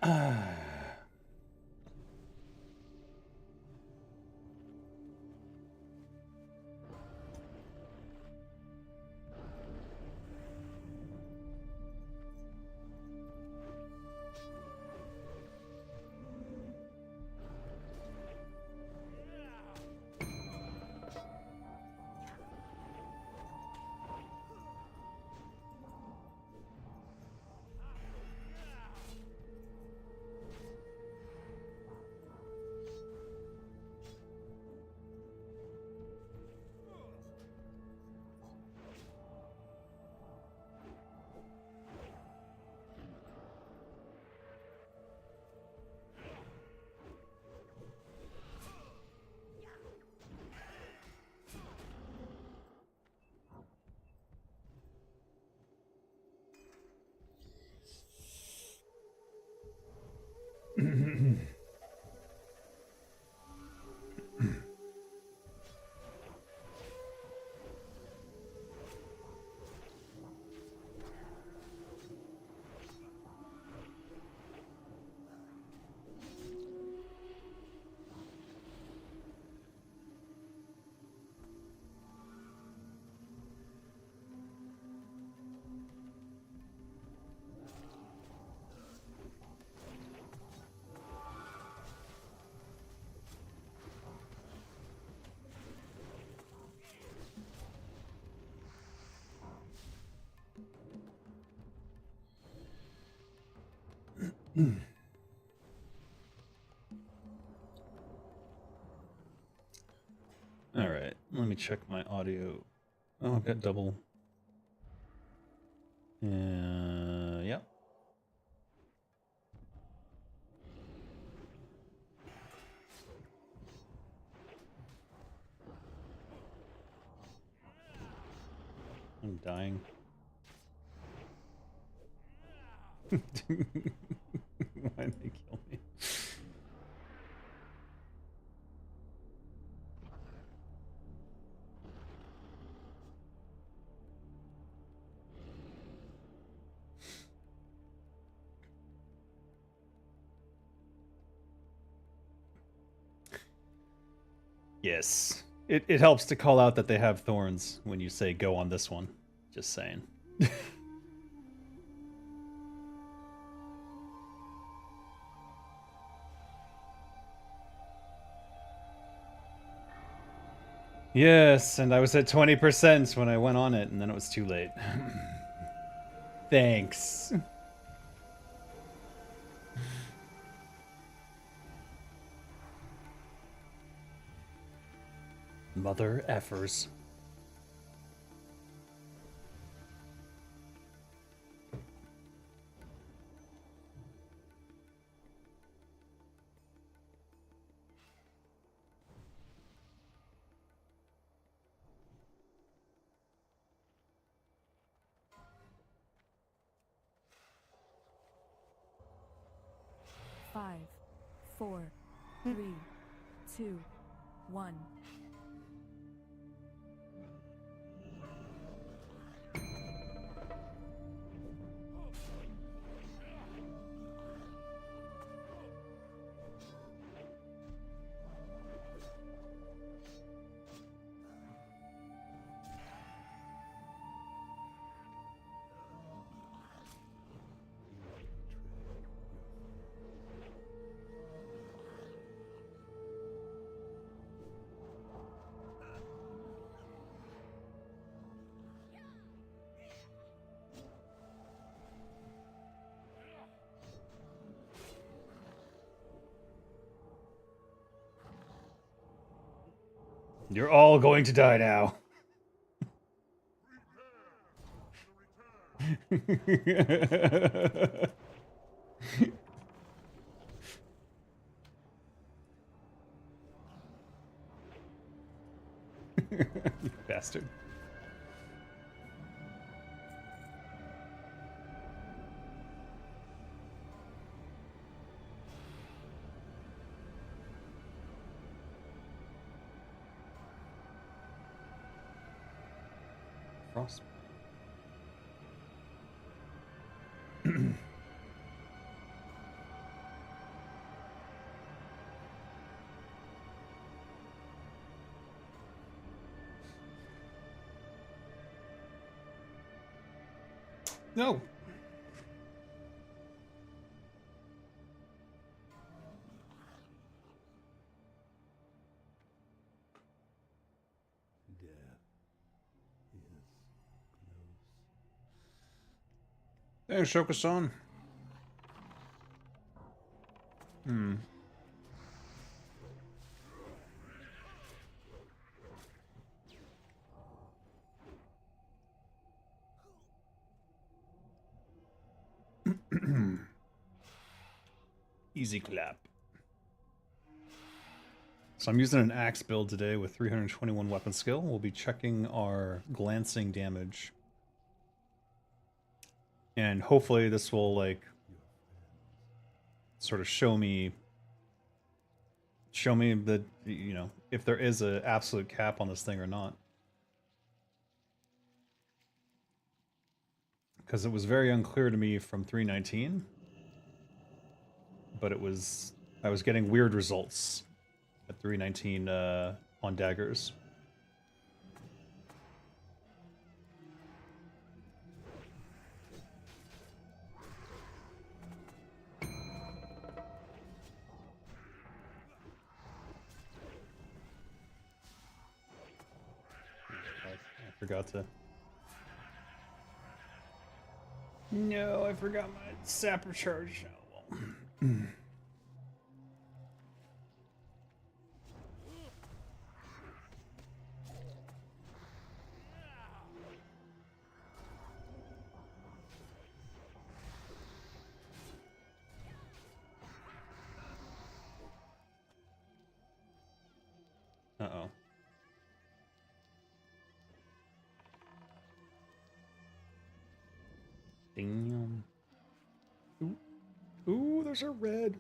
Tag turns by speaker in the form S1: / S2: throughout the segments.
S1: All right, let me check my audio. Oh, I've got double. Yep. I'm dying. Why'd they kill me? Yes. It helps to call out that they have thorns when you say go on this one. Just saying. Yes, and I was at 20% when I went on it, and then it was too late. Thanks. Mother effers.
S2: Five, 4, 3, 2, 1.
S1: You're all going to die now. You bastard. Frost. No. Hey, Shoka-san. Easy clap. So I'm using an axe build today with 321 weapon skill. We'll be checking our glancing damage. And hopefully this will, like, sort of show me that, you know, if there is an absolute cap on this thing or not. Because it was very unclear to me from 319. But I was getting weird results at 319 on daggers. I forgot to... No, I forgot my sapper charge. Oh, well. Uh-oh. Damn. Ooh. Ooh, there's a red.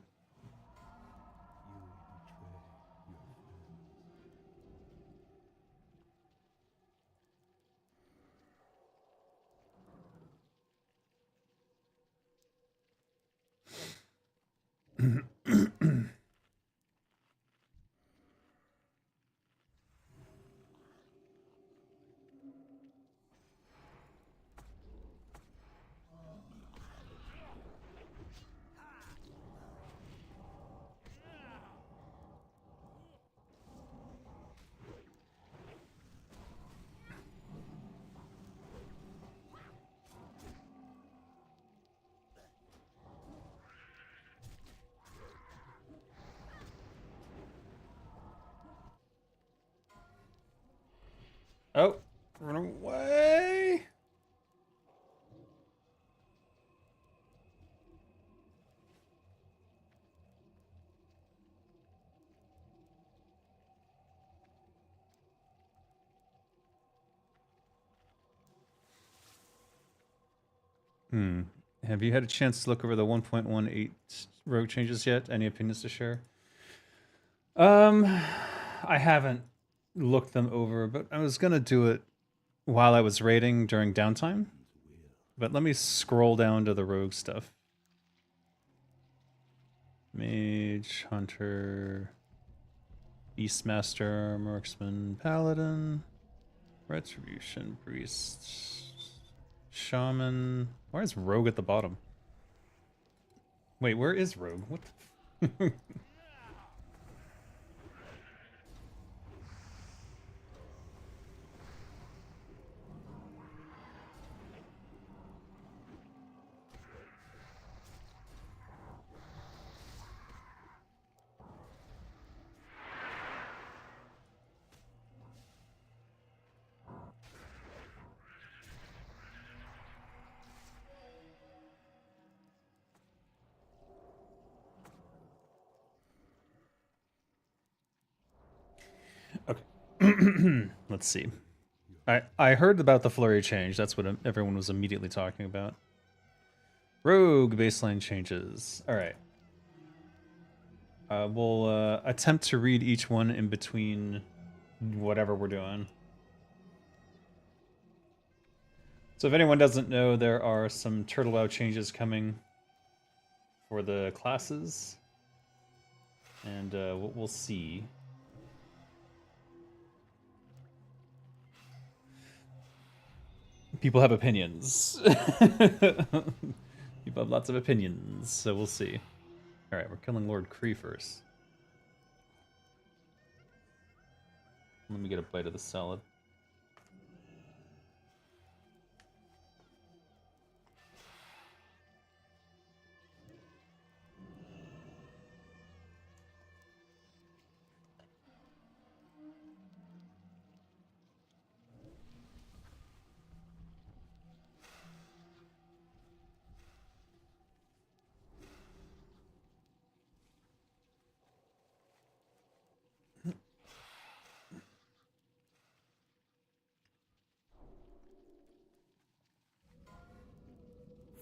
S1: Oh, run away. Have you had a chance to look over the 1.18 rogue changes yet? Any opinions to share? I haven't looked them over, but I was gonna do it while I was raiding during downtime. But let me scroll down to the rogue stuff. Mage, Hunter, Beastmaster, Marksman, Paladin, Retribution, Priest, Shaman. Why is Rogue at the bottom? Wait, where is Rogue? What the Okay. Let's see. I heard about the flurry change. That's what everyone was immediately talking about. Rogue baseline changes. All right. We'll attempt to read each one in between whatever we're doing. So if anyone doesn't know, there are some Turtle WoW changes coming for the classes. And we'll see. People have opinions. People have lots of opinions, so we'll see. Alright, we're killing Lord Kree first. Let me get a bite of the salad.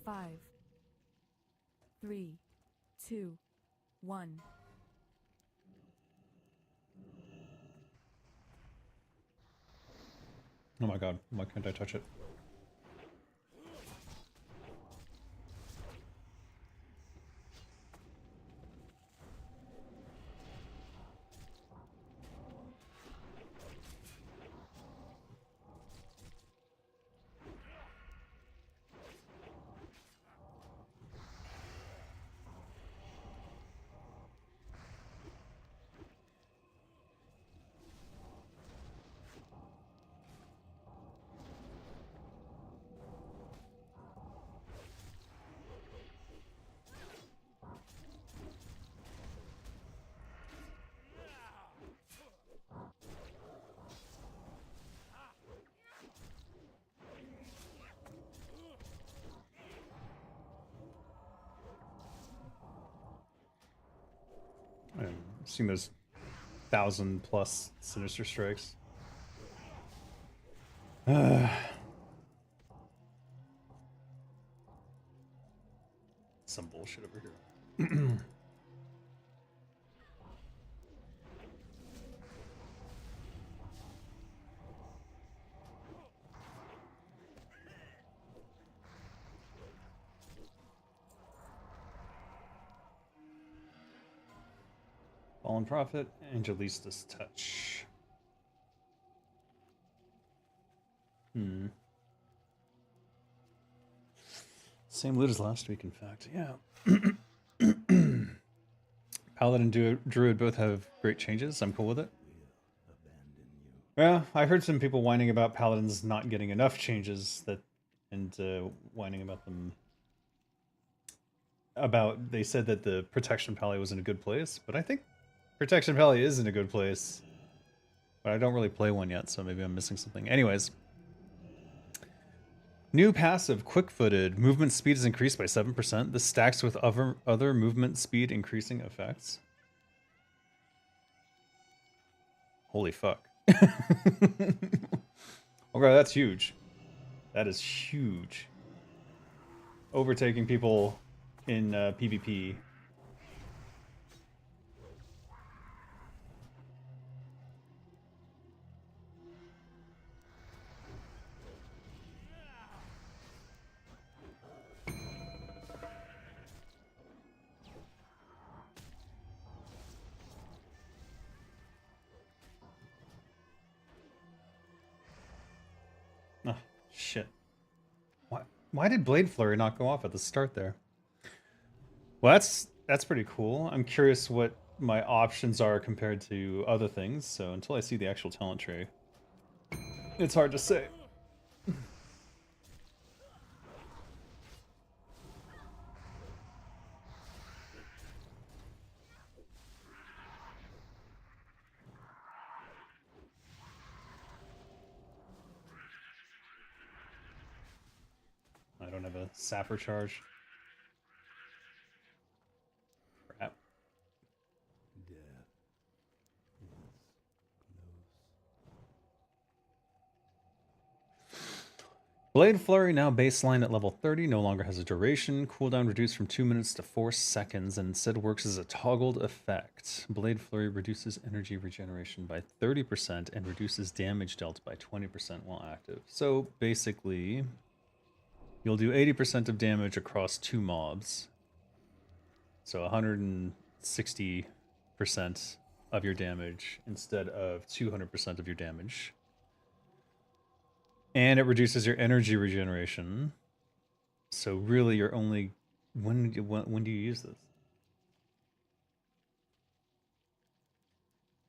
S2: Five, 3, 2, 1.
S1: Oh my god, why can't I touch it? I'm seeing those 1,000+ sinister strikes. Some bullshit over here. Fallen Prophet, Angelista's Touch. Same loot as last week, in fact. Yeah. Paladin and Druid both have great changes. I'm cool with it. Yeah, I heard some people whining about Paladins not getting enough changes and whining about them. They said that the Protection Pally was in a good place, but I think Protection Pally is in a good place. But I don't really play one yet, so maybe I'm missing something. Anyways. New passive, quick-footed. Movement speed is increased by 7%. This stacks with other movement speed increasing effects. Holy fuck. Okay, that's huge. That is huge. Overtaking people in PvP. Oh, shit. Why did Blade Flurry not go off at the start there? Well, that's pretty cool. I'm curious what my options are compared to other things, so until I see the actual talent tree, it's hard to say. I don't have a sapper charge. Crap. Blade Flurry now baseline at level 30, no longer has a duration. Cooldown reduced from 2 minutes to 4 seconds and instead works as a toggled effect. Blade Flurry reduces energy regeneration by 30% and reduces damage dealt by 20% while active. So basically, you'll do 80% of damage across 2 mobs. So 160% of your damage instead of 200% of your damage. And it reduces your energy regeneration. So really, you're only when do you use this?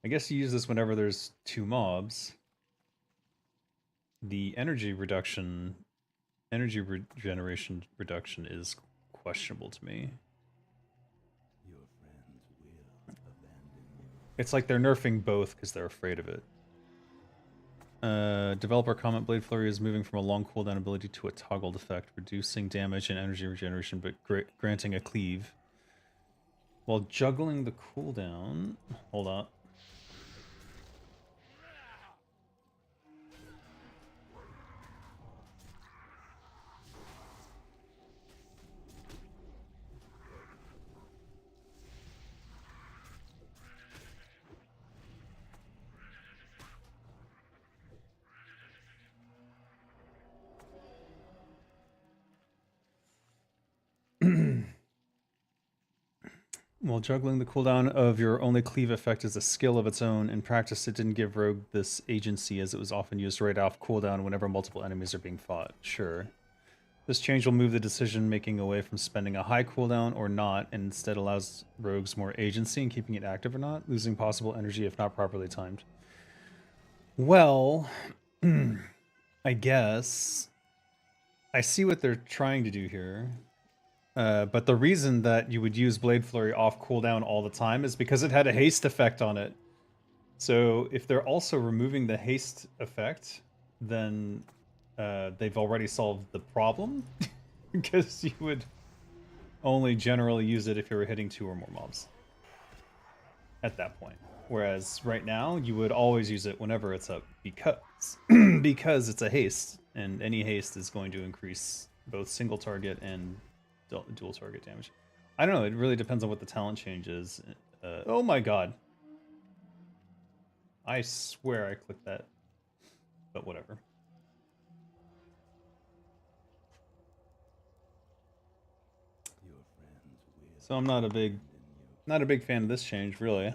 S1: I guess you use this whenever there's 2 mobs. The energy regeneration reduction is questionable to me. It's like they're nerfing both because they're afraid of it. Developer comment Blade Flurry is moving from a long cooldown ability to a toggled effect, reducing damage and energy regeneration, but granting a cleave. While juggling the cooldown... Hold on. While juggling the cooldown of your only cleave effect is a skill of its own. In practice, it didn't give Rogue this agency as it was often used right off cooldown whenever multiple enemies are being fought. Sure. This change will move the decision making away from spending a high cooldown or not, and instead allows rogues more agency in keeping it active or not, losing possible energy if not properly timed. Well, I guess I see what they're trying to do here. But the reason that you would use Blade Flurry off cooldown all the time is because it had a haste effect on it. So if they're also removing the haste effect, then they've already solved the problem. Because you would only generally use it if you were hitting 2 or more mobs at that point. Whereas right now, you would always use it whenever it's up because, because it's a haste, and any haste is going to increase both single target and dual target damage. I don't know, it really depends on what the talent change is. Oh my god. I swear I clicked that. But whatever. So I'm not a big fan of this change, really.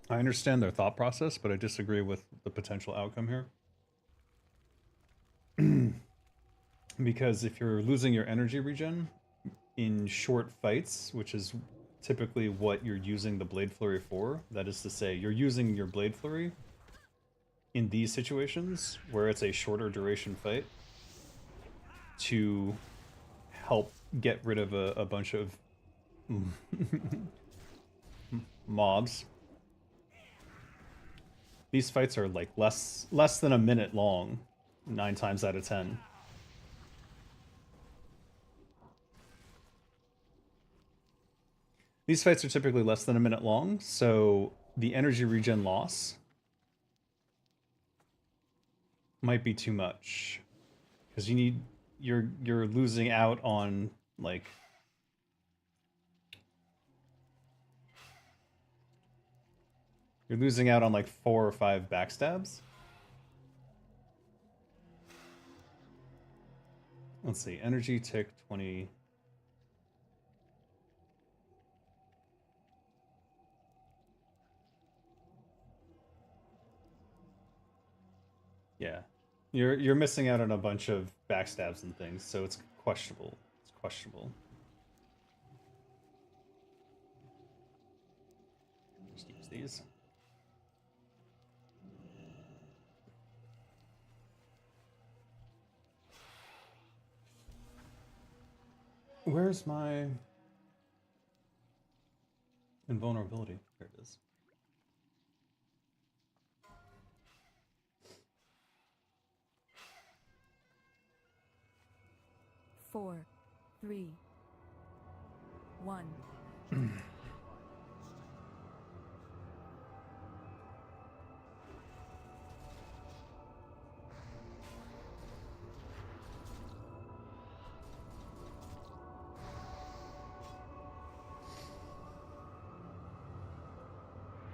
S1: I understand their thought process, but I disagree with the potential outcome here. Because if you're losing your energy regen in short fights, which is typically what you're using the Blade Flurry for, that is to say, you're using your Blade Flurry in these situations where it's a shorter duration fight to help get rid of a bunch of mobs. These fights are like less than a minute long, 9 times out of 10. These fights are typically less than a minute long, so the energy regen loss might be too much. Because you're losing out on, like, you're losing out on like 4 or 5 backstabs. Let's see, energy tick 20. Yeah, you're missing out on a bunch of backstabs and things, so it's questionable. It's questionable. Just use these. Where's my invulnerability? There it is.
S2: Four, three, one.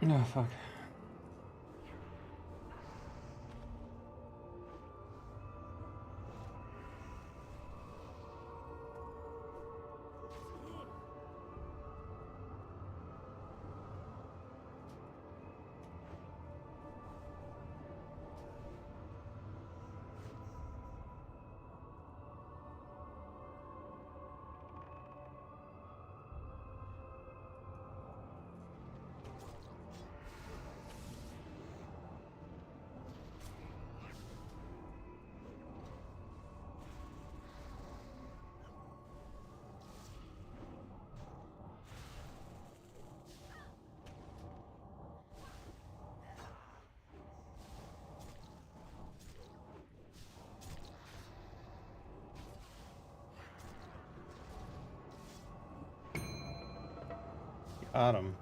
S1: Oh, fuck. Bottom.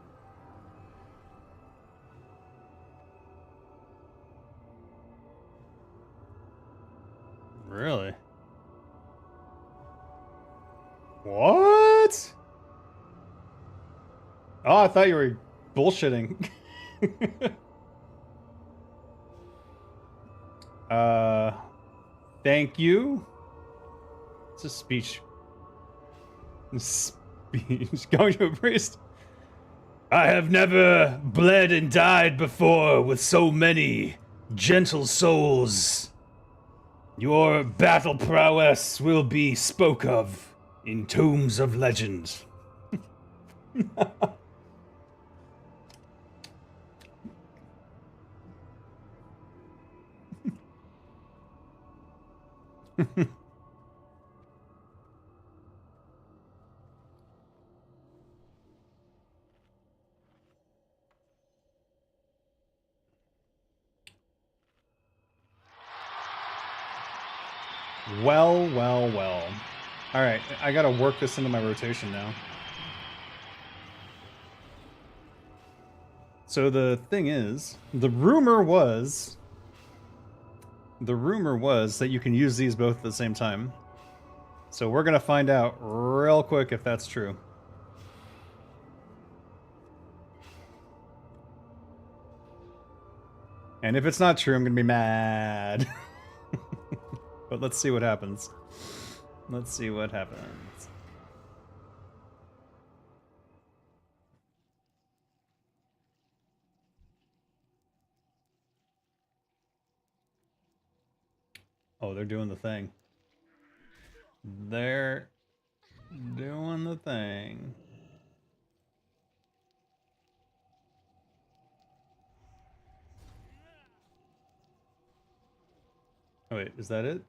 S1: Really? What? Oh, I thought you were bullshitting. uh, thank you. It's a speech. Speech. Going to a priest. I have never bled and died before with so many gentle souls. Your battle prowess will be spoke of in tomes of legend. Well, well, well. Alright, I gotta work this into my rotation now. So the thing is, the rumor was that you can use these both at the same time. So we're gonna find out real quick if that's true. And if it's not true, I'm gonna be mad. But let's see what happens. Let's see what happens. Oh, they're doing the thing. They're doing the thing. Oh, wait, is that it?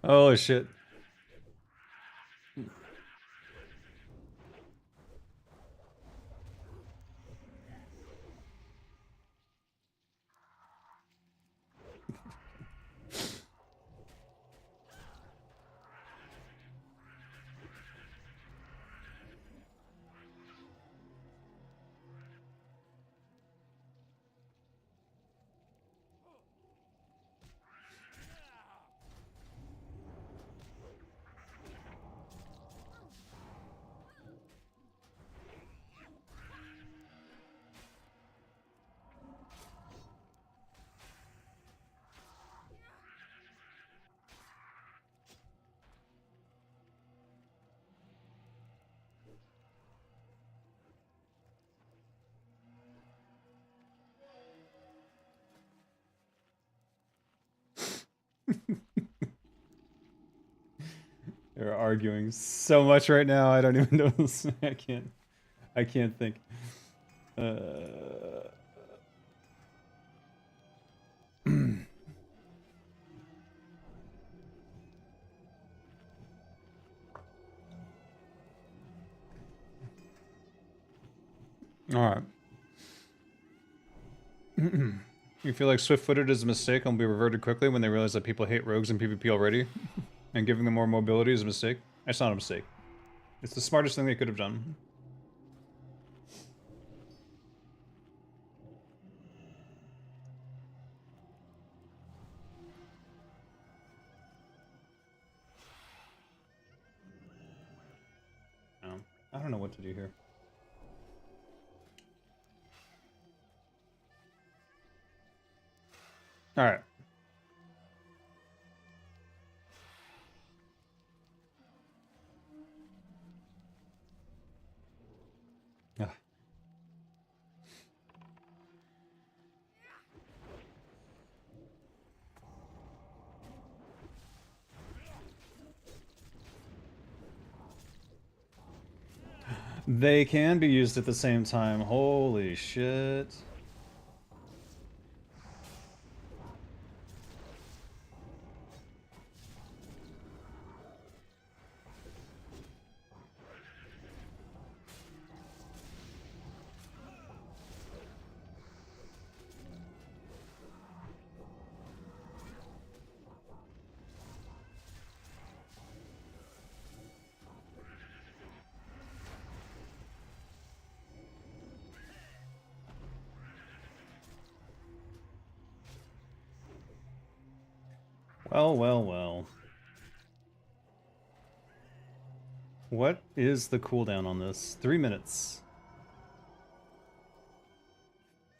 S1: Oh shit. They're arguing so much right now. I don't even know this. I can't think. All right. You feel like swift-footed is a mistake and will be reverted quickly when they realize that people hate rogues in PvP already, and giving them more mobility is a mistake? That's not a mistake. It's the smartest thing they could have done. No, I don't know what to do here. All right. Ah. They can be used at the same time. Holy shit. Well, well, well. What is the cooldown on this? 3 minutes.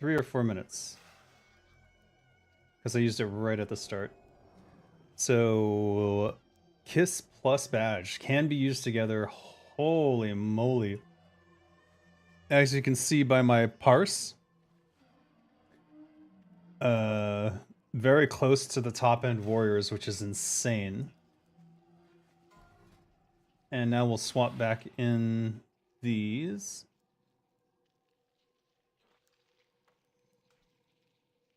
S1: 3 or 4 minutes. Because I used it right at the start. So, Kiss plus Badge can be used together. Holy moly. As you can see by my parse, very close to the top end warriors, which is insane. And now we'll swap back in these.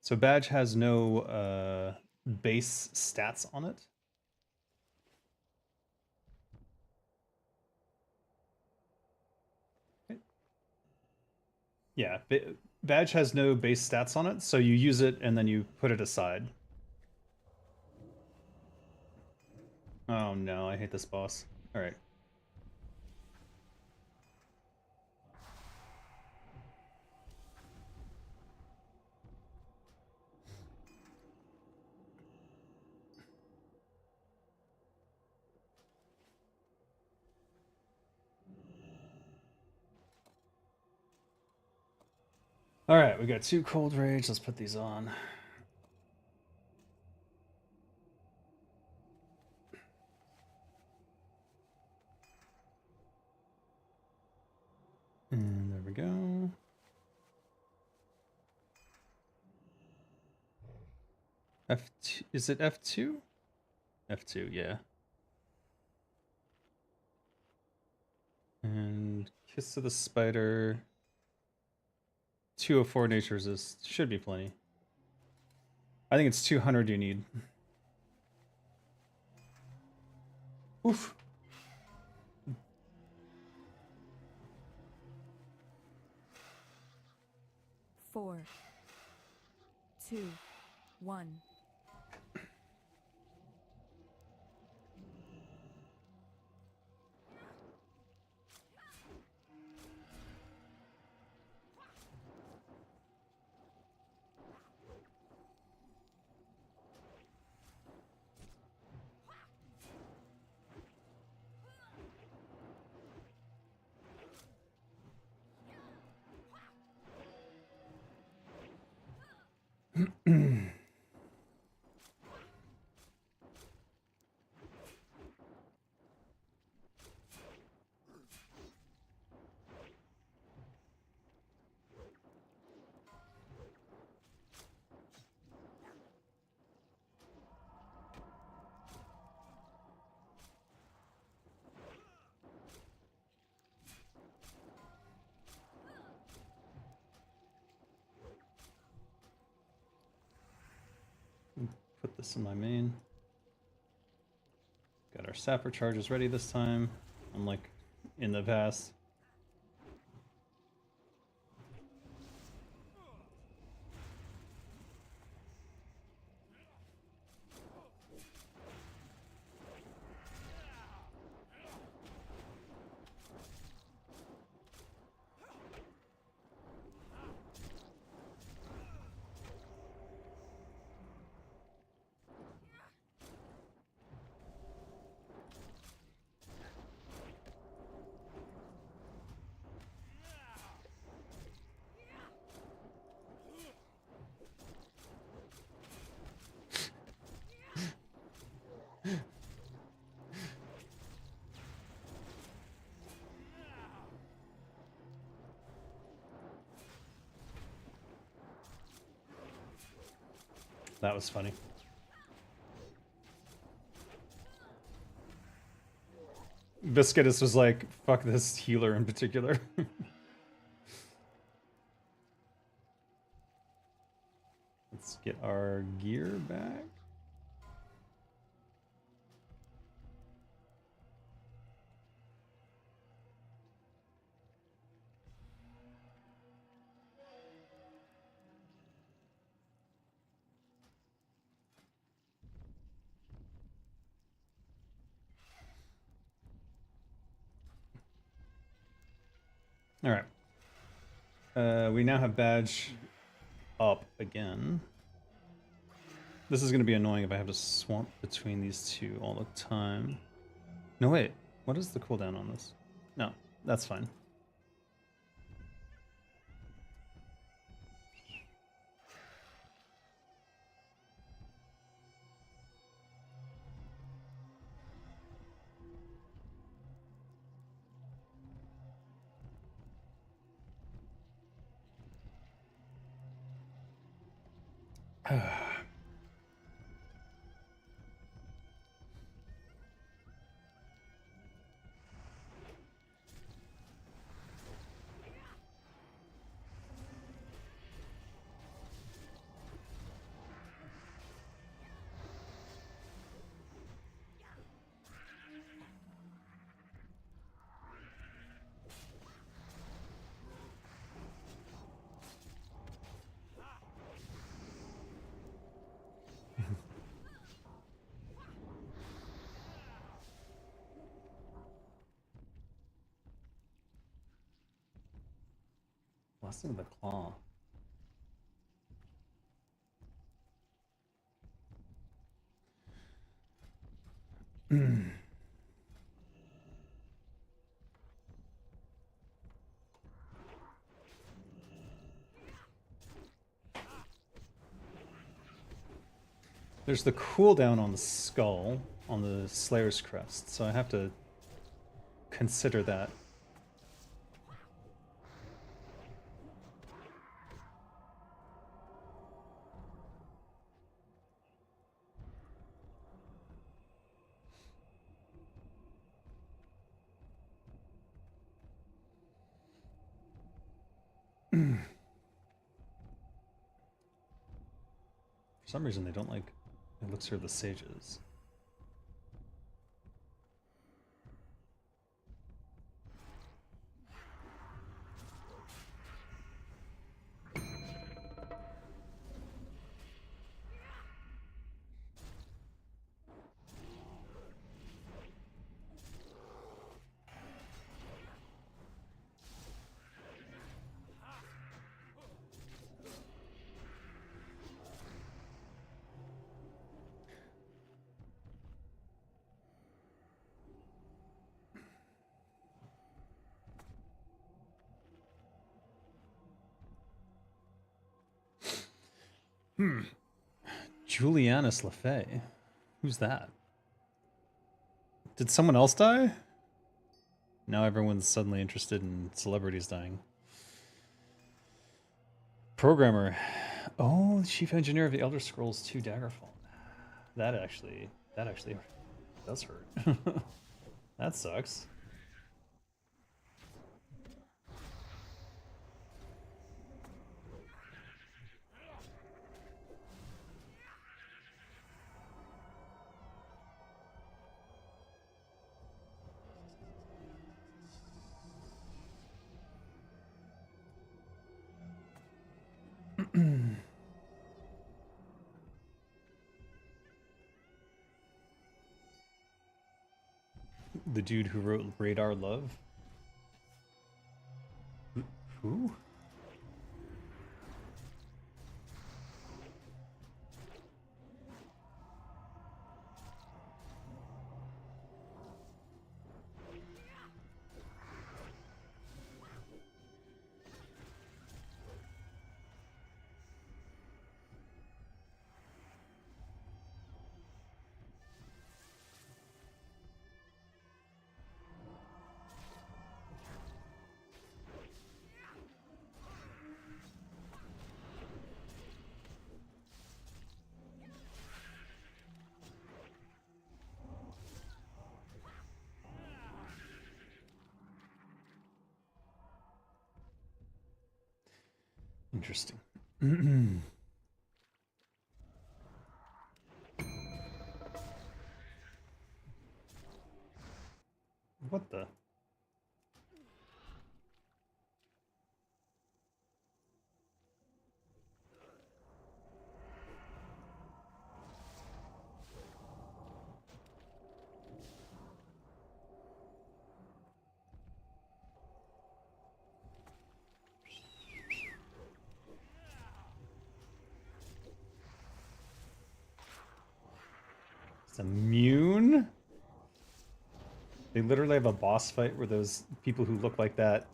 S1: So Badge has no base stats on it. Yeah, Badge has no base stats on it, so you use it and then you put it aside. Oh no, I hate this boss. Alright. Alright, we got 2 Cold Rage. Let's put these on. And there we go. F2, is it F2? F2, yeah. And Kiss of the Spider. 204 nature resist. Should be plenty. I think it's 200 you need. Oof.
S2: Four, two, one.
S1: Put this in my main. Got our sapper charges ready this time, unlike in the past. That was funny. Viscidus was like, fuck this healer in particular. Let's get our gear back. All right. We now have badge up again. This is going to be annoying if I have to swap between these two all the time. No, wait. What is the cooldown on this? No, that's fine. Blessing of the Claw. There's the cooldown on the skull, on the Slayer's Crest, so I have to consider that. For some reason, they don't like Elixir of the Sages. Julianus LaFay. Who's that? Did someone else die? Now everyone's suddenly interested in celebrities dying. Programmer. Oh, the chief engineer of the Elder Scrolls 2 Daggerfall. That actually does hurt. That sucks. The dude who wrote Radar Love? Who? Interesting. What the? It's immune? They literally have a boss fight where those people who look like that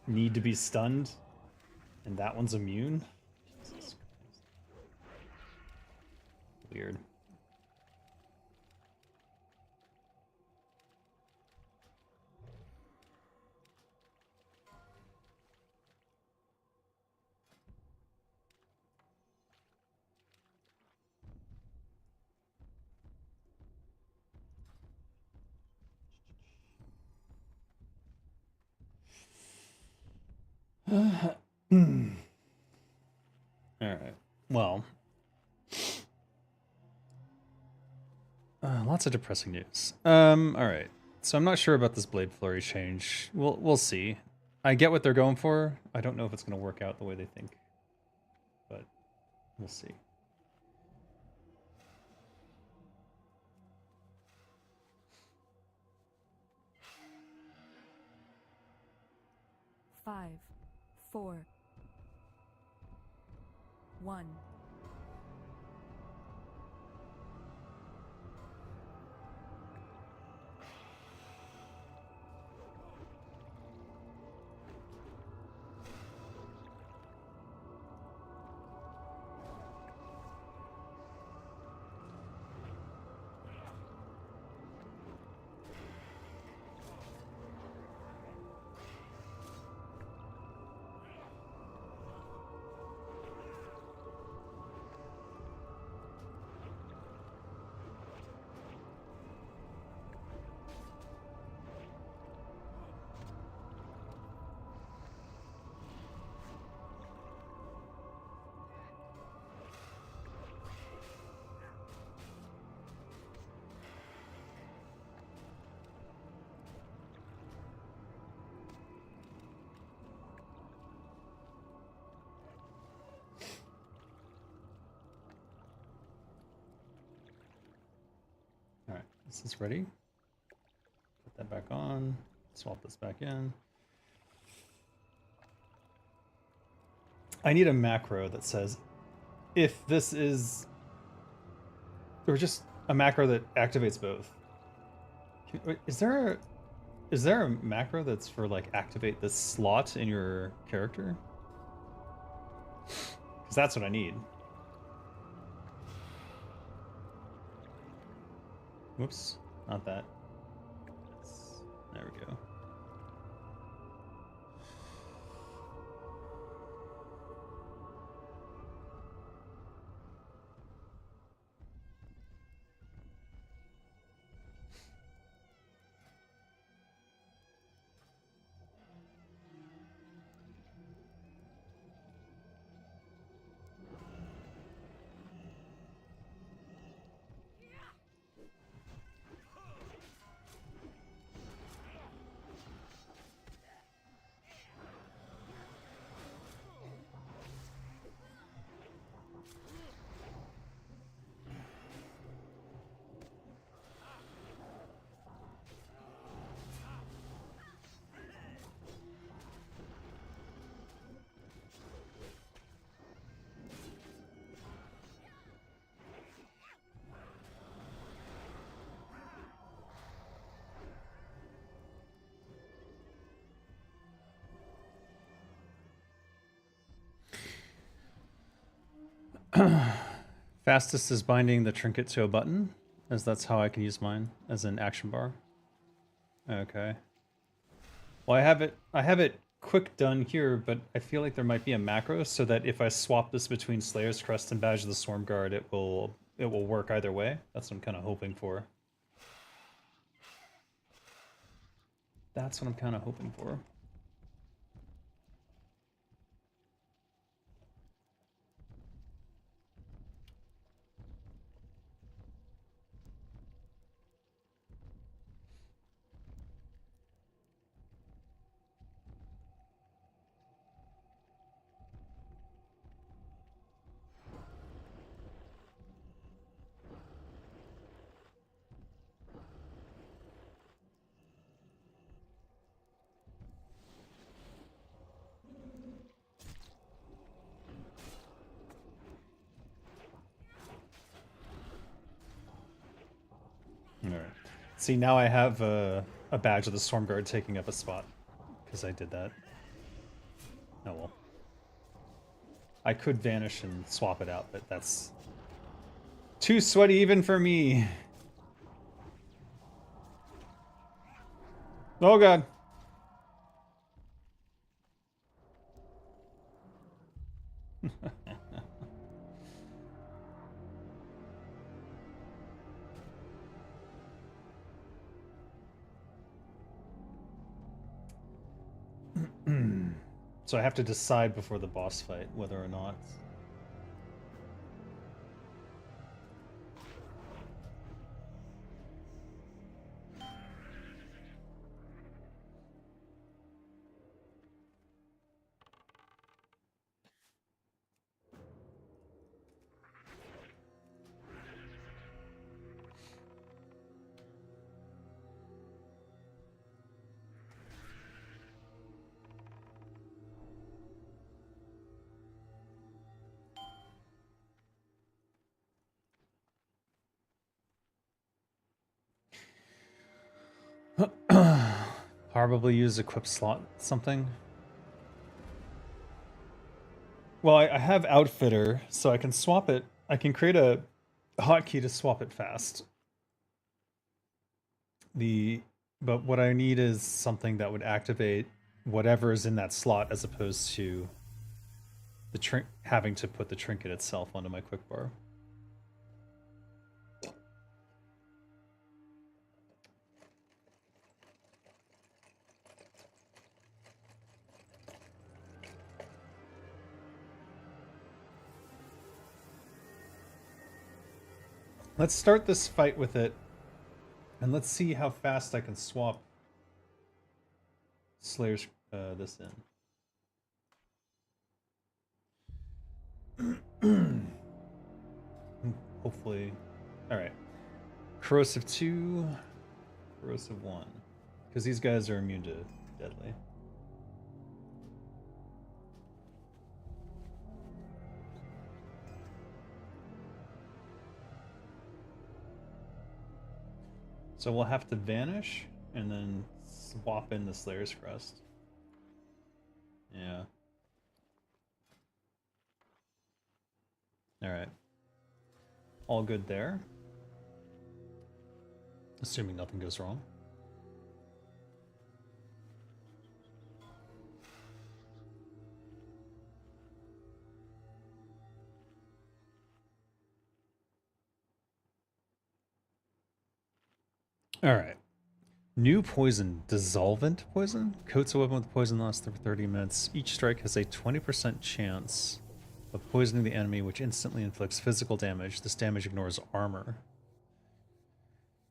S1: need to be stunned, and that one's immune? Jesus Christ. Weird. Alright. Well. Lots of depressing news. Alright. So I'm not sure about this Blade Flurry change. We'll see. I get what they're going for. I don't know if it's going to work out the way they think. But we'll see.
S2: Five, four, one. Alright, this is ready. Put that back on. Swap this back in. I need a macro that says if this is, or just a macro that activates both. Is there a macro that's for like activate this slot in your character? Because that's what I need. Whoops, not that. There we go. Fastest is binding the trinket to a button, as that's how I can use mine as an action bar. Okay. Well, I have it quick done here, but I feel like there might be a macro so that if I swap this between Slayer's Crest and Badge of the Stormguard, it will work either way. That's what I'm kind of hoping for. That's what I'm kind of hoping for. See, now I have a badge of the Storm Guard taking up a spot. Because I did that. Oh well. I could vanish and swap it out, but that's too sweaty even for me. Oh god. So I have to decide before the boss fight whether or not. Probably use equip slot something. Well, I have Outfitter, so I can swap it. I can create a hotkey to swap it fast. But what I need is something that would activate whatever is in that slot, as opposed to the having to put the trinket itself onto my quick bar. Let's start this fight with it, and let's see how fast I can swap Slayer's this in. Hopefully. Alright. Corrosive 2, Corrosive 1. Because these guys are immune to deadly. So we'll have to vanish and then swap in the Slayer's Crest. Yeah. Alright. All good there. Assuming nothing goes wrong. Alright. New poison. Dissolvent poison? Coats a weapon with poison lasts for 30 minutes. Each strike has a 20% chance of poisoning the enemy, which instantly inflicts physical damage. This damage ignores armor.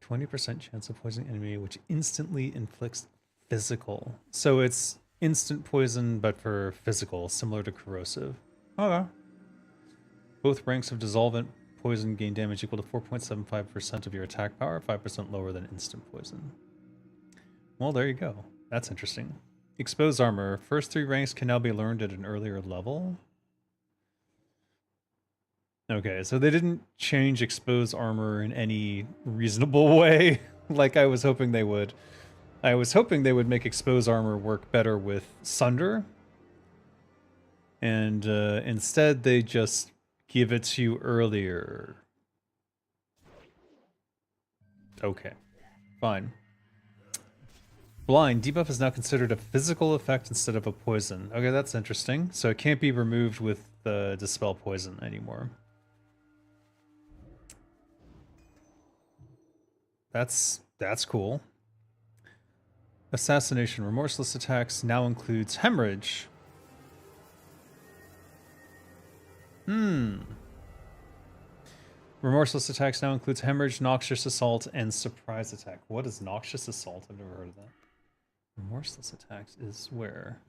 S2: 20% chance of poisoning enemy, which instantly inflicts physical. So it's instant poison, but for physical, similar to corrosive. Okay. Both ranks of dissolvent poison gain damage equal to 4.75% of your attack power, 5% lower than instant poison. Well, there you go. That's interesting. Exposed armor. First 3 ranks can now be learned at an earlier level. Okay, so they didn't change exposed armor in any reasonable way, like I was hoping they would. I was hoping they would make exposed armor work better with Sunder. And instead they just give it to you earlier. Okay, fine. Blind. Debuff is now considered a physical effect instead of a poison. Okay, that's interesting. So it can't be removed with the Dispel Poison anymore. That's cool. Assassination. Remorseless attacks now includes Hemorrhage. Remorseless attacks now includes Hemorrhage, Noxious Assault, and Surprise Attack. What is Noxious Assault? I've never heard of that. Remorseless attacks is where?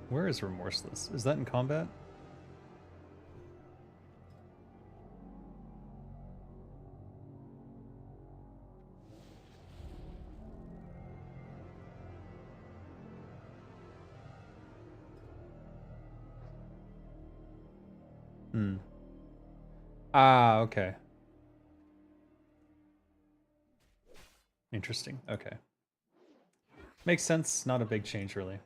S2: Where is Remorseless? Is that in combat? Ah, okay. Interesting. Okay. Makes sense. Not a big change, really.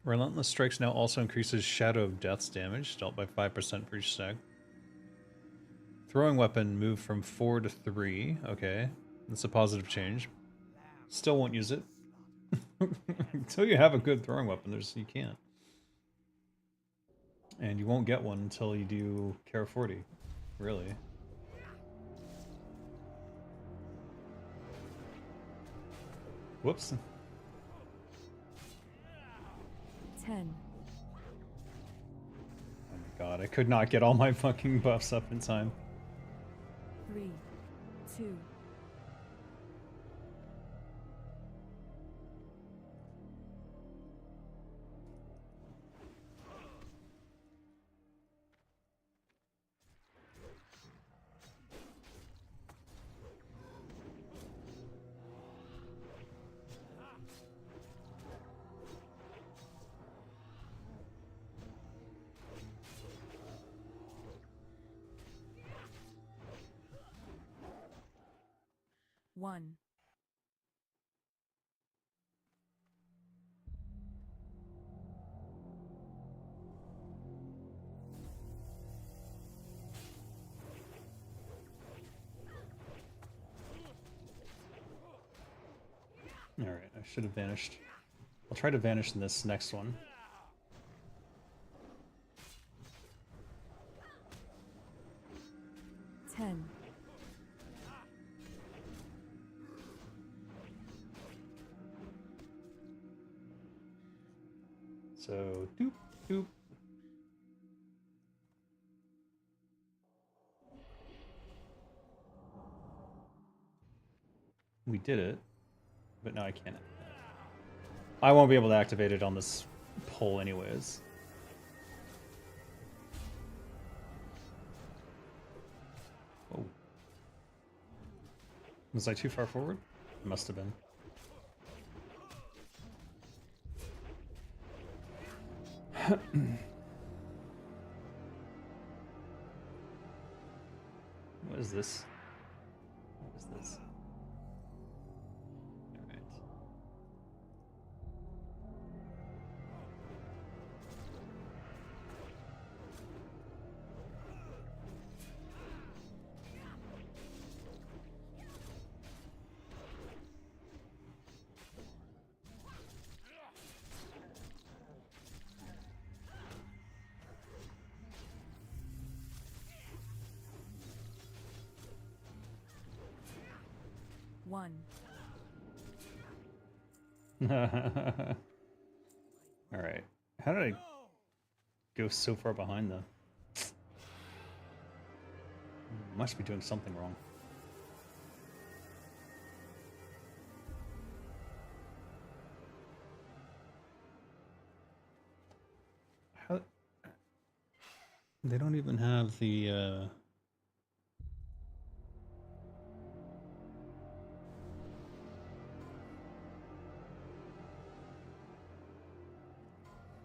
S2: Relentless Strikes now also increases Shadow of Death's damage, dealt by 5% for each stack. Throwing weapon moved from 4 to 3. Okay, that's a positive change. Still won't use it. Until you have a good throwing weapon, you can't. And you won't get one until you do AQ40, really. Whoops.
S3: 10.
S2: Oh my god, I could not get all my fucking buffs up in time.
S3: 3, 2. One.
S2: Alright, I should have vanished. I'll try to vanish in this next one.
S3: Ten.
S2: So, doop, doop. We did it, but now I can't. I won't be able to activate it on this pole anyways. Oh. Was I too far forward? Must have been. What is this? What is this? Alright.
S3: One.
S2: Alright. How did I go so far behind though? Must be doing something wrong. How... They don't even have the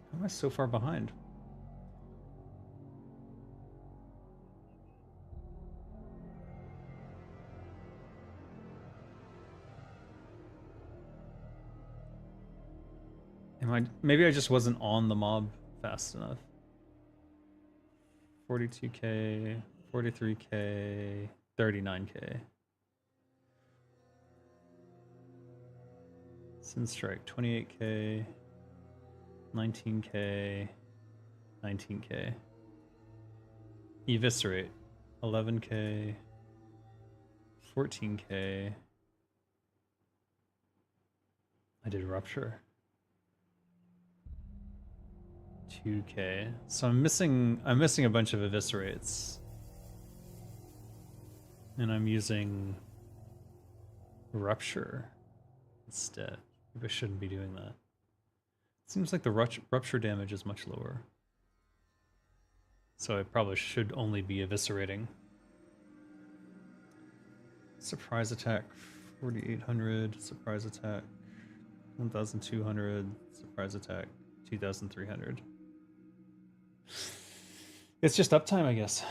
S2: How am I so far behind? Maybe I just wasn't on the mob fast enough. 42k, 43k, 39k. Sin Strike, 28k, 19k, 19k. Eviscerate, 11k, 14k, I did Rupture. 2k. So I'm missing a bunch of eviscerates. And I'm using Rupture instead. Maybe I shouldn't be doing that. Seems like the rupture damage is much lower. So I probably should only be eviscerating. Surprise attack 4,800, surprise attack 1,200, surprise attack 2,300. It's just uptime, I guess.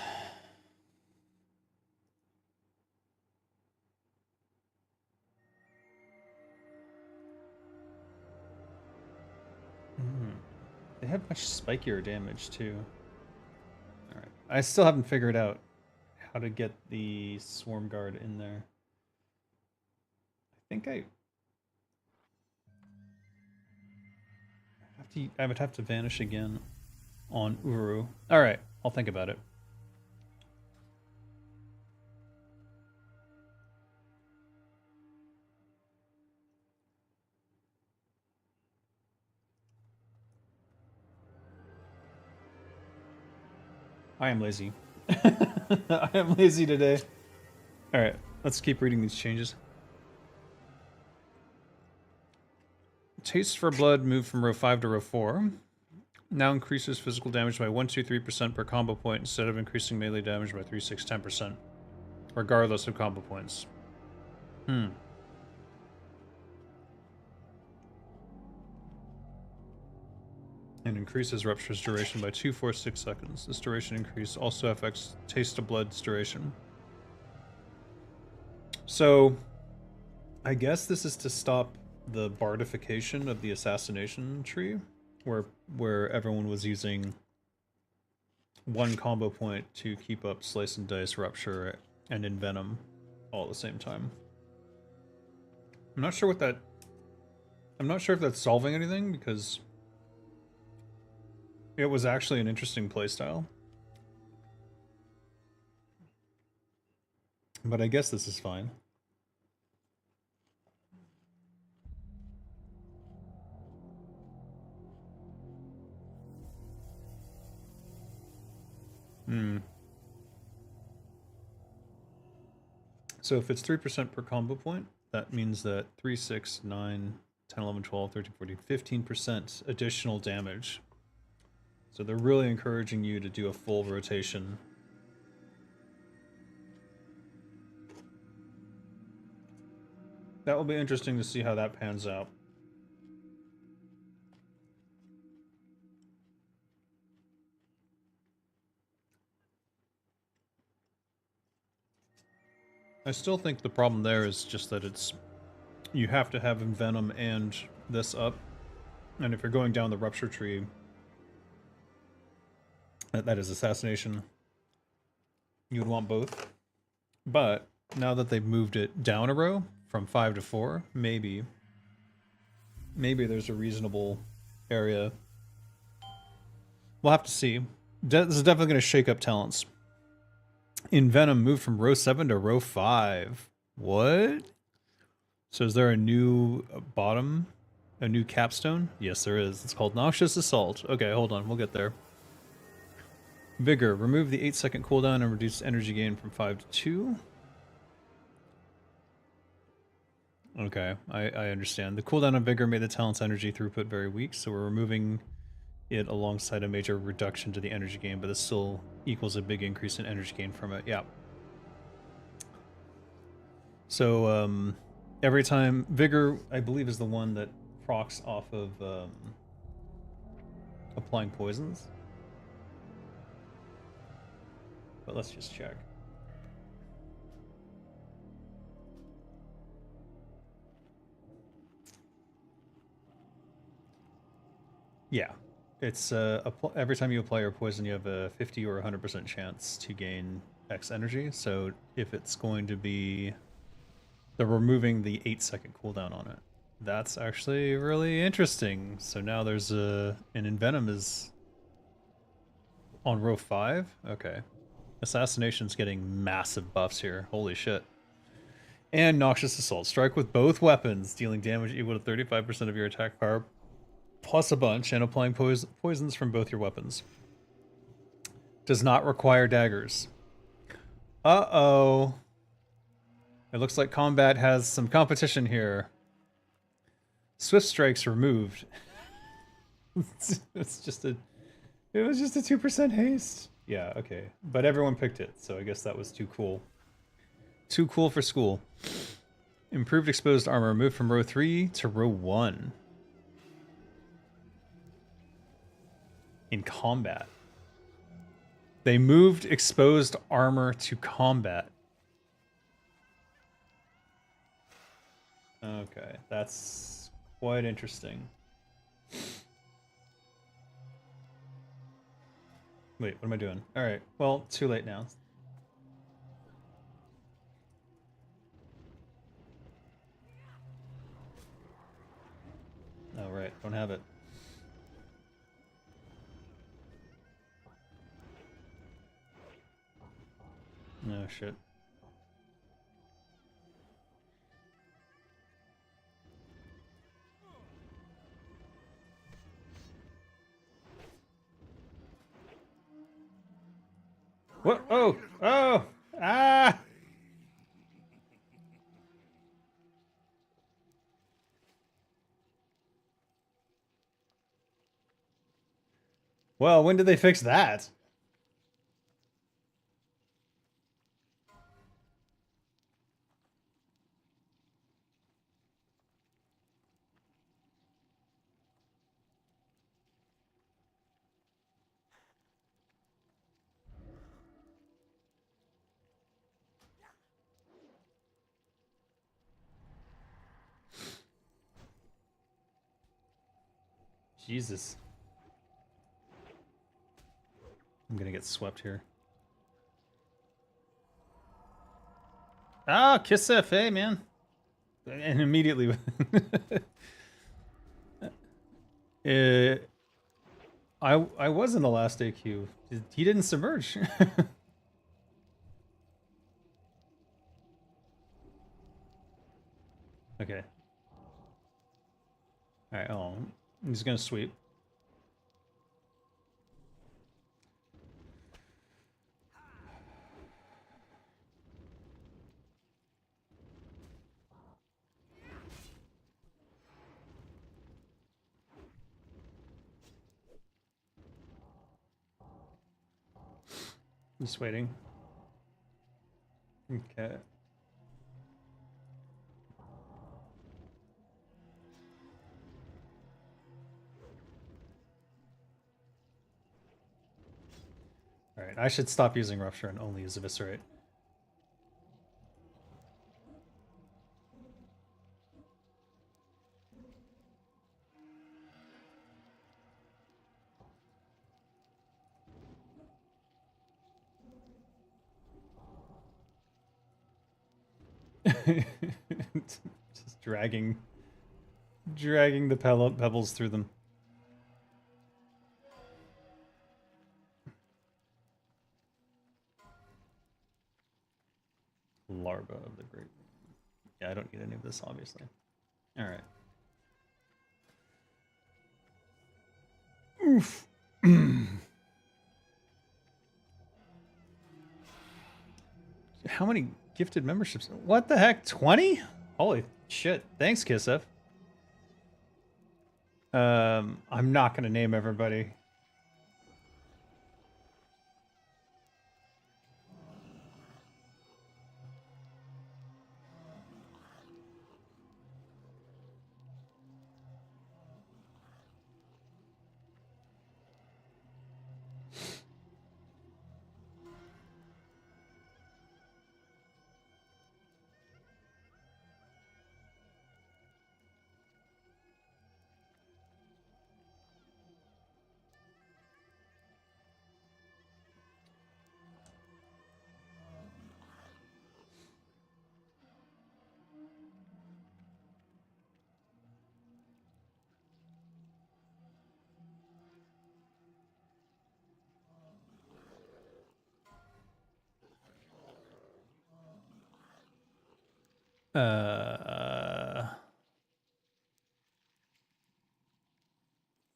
S2: They have much spikier damage too. Alright. I still haven't figured out how to get the Swarm Guard in there. I think I would have to vanish again on Uru. Alright, I'll think about it. I am lazy. I am lazy today. Alright, let's keep reading these changes. Taste for Blood moved from row 5 to row 4. Now increases physical damage by 1-2-3% per combo point instead of increasing melee damage by 3-6-10%. Regardless of combo points. And increases Rupture's duration by 2-4-6 seconds. This duration increase also affects Taste of Blood's duration. So, I guess this is to stop the bardification of the assassination tree, where everyone was using one combo point to keep up Slice and Dice, Rupture, and Envenom all at the same time. I'm not sure if that's solving anything, because it was actually an interesting playstyle. But I guess this is fine. So if it's 3% per combo point, that means that 3, 6, 9, 10, 11, 12, 13, 14, 15% additional damage. So they're really encouraging you to do a full rotation. That will be interesting to see how that pans out. I still think the problem there is just that you have to have Envenom and this up. And if you're going down the Rupture tree, that is Assassination, you would want both. But now that they've moved it down a row from 5 to 4, maybe there's a reasonable area. We'll have to see. This is definitely going to shake up talents. Envenom moved from row 7 to row 5. What? So is there a new bottom? A new capstone? Yes, there is. It's called Noxious Assault. Okay, hold on. We'll get there. Vigor. Remove the 8-second cooldown and reduce energy gain from 5 to 2. Okay, I understand. The cooldown on Vigor made the talent's energy throughput very weak, so we're removing it alongside a major reduction to the energy gain, but this still equals a big increase in energy gain from it. Yeah. So, every time... Vigor, I believe, is the one that procs off of applying poisons. But let's just check. Yeah. It's every time you apply your poison, you have a 50 or 100% chance to gain X energy. So if it's going to be... They're removing the 8-second cooldown on it. That's actually really interesting. So now there's an Envenom is on row 5? Okay. Assassination's getting massive buffs here. Holy shit.
S1: And Noxious Assault. Strike with both weapons, dealing damage equal to 35% of your attack power, plus a bunch, and applying poisons from both your weapons. Does not require daggers. Uh-oh. It looks like combat has some competition here. Swift Strike's removed. It's just a... It was just a 2% haste. Yeah, okay. But everyone picked it, so I guess that was too cool. Too cool for school. Improved exposed armor moved from row 3 to row 1. In combat. They moved exposed armor to combat. Okay, that's quite interesting. Wait, what am I doing? Alright, well, too late now. Oh, right, don't have it. No, shit. What? Oh! Oh! Ah! Well, when did they fix that? Jesus. I'm gonna get swept here. Ah, Kiss FA, man. And immediately... I was in the last AQ. He didn't submerge. Okay. Alright, I'm just gonna sweep. Just waiting. Okay. Alright, I should stop using Rupture and only use Eviscerate. Just dragging the pebbles through them. Larva of the Great. Yeah, I don't need any of this, obviously. Alright. Oof. How many gifted memberships? What the heck? 20? Holy shit. Thanks, Kisef. I'm not gonna name everybody.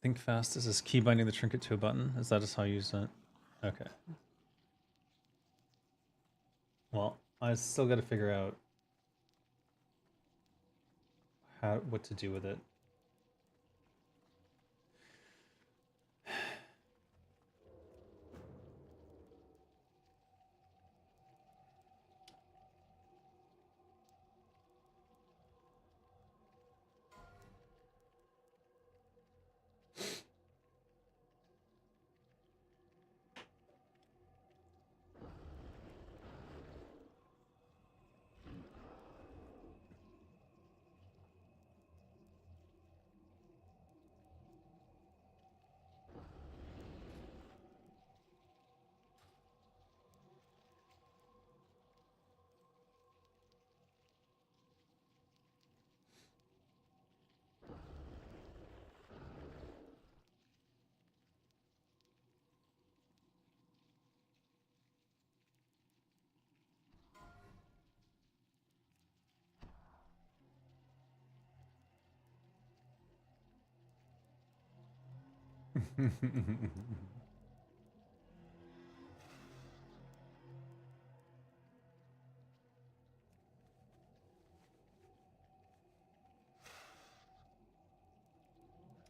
S2: Think fast. Is this key binding the trinket to a button? Is that just how you use it? Okay. Well, I still got to figure out what to do with it.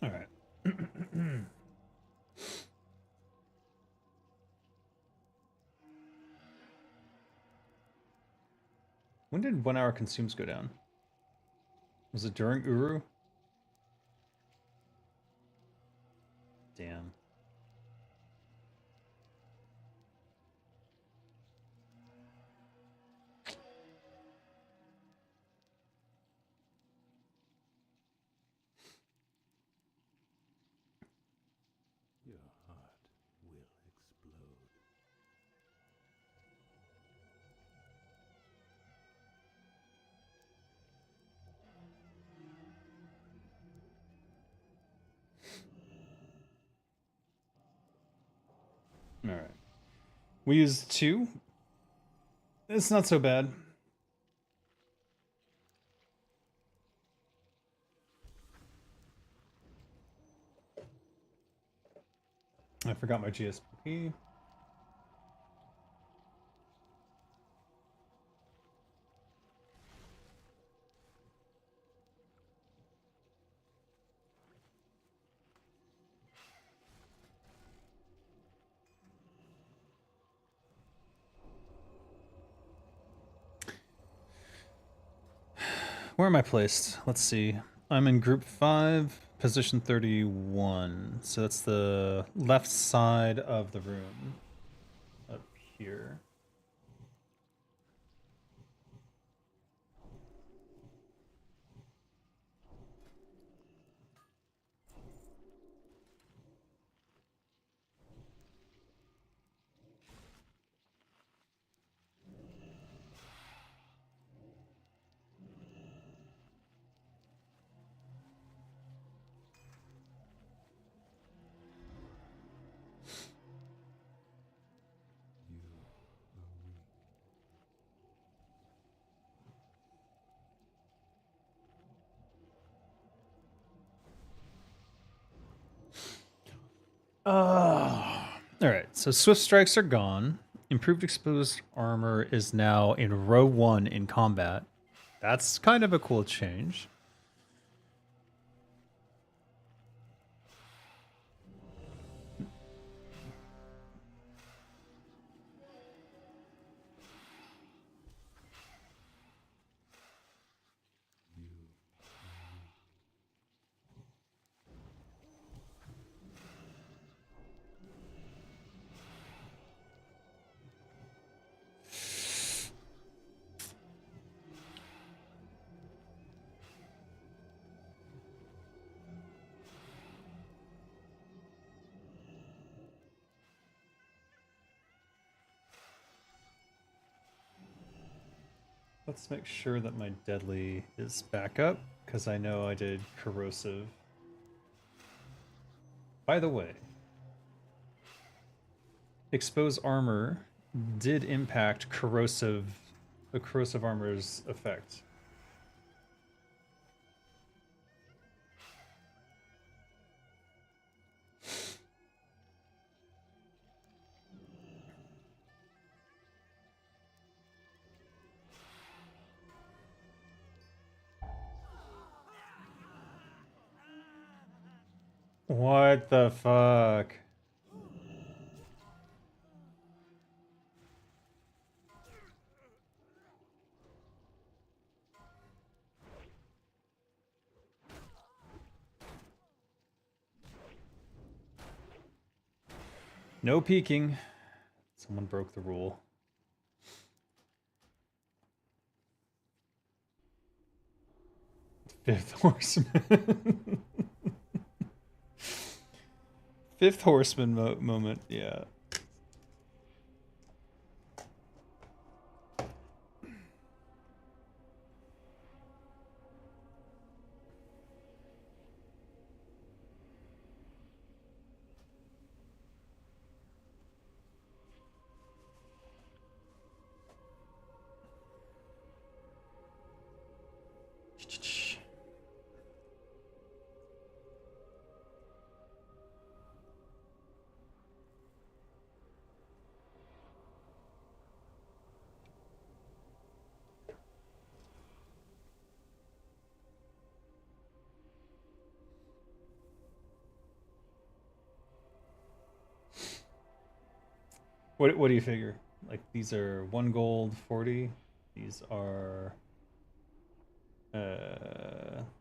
S2: All right. When did 1 hour consumes go down? Was it during Uru? Damn.
S4: Your heart will explode.
S2: All right. We used 2. It's not so bad. I forgot my GSP. Where am I placed? Let's see. I'm in group 5, position 31. So that's the left side of the room. Up here.
S4: You are weak.
S2: Alright, so swift strikes are gone. Improved exposed armor is now in row 1 in combat. That's kind of a cool change.
S4: You are weak.
S2: Let's make sure that my deadly is back up, because I know I did corrosive. By the way, exposed armor did impact the corrosive armor's effect. What the fuck? No peeking. Someone broke the rule. Fifth horseman. Fifth horseman moment, yeah. What do you figure? Like these are 1 gold 40. These are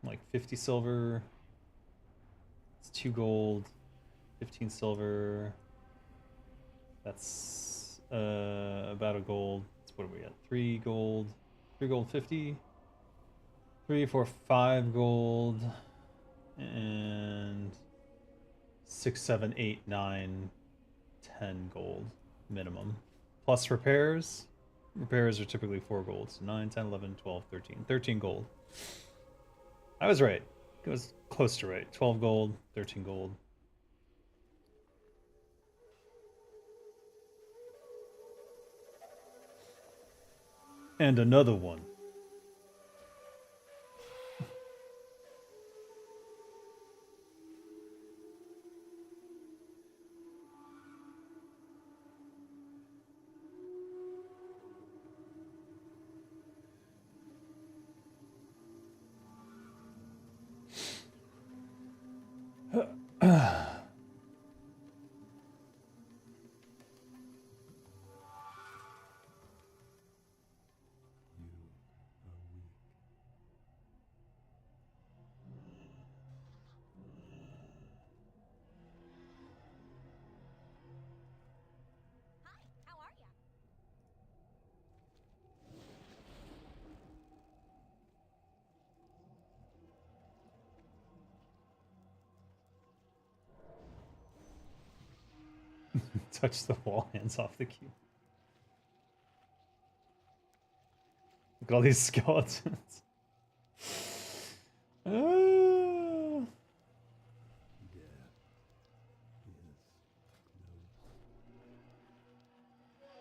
S2: like 50 silver. It's 2 gold, 15 silver. That's about a gold. So what are we at? 3 gold, 3 gold 50. 3, 4, 5 gold, and 6, 7, 8, 9, 10 gold minimum. Plus repairs. Repairs are typically 4 gold. So 9, 10, 11, 12, 13. 13 gold. I was right. It was close to right. 12 gold, 13 gold. And another one.
S4: You are weak.
S2: Touch the wall, hands off the cube. Look at all these skeletons. Ah.
S4: Death is close. Death is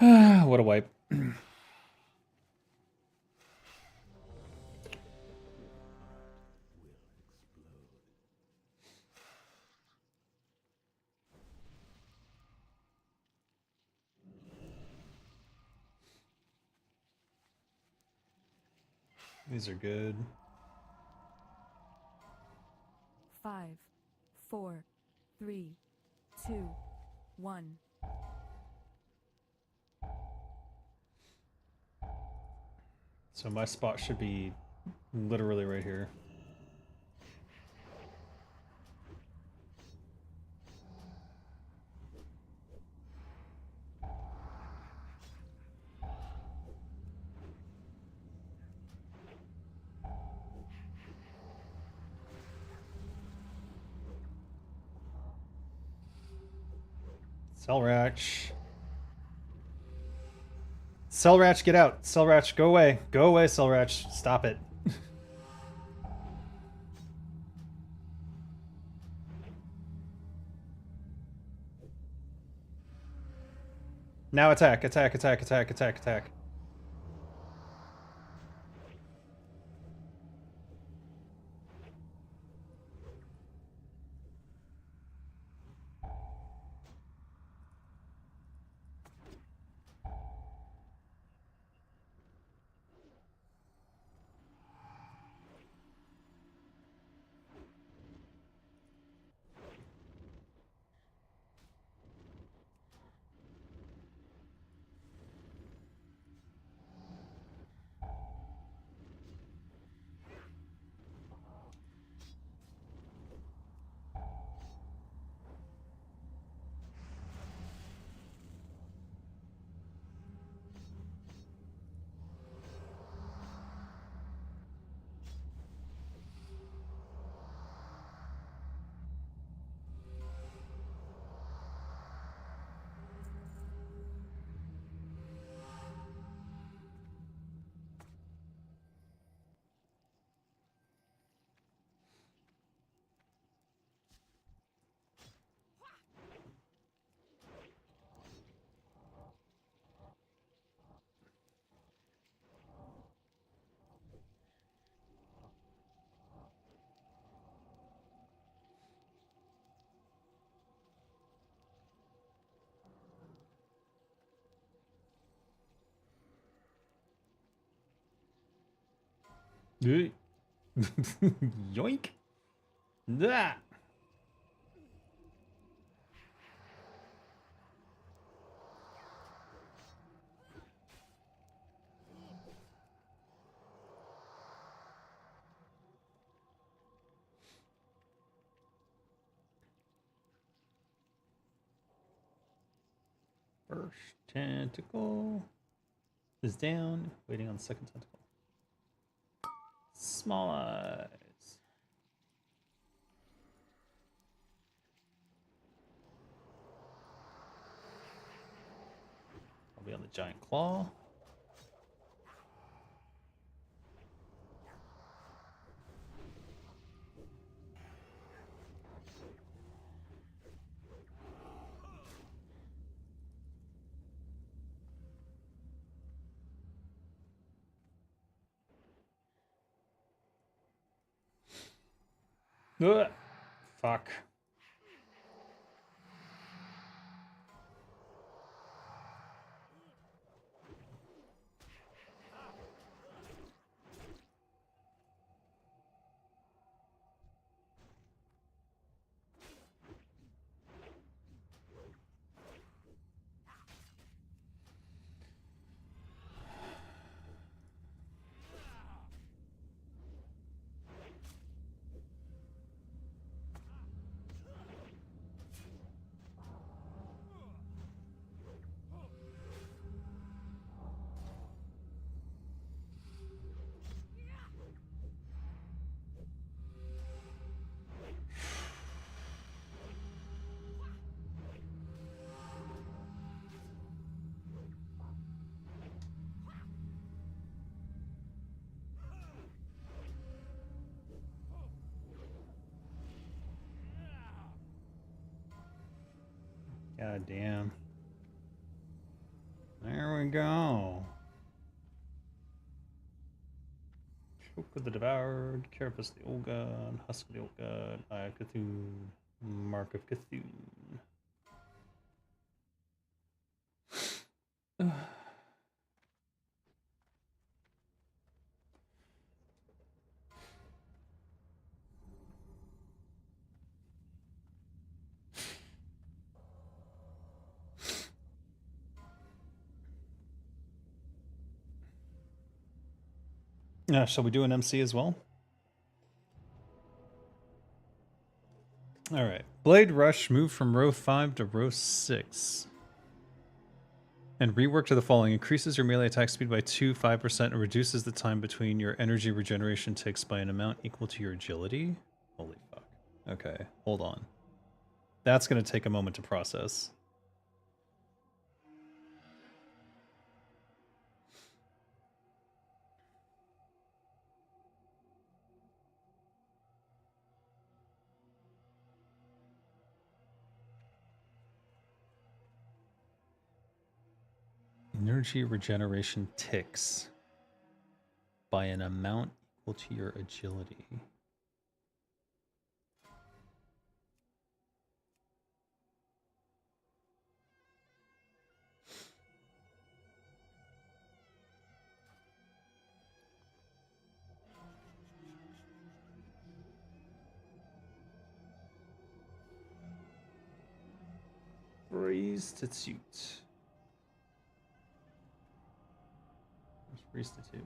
S4: close.
S2: What a wipe.
S4: Will explode.
S2: These are good.
S3: 5, 4, 3, 2, 1.
S2: So my spot should be literally right here. Selratch. Selratch, get out. Selratch, go away. Go away, Selratch. Stop it. Now attack, attack, attack, attack, attack, attack. Yoink. That. First tentacle is down, waiting on the second tentacle. Small eyes. I'll be on the giant claw. Ugh. Fuck. God damn. There we go. Choke of the Devoured, Carapace the Old God, Husk of the Old God, Eye of Cthulhu, Mark of Cthulhu. Shall we do an MC as well? All right. Blade Rush, move from row 5 to row 6. And rework to the following. Increases your melee attack speed by 5%, and reduces the time between your energy regeneration ticks by an amount equal to your agility. Holy fuck. Okay, hold on. That's going to take a moment to process. Energy regeneration ticks by an amount equal to your agility. Restitute. Restitute.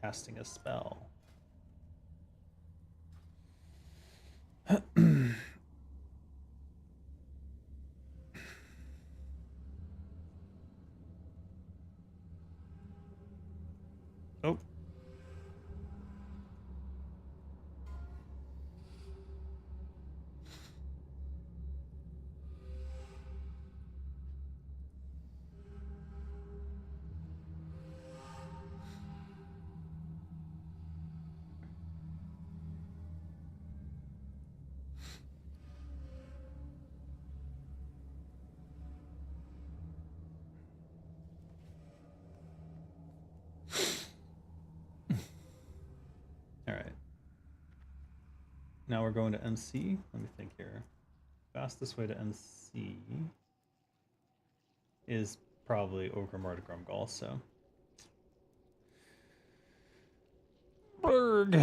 S2: Casting a spell. Oh. All right. Now we're going to MC. Let me think here. Fastest way to MC is probably Ogrimmar to Grumgall, so. Berg.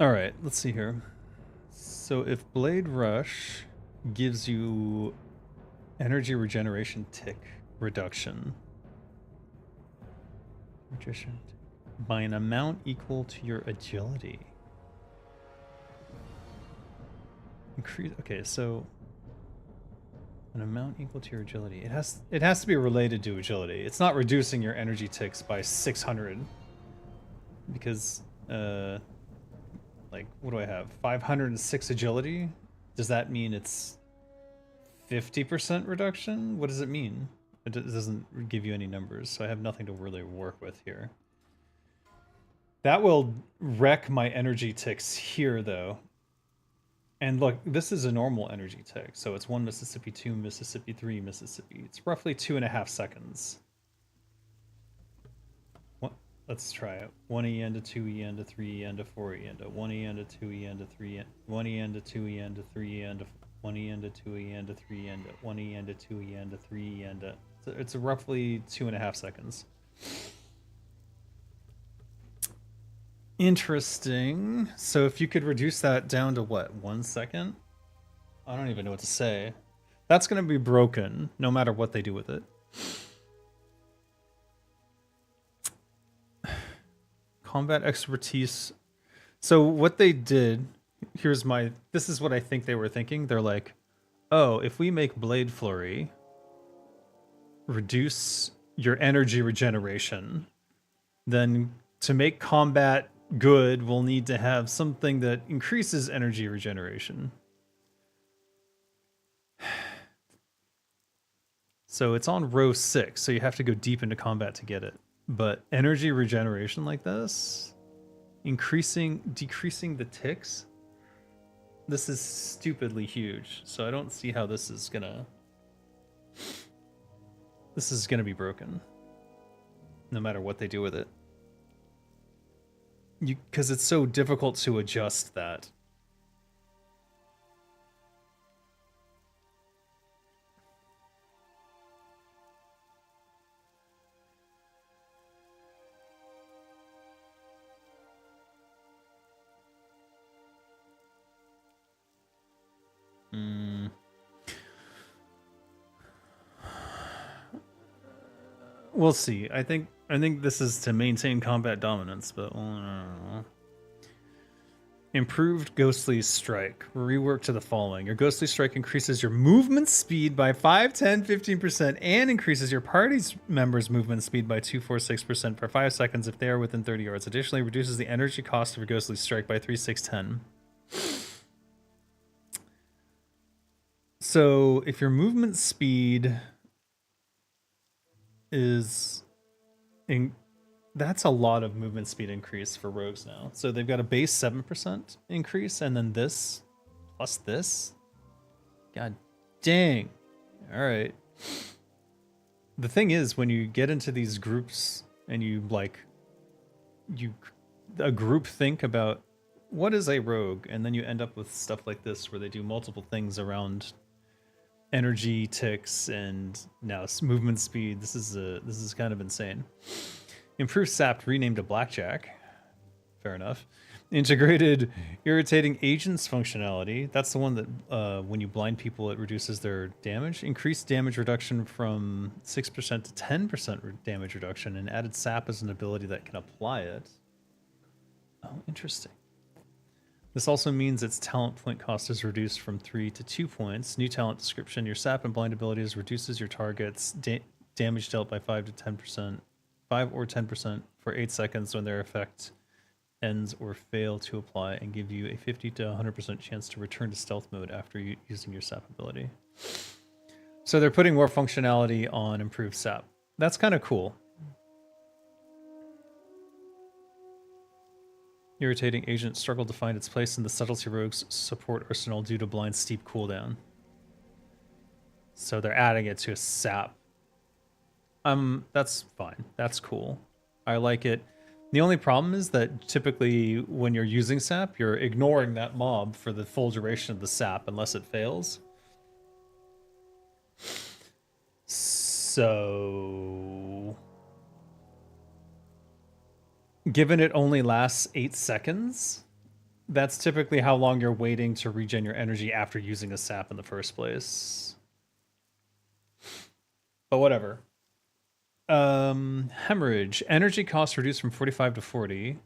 S2: All right, let's see here. So if Blade Rush gives you energy regeneration tick reduction by an amount equal to your agility. Increase. Okay, so an amount equal to your agility. It has to be related to agility. It's not reducing your energy ticks by 600 because like, what do I have? 506 agility? Does that mean it's 50% reduction? What does it mean? It doesn't give you any numbers, so I have nothing to really work with here. That will wreck my energy ticks here, though. And look, this is a normal energy tick, so it's 1 Mississippi, 2 Mississippi, 3 Mississippi. It's roughly 2.5 seconds. Let's try it. 1 EN to 2 EN to 3 EN to 4 EN to 1 EN to 2 EN to 3 EN, 1 EN to 2 EN to 3 EN to 1 EN to 2 EN to 3 EN to 1 EN to 2 EN to 3 EN to. So it's roughly 2.5 seconds. Interesting. So if you could reduce that down to what, 1 second? I don't even know what to say. That's going to be broken no matter what they do with it. Combat expertise. So what they did, this is what I think they were thinking. They're like, oh, if we make Blade Flurry reduce your energy regeneration, then to make combat good, we'll need to have something that increases energy regeneration. So it's on row 6, so you have to go deep into combat to get it. But energy regeneration like this, decreasing the ticks, this is stupidly huge. So I don't see how this is gonna be broken, no matter what they do with it. Because it's so difficult to adjust that.
S1: We'll see. I think this is to maintain combat dominance, but improved Ghostly Strike. Rework to the following. Your Ghostly Strike increases your movement speed by 5, 10, 15% and increases your party's members' movement speed by 2, 4, 6% for 5 seconds if they are within 30 yards. Additionally, reduces the energy cost of your Ghostly Strike by 3, 6, 10. So if your movement speed is that's a lot of movement speed increase for rogues now. So they've got a base 7% increase and then this plus this. God dang. All right. The thing is, when you get into these groups and a group think about what is a rogue, and then you end up with stuff like this where they do multiple things around energy ticks and now movement speed. This is kind of insane. Improved Sapped renamed to Blackjack. Fair enough. Integrated Irritating Agents functionality. That's the one that when you blind people, it reduces their damage. Increased damage reduction from 6% to 10% damage reduction, and added Sap as an ability that can apply it. Oh, interesting. This also means its talent point cost is reduced from 3 to 2 points. New talent description. Your Sap and blind abilities reduces your target's damage dealt by 5 to 10%. 5 or 10% for 8 seconds when their effect ends or fail to apply, and give you a 50 to 100% chance to return to stealth mode after using your Sap ability. So they're putting more functionality on improved Sap. That's kind of cool. Irritating Agent struggled to find its place in the Subtlety Rogue's support arsenal due to blind steep cooldown. So they're adding it to a Sap. That's fine. That's cool. I like it. The only problem is that typically when you're using Sap, you're ignoring that mob for the full duration of the Sap unless it fails. So, given it only lasts 8 seconds, that's typically how long you're waiting to regen your energy after using a Sap in the first place. But whatever. Hemorrhage. Energy cost reduced from 45 to 40.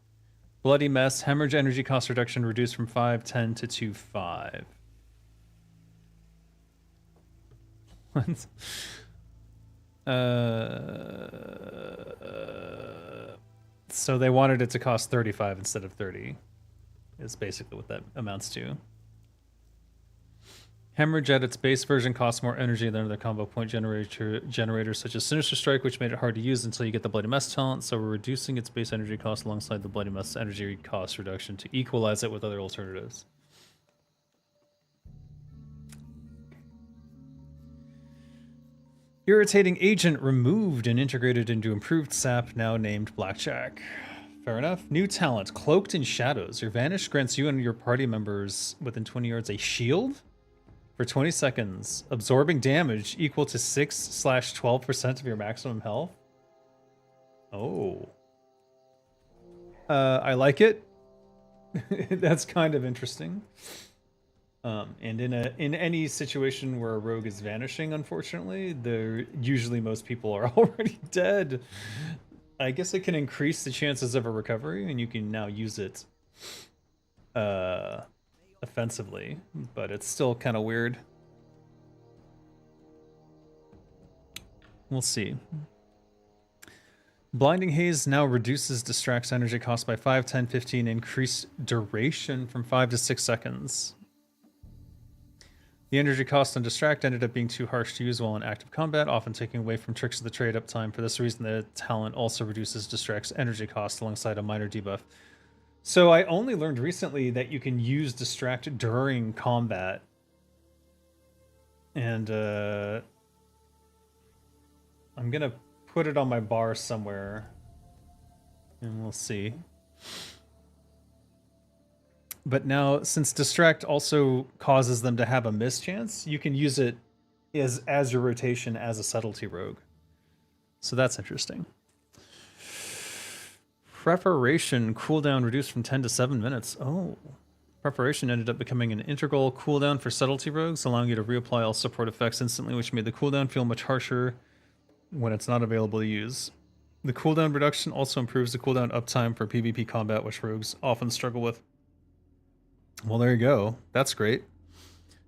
S1: Bloody Mess. Hemorrhage energy cost reduction reduced from 5, 10 to 2, 5. So they wanted it to cost 35 instead of 30. Is basically what that amounts to. Hemorrhage at its base version costs more energy than other combo point generators such as Sinister Strike, which made it hard to use until you get the Bloody Mess talent, so we're reducing its base energy cost alongside the Bloody Mess energy cost reduction to equalize it with other alternatives. Irritating Agent removed and integrated into improved Sap, now named Blackjack. Fair enough. New talent, Cloaked in Shadows. Your Vanish grants you and your party members within 20 yards a shield for 20 seconds, absorbing damage equal to 6/12% of your maximum health. Oh. I like it. That's kind of interesting. And in any situation where a rogue is vanishing, unfortunately, usually most people are already dead. I guess it can increase the chances of a recovery, and you can now use it offensively, but it's still kind of weird. We'll see. Blinding Haze now reduces Distract's energy cost by 5, 10, 15, increased duration from 5 to 6 seconds. The energy cost on Distract ended up being too harsh to use while in active combat, often taking away from Tricks of the Trade uptime. For this reason, the talent also reduces Distract's energy cost alongside a minor debuff. So I only learned recently that you can use Distract during combat. And I'm going to put it on my bar somewhere. And we'll see. But now, since Distract also causes them to have a miss chance, you can use it as your rotation as a Subtlety Rogue. So that's interesting. Preparation cooldown reduced from 10 to 7 minutes. Oh. Preparation ended up becoming an integral cooldown for Subtlety Rogues, allowing you to reapply all support effects instantly, which made the cooldown feel much harsher when it's not available to use. The cooldown reduction also improves the cooldown uptime for PvP combat, which rogues often struggle with. Well, there you go. That's great.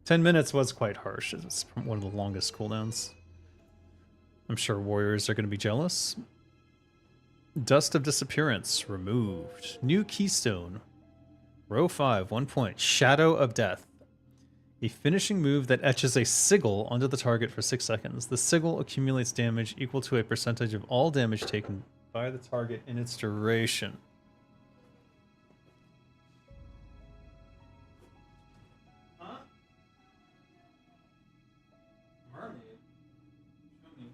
S1: 10 minutes was quite harsh. It's one of the longest cooldowns. I'm sure warriors are going to be jealous. Dust of Disappearance removed. New keystone. Row 5, 1 point. Shadow of Death. A finishing move that etches a sigil onto the target for 6 seconds. The sigil accumulates damage equal to a percentage of all damage taken by the target in its duration. Huh? Mermaid? Show me.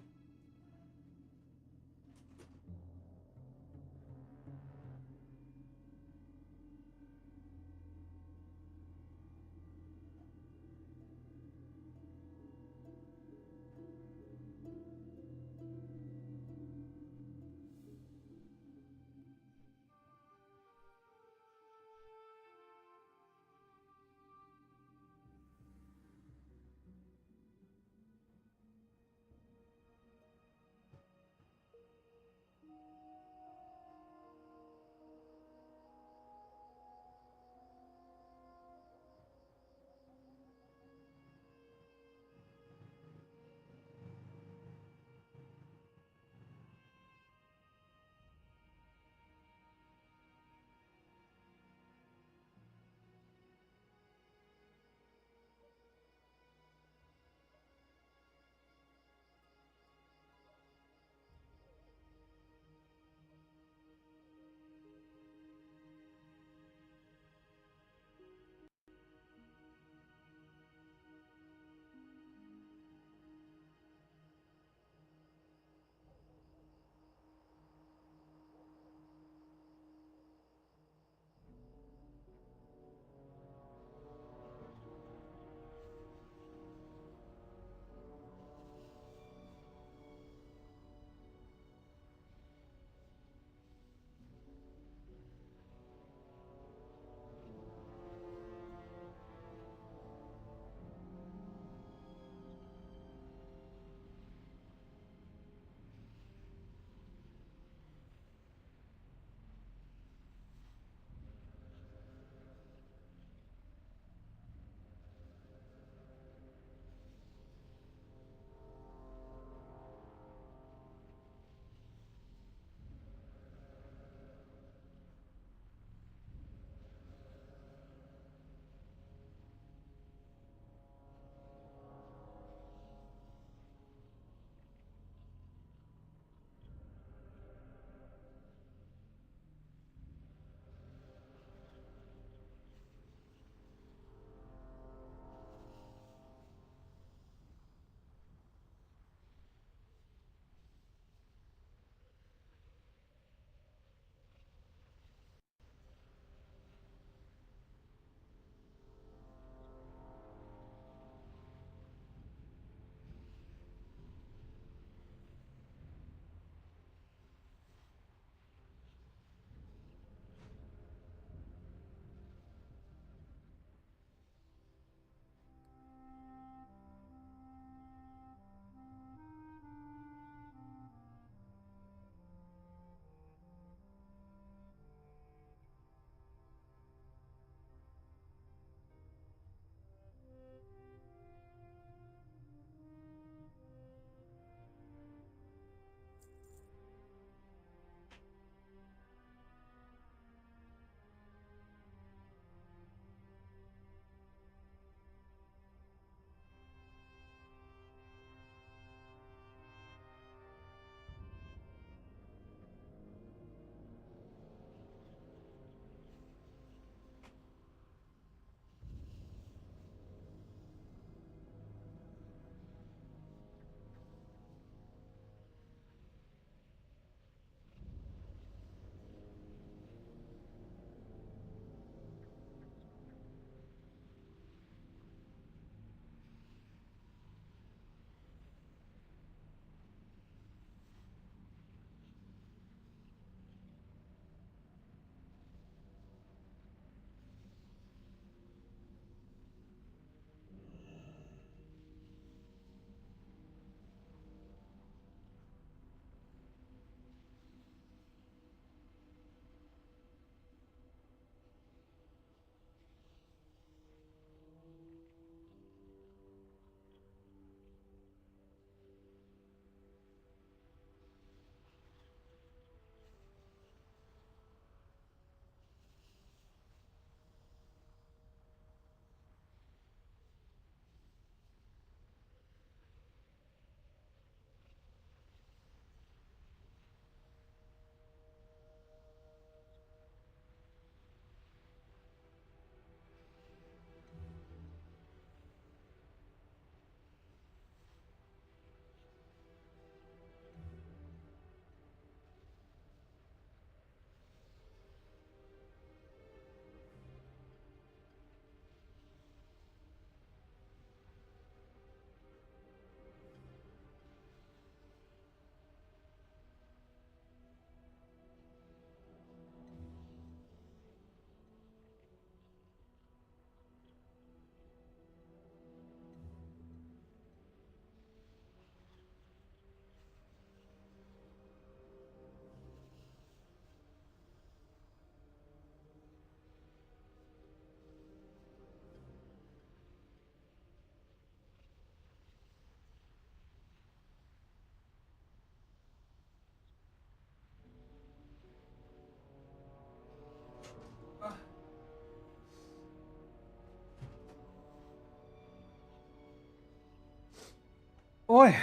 S2: Oi!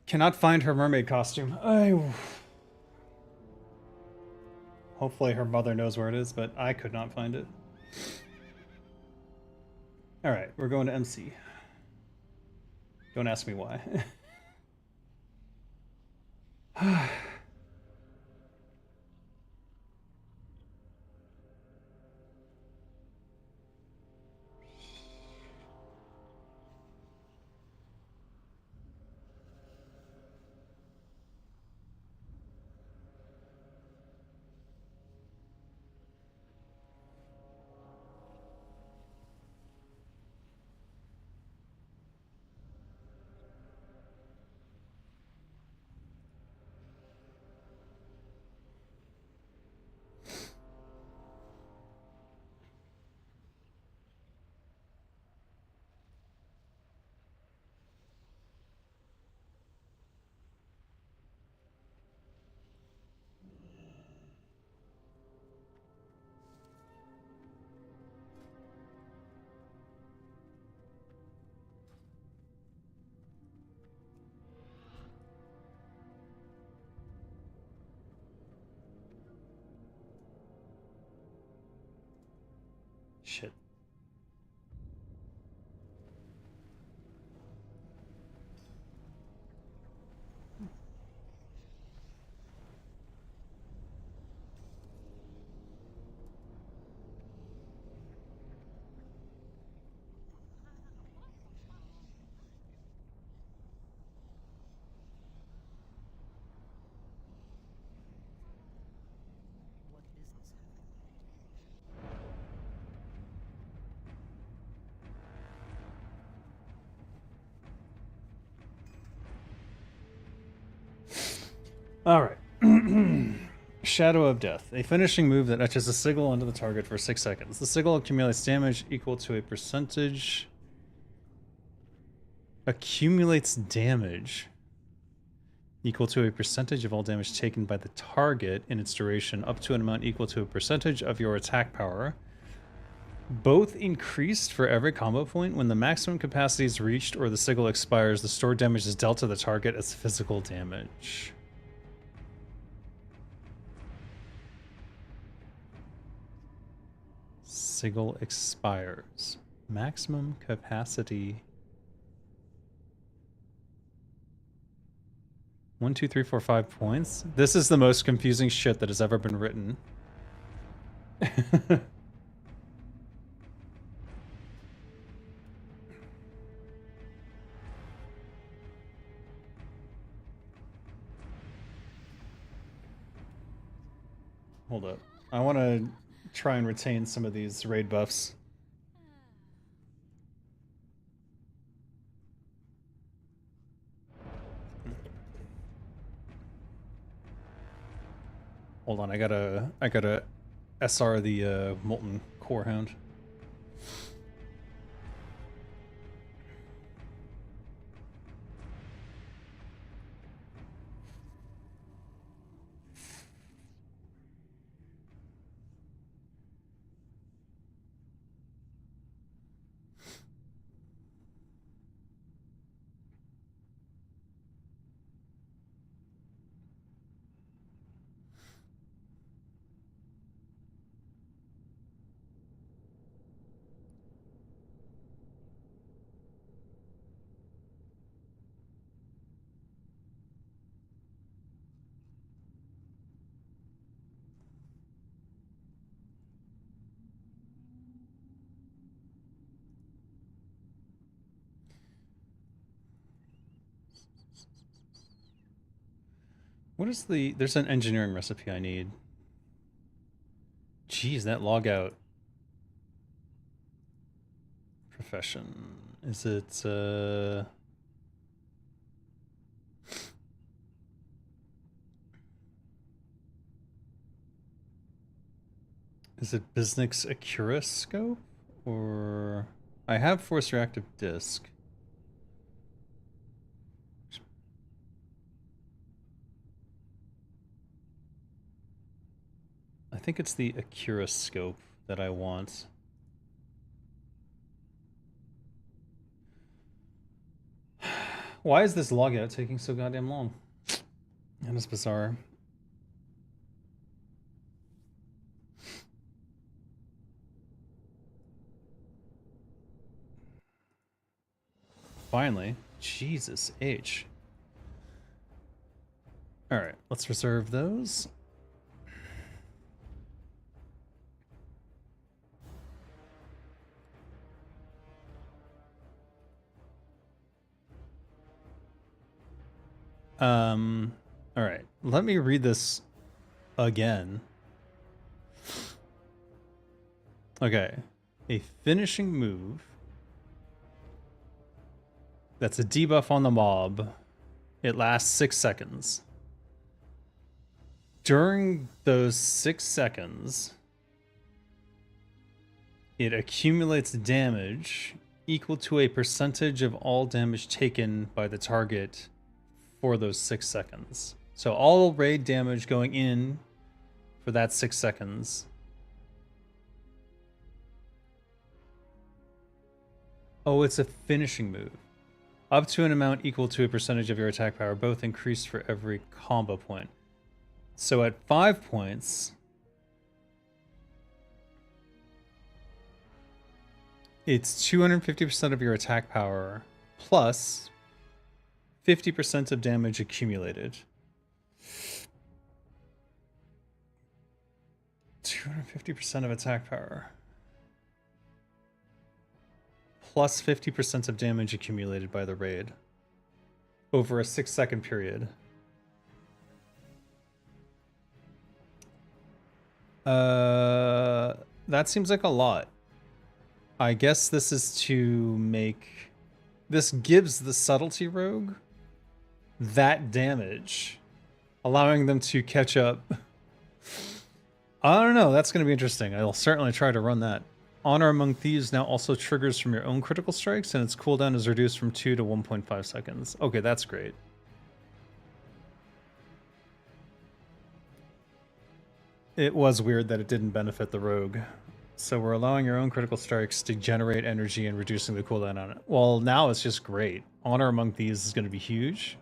S2: Cannot find her mermaid costume. Hopefully her mother knows where it is, but I could not find it. Alright, we're going to MC. Don't ask me why. Shit. Alright. Shadow of Death. A finishing move that etches a sigil onto the target for 6 seconds. The sigil accumulates damage equal to a percentage... Accumulates damage equal to a percentage of all damage taken by the target in its duration, up to an amount equal to a percentage of your attack power. Both increased for every combo point. When the maximum capacity is reached or the sigil expires, the stored damage is dealt to the target as physical damage. Sigil expires. Maximum capacity. 1, 2, 3, 4, 5 points. This is the most confusing shit that has ever been written. Hold up. I want to try and retain some of these raid buffs. Hold on, I gotta SR the Molten Core Hound. What is the... There's an engineering recipe I need. Jeez, that logout. Profession. Is it, Is it Biznix Acuroscope? Or... I have Force Reactive Disc. I think it's the Acuroscope that I want. Why is this logout taking so goddamn long? That is bizarre. Finally. Jesus H. Alright, let's reserve those. Alright. Let me read this again. Okay. A finishing move. That's a debuff on the mob. It lasts 6 seconds. During those 6 seconds, it accumulates damage equal to a percentage of all damage taken by the target for those 6 seconds. So all raid damage going in for that 6 seconds. Oh, it's a finishing move. Up to an amount equal to a percentage of your attack power, both increased for every combo point. So at 5 points, it's 250% of your attack power plus 50% of damage accumulated. 250% of attack power. Plus 50% of damage accumulated by the raid. Over a 6-second period. That seems like a lot. I guess this is to make... This gives the subtlety rogue that damage, allowing them to catch up. I don't know, that's going to be interesting. I'll certainly try to run that. Honor Among Thieves now also triggers from your own critical strikes, and its cooldown is reduced from 2 to 1.5 seconds. Okay, that's great. It was weird that it didn't benefit the rogue. So we're allowing your own critical strikes to generate energy and reducing the cooldown on it. Well, now it's just great. Honor Among Thieves is going to be huge.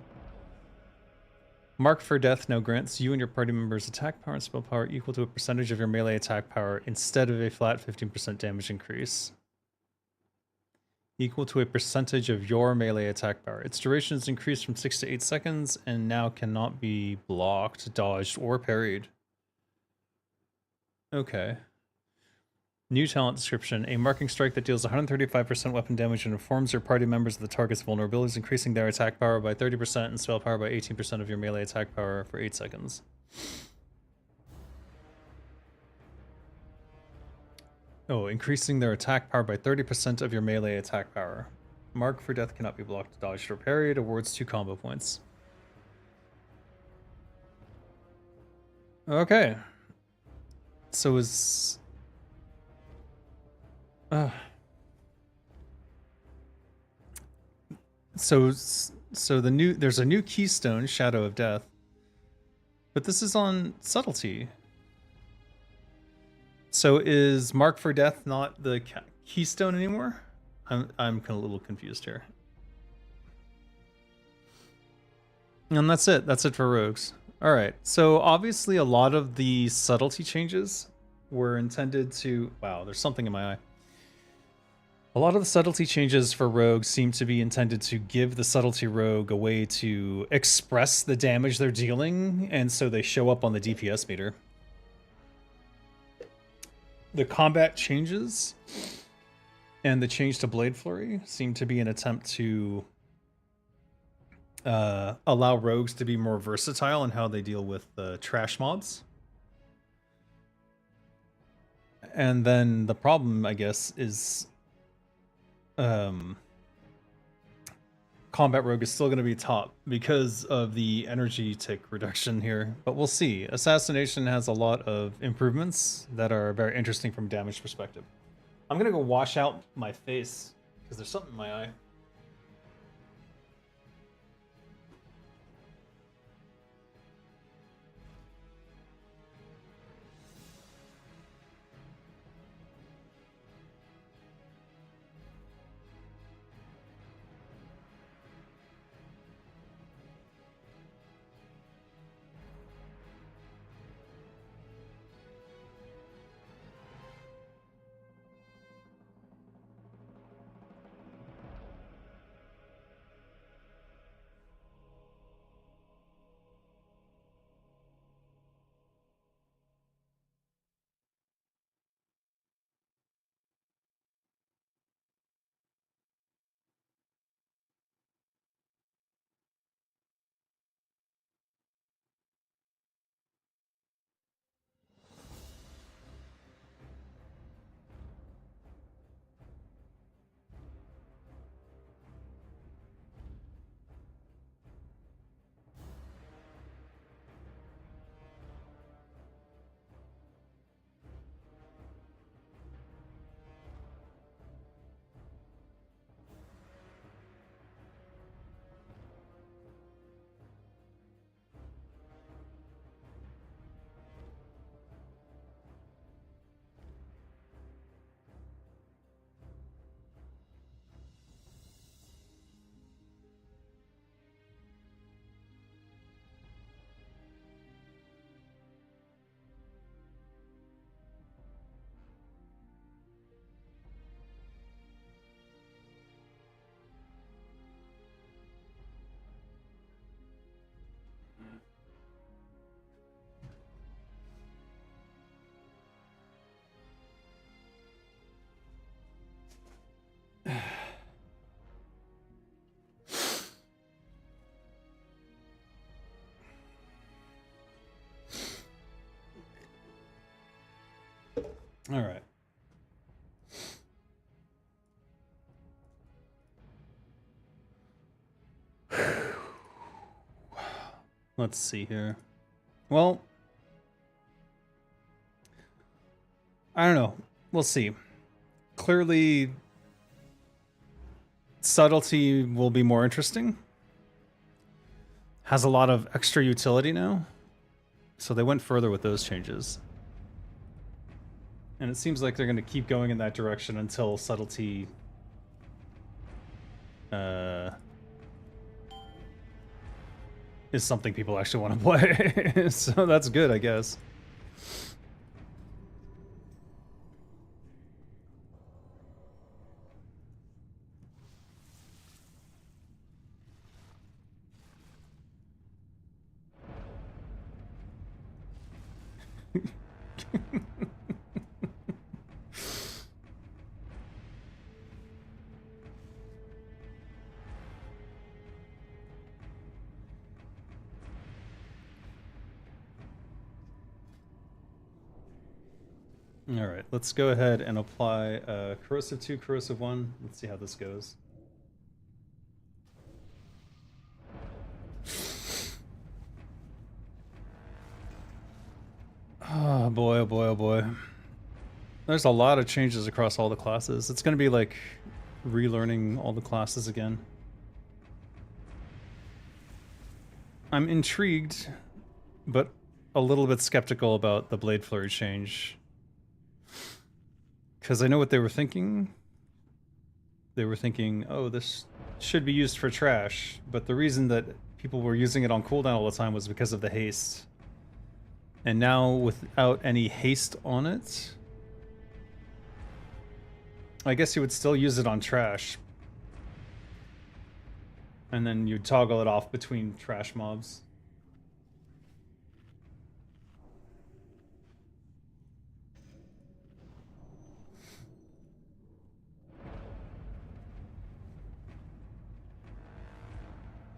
S2: Mark for Death now grants you and your party members attack power and spell power equal to a percentage of your melee attack power instead of a flat 15% damage increase. Equal to a percentage of your melee attack power. Its duration is increased from 6 to 8 seconds and now cannot be blocked, dodged, or parried. Okay. New talent description. A marking strike that deals 135% weapon damage and informs your party members of the target's vulnerabilities, increasing their attack power by 30% and spell power by 18% of your melee attack power for 8 seconds. Oh, increasing their attack power by 30% of your melee attack power. Mark for Death cannot be blocked, dodged, or parried. Awards 2 combo points. Okay. So is... So there's a new keystone, Shadow of Death, but this is on subtlety. So is Mark for Death not the keystone anymore? I'm kind of a little confused here. And that's it. That's it for rogues. All right. So obviously a lot of the subtlety changes were intended to... Wow, there's something in my eye. A lot of the subtlety changes for rogues seem to be intended to give the subtlety rogue a way to express the damage they're dealing, and so they show up on the DPS meter. The combat changes and the change to Blade Flurry seem to be an attempt to allow rogues to be more versatile in how they deal with trash mobs. And then the problem, I guess, is Combat Rogue is still going to be top because of the energy tick reduction here, but we'll see. Assassination has a lot of improvements that are very interesting from a damage perspective. I'm going to go wash out my face because there's something in my eye. All right. Let's see here. Well, I don't know. We'll see. Clearly, subtlety will be more interesting. Has a lot of extra utility now. So they went further with those changes. And it seems like they're going to keep going in that direction until subtlety is something people actually want to play. So that's good, I guess. All right, let's go ahead and apply corrosive 2, corrosive 1. Let's see how this goes. Oh boy, oh boy, oh boy. There's a lot of changes across all the classes. It's going to be like relearning all the classes again. I'm intrigued, but a little bit skeptical about the Blade Flurry change. Because I know what they were thinking. They were thinking, oh, this should be used for trash. But the reason that people were using it on cooldown all the time was because of the haste. And now, without any haste on it, I guess you would still use it on trash. And then you'd toggle it off between trash mobs.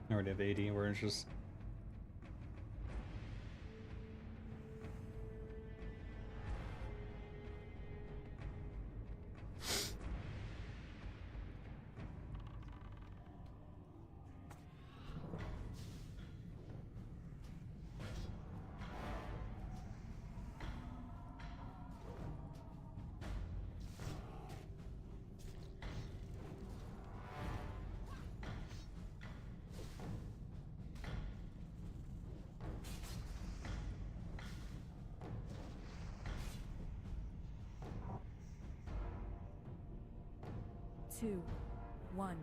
S2: I already have 80, we're just...
S3: Two, one.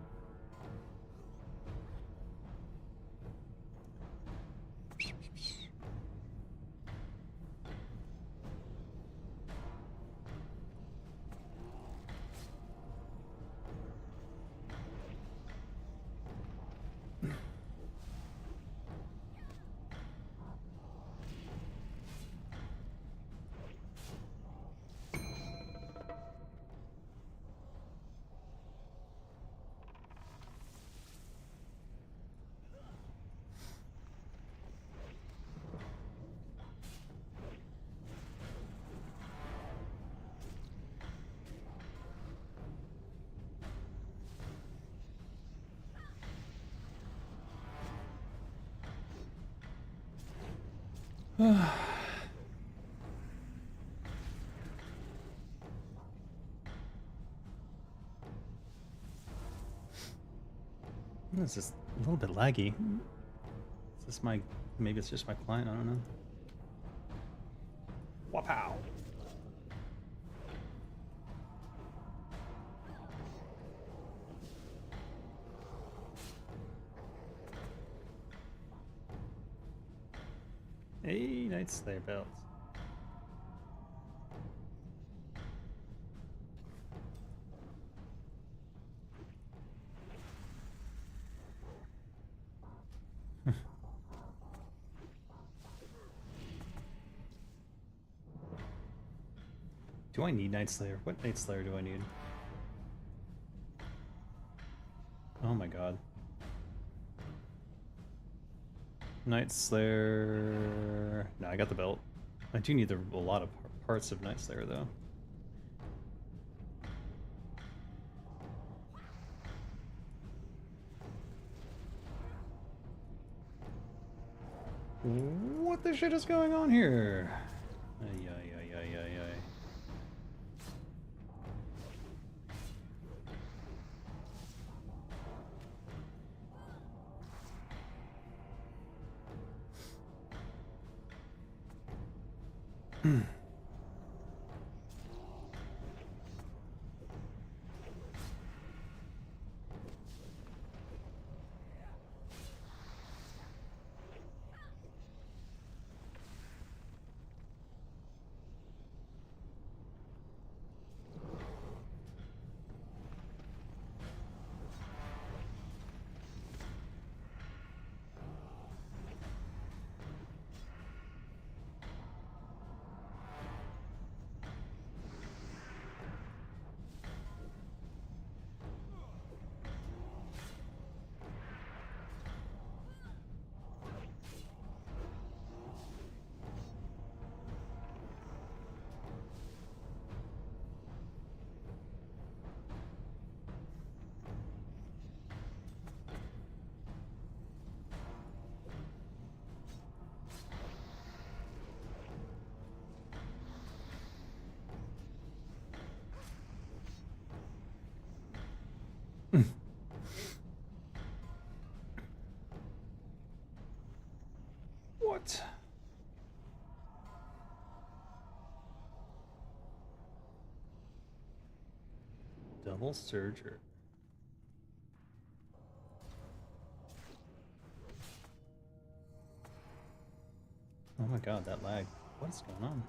S2: This is a little bit laggy. Is this my... maybe it's just my client, I don't know. Wapow! Hey, Night Slayer belts. Do I need Night Slayer? What Night Slayer do I need? Oh my god. Night Slayer... No, I got the belt. I do need a lot of parts of Night Slayer, though. What the shit is going on here? Ay, ay, ay, ay, ay, ay. What? Double surger. Oh my god, that lag. What is going on?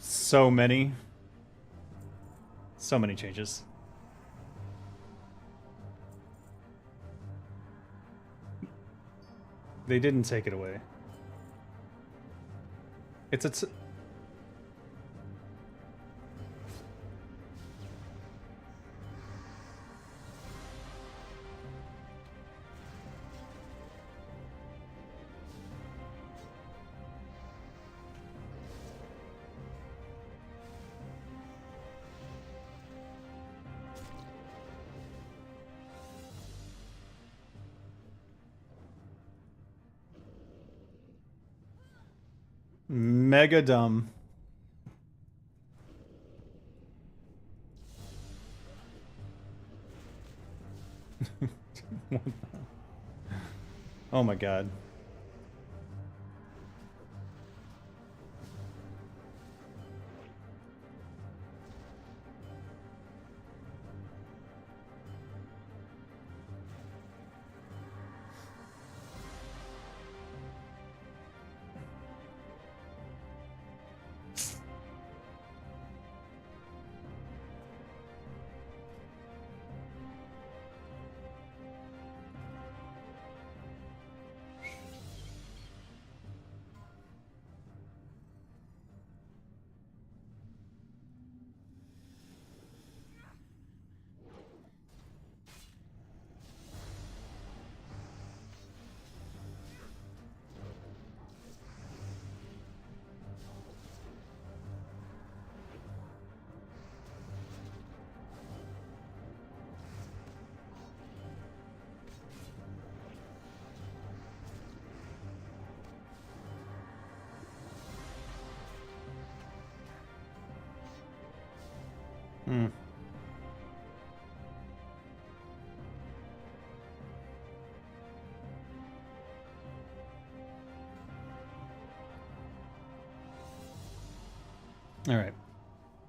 S2: So many. So many changes. They didn't take it away. It's a mega dumb. Oh my god. Hmm. All right.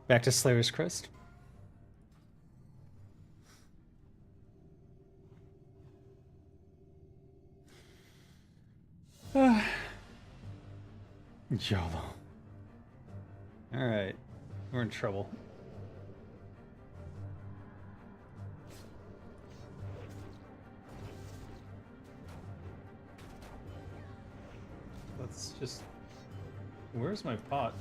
S2: Back to Slayer's Crest. YOLO. All right. We're in trouble. Let's just Where's my pot?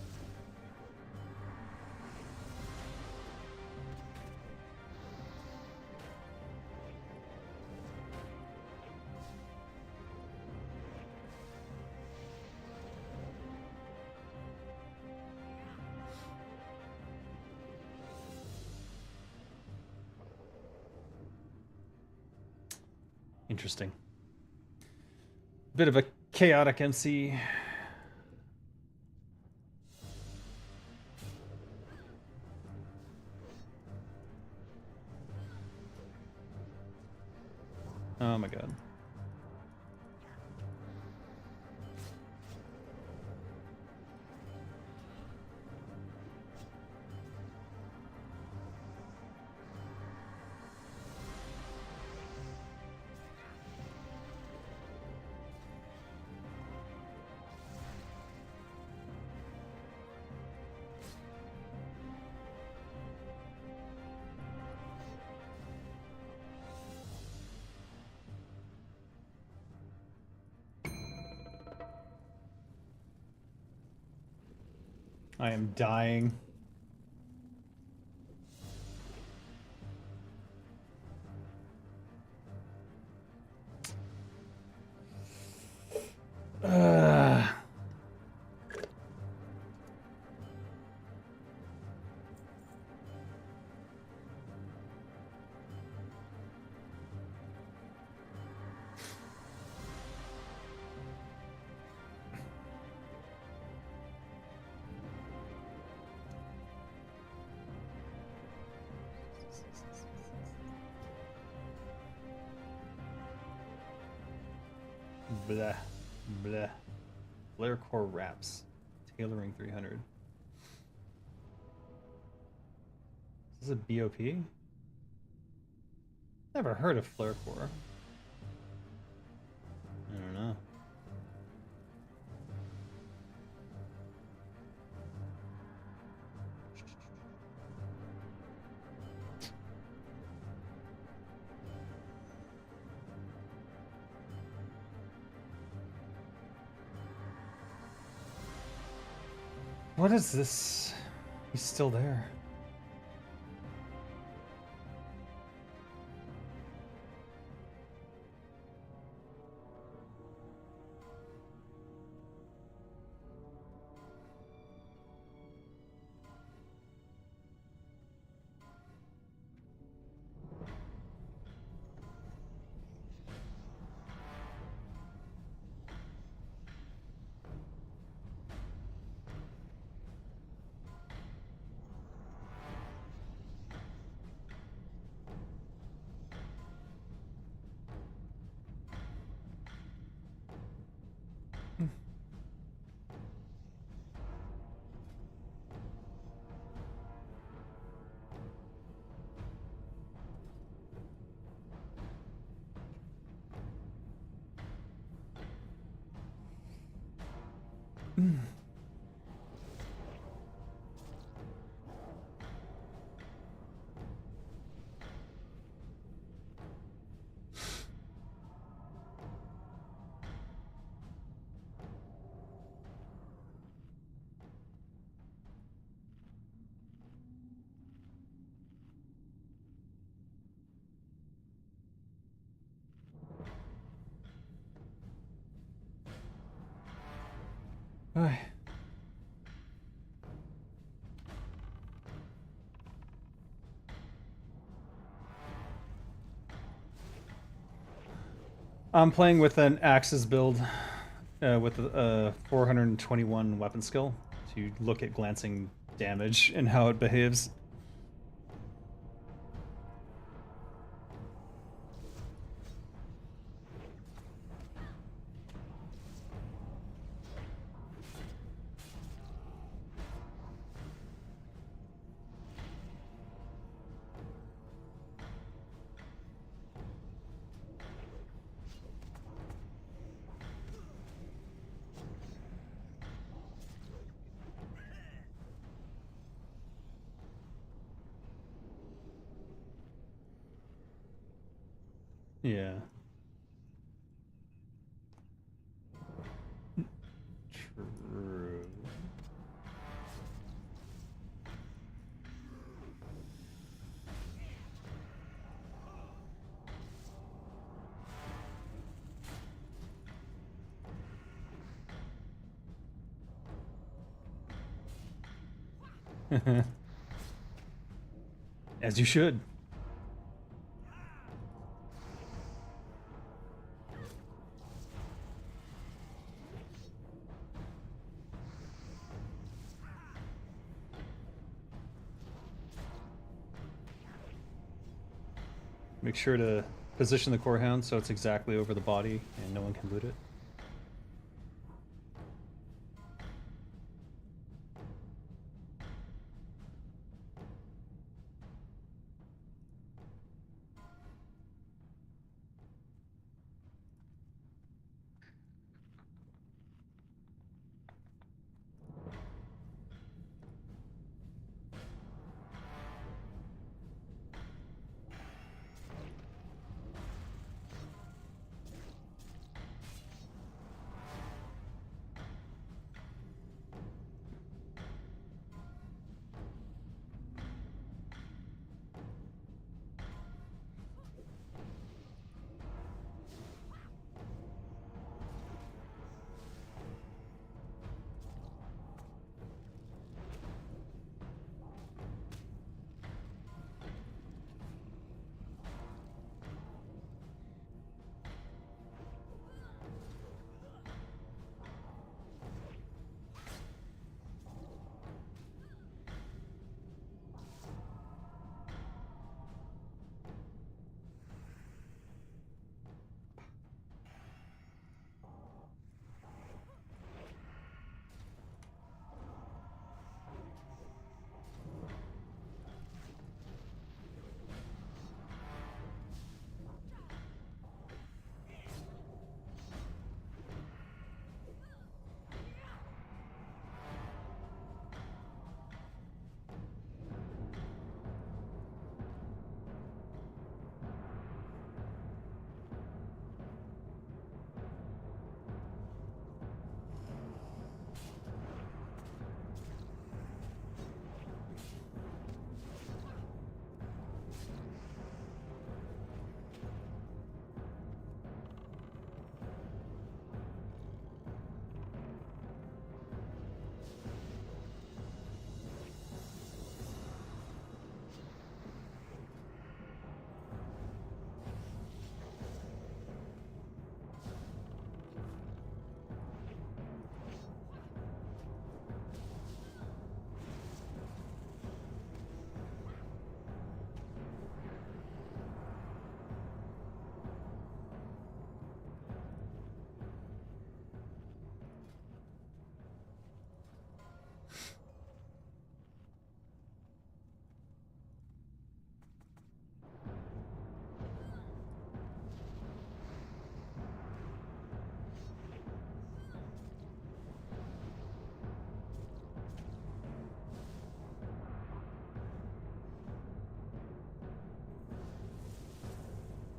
S2: Interesting. Bit of a chaotic MC. Oh my god. I am dying. Ugh. Blah, blah. Flare core wraps. Tailoring 300. Is this a BOP? Never heard of flare core. I don't know. What is this? He's still there. Ay. I'm playing with an Axis build with a 421 weapon skill to look at glancing damage and how it behaves. Yeah. True. As you should. Make sure to position the core hound so it's exactly over the body and no one can loot it.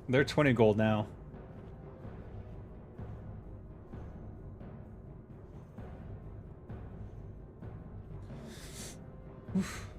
S2: They're 20 gold now. Oof.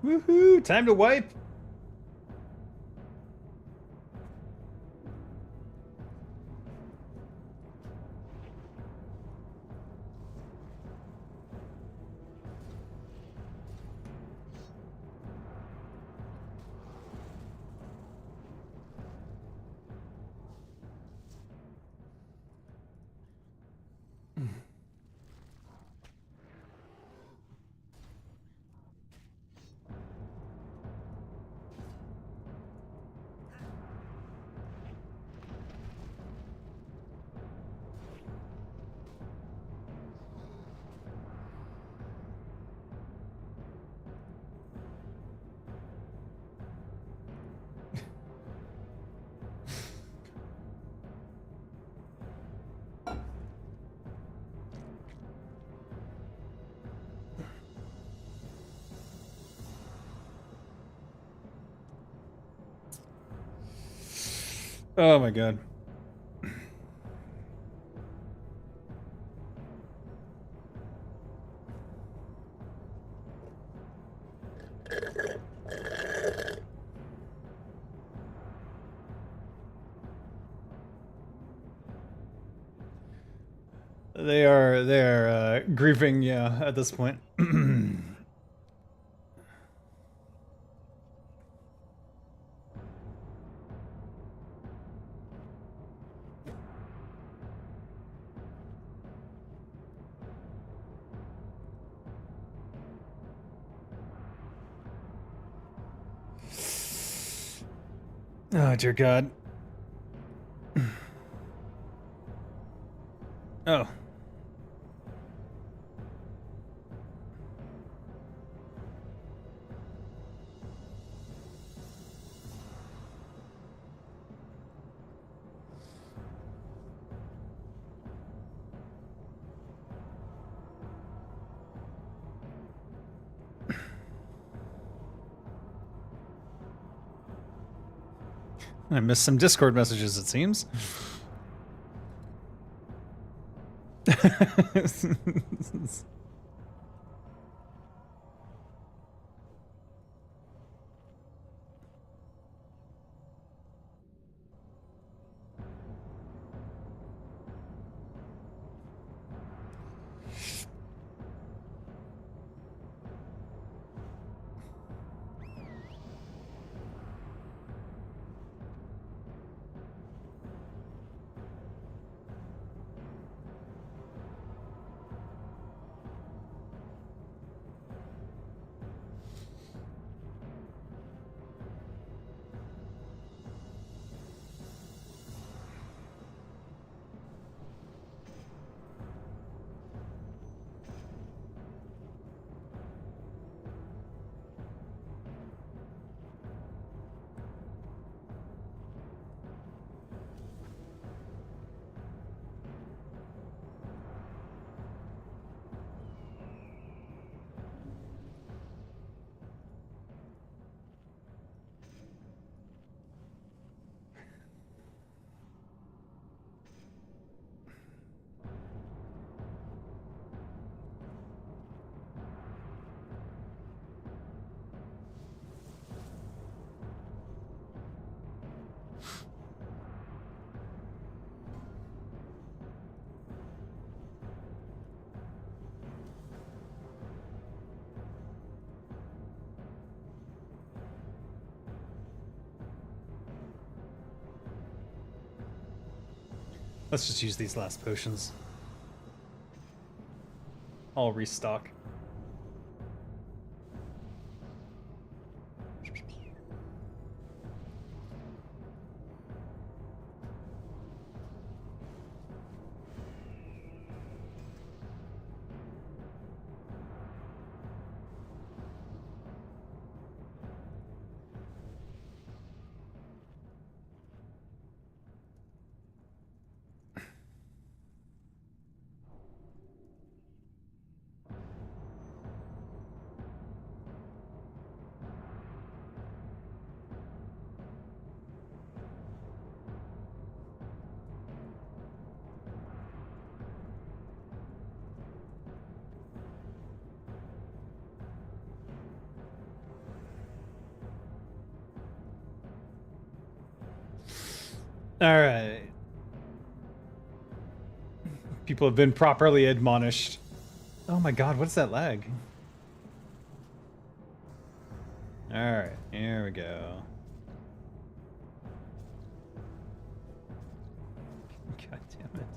S2: Woohoo! Time to wipe! Oh my god. They are grieving, yeah, at this point. Oh dear god. Oh. I missed some Discord messages, it seems. Let's just use these last potions. I'll restock. Alright. People have been properly admonished. Oh my god, what's that lag? Alright, here we go. God damn it.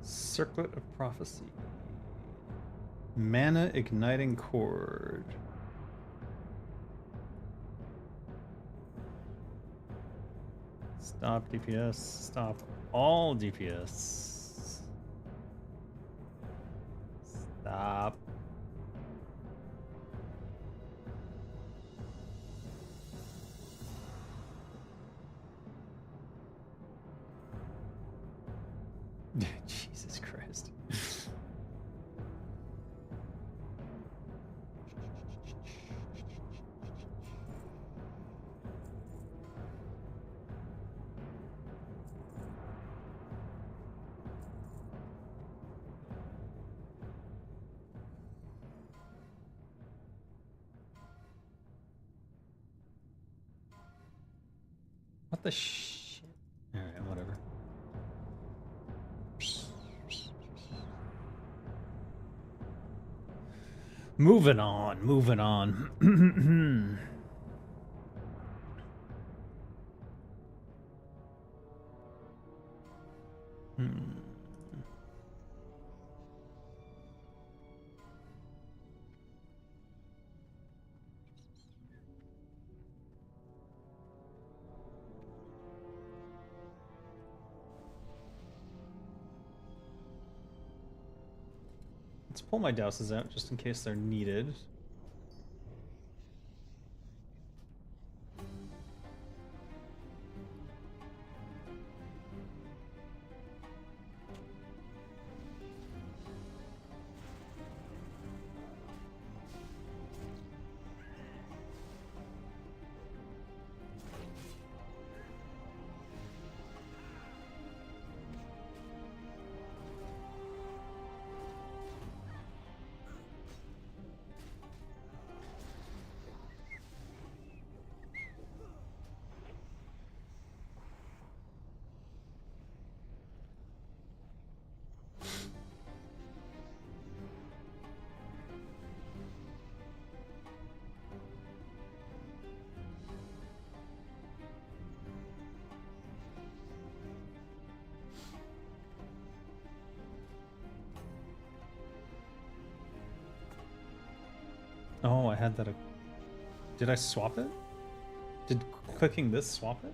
S2: Circlet of Prophecy. Mana Igniting Cord. Stop DPS. Stop all DPS. Stop. Jesus Christ. What the shit? Alright, whatever. Moving on, moving on. Let's pull my douses out just in case they're needed. Oh, I had that. Did I swap it? Did clicking this swap it?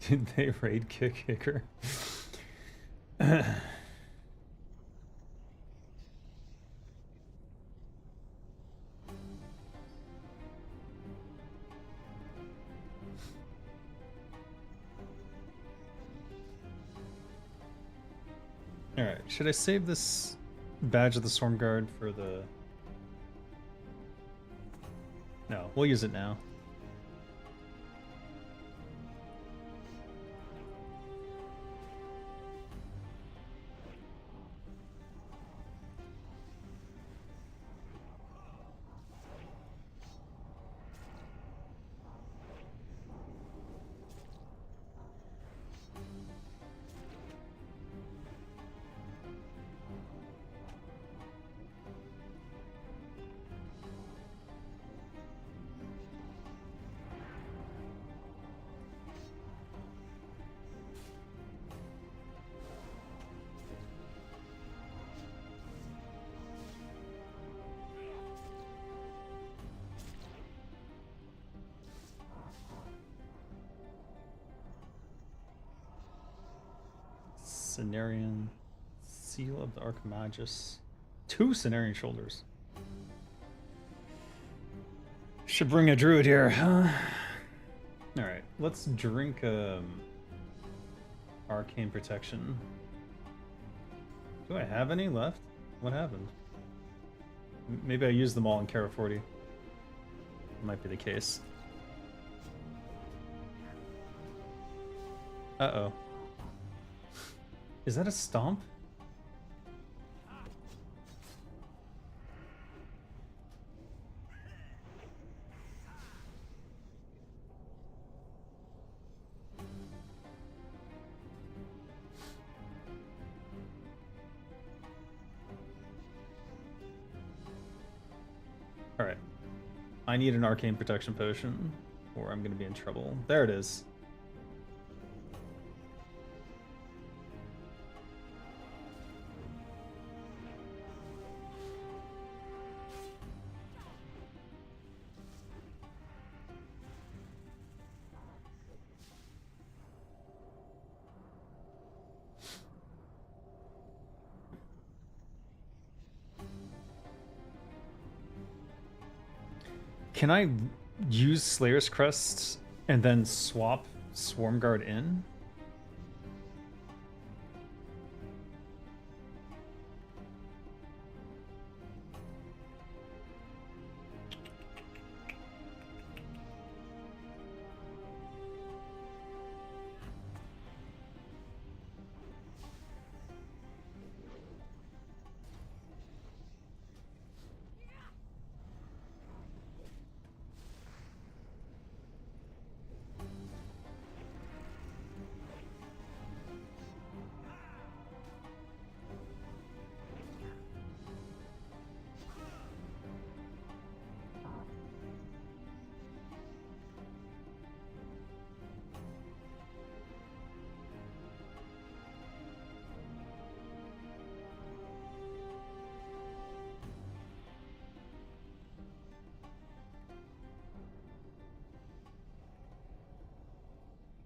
S2: Did they raid kick Hicker? Alright, should I save this badge of the Storm Guard for the... No, we'll use it now. Cenarian Seal of the Archimagus. 2 Cenarian shoulders. Should bring a druid here, huh? Alright, let's drink arcane protection. Do I have any left? What happened? Maybe I used them all in AQ40. Might be the case. Uh-oh. Is that a stomp? Alright. I need an arcane protection potion, or I'm gonna be in trouble. There it is. Can I use Slayer's Crest and then swap Swarm Guard in?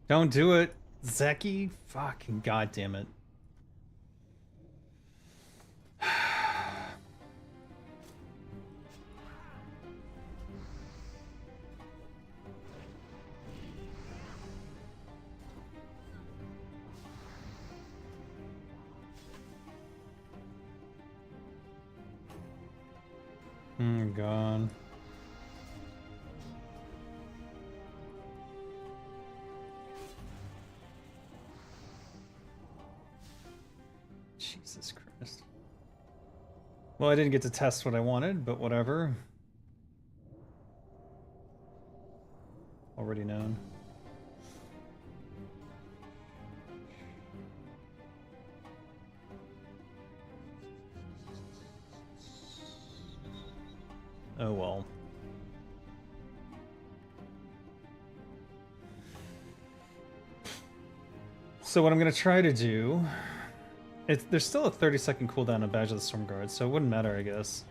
S2: Don't do it, Zeki. Fucking goddamn it. God. Jesus Christ. Well, I didn't get to test what I wanted, but whatever. Already known. Oh well. So what I'm gonna try to do, there's still a 30-second cooldown on Badge of the Storm Guard, so it wouldn't matter, I guess.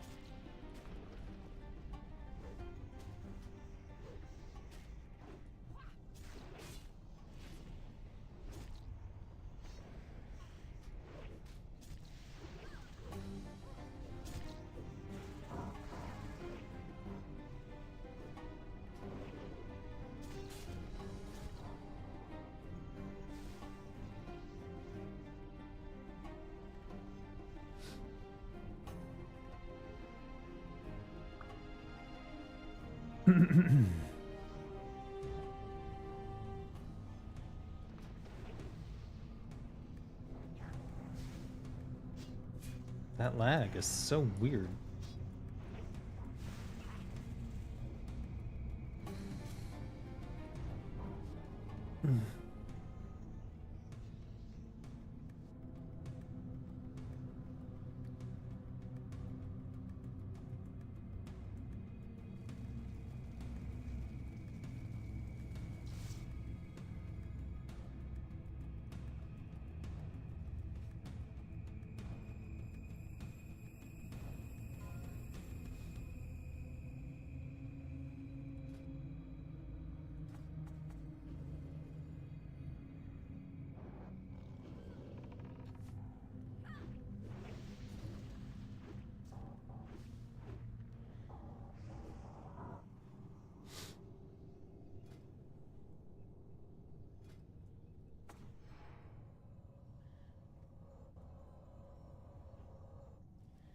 S2: That lag is so weird.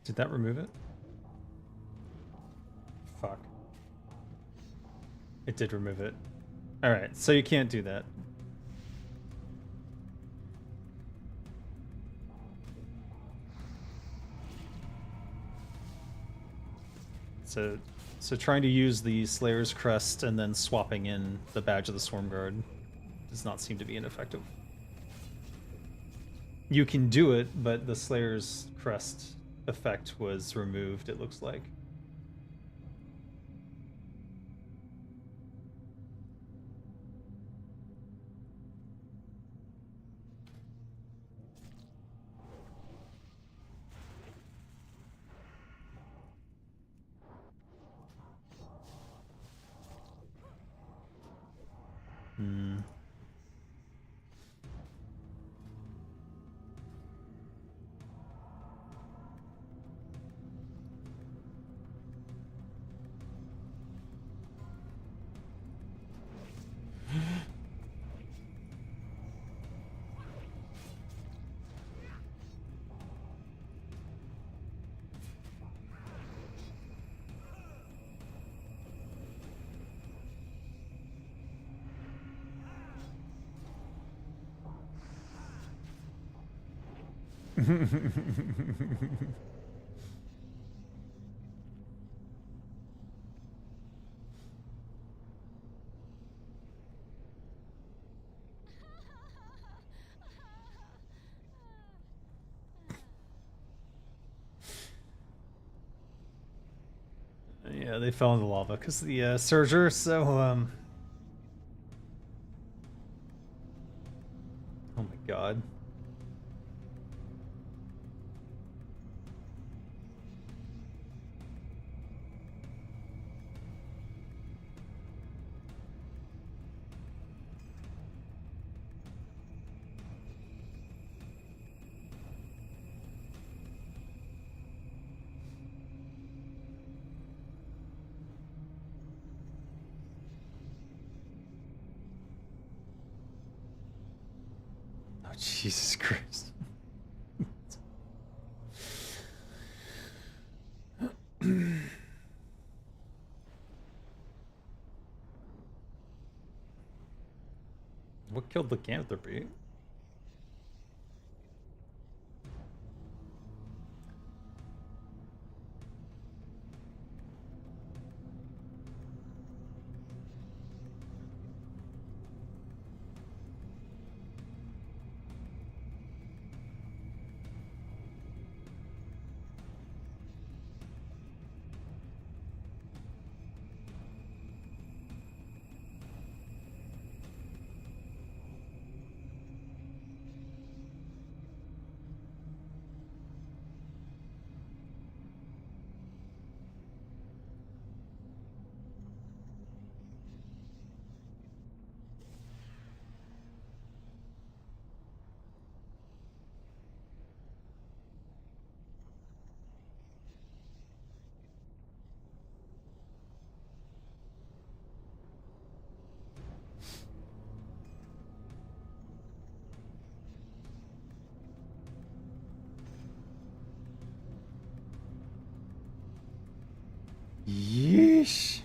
S2: Did that remove it? Fuck. It did remove it. Alright, so you can't do that. So trying to use the Slayer's Crest and then swapping in the Badge of the Swarm Guard does not seem to be ineffective. You can do it, but the Slayer's Crest effect was removed, it looks like. Hmm. Yeah, they fell in the lava because the surger. So oh my god. Oh Jesus Christ. What killed lycanthropy? Yeesh.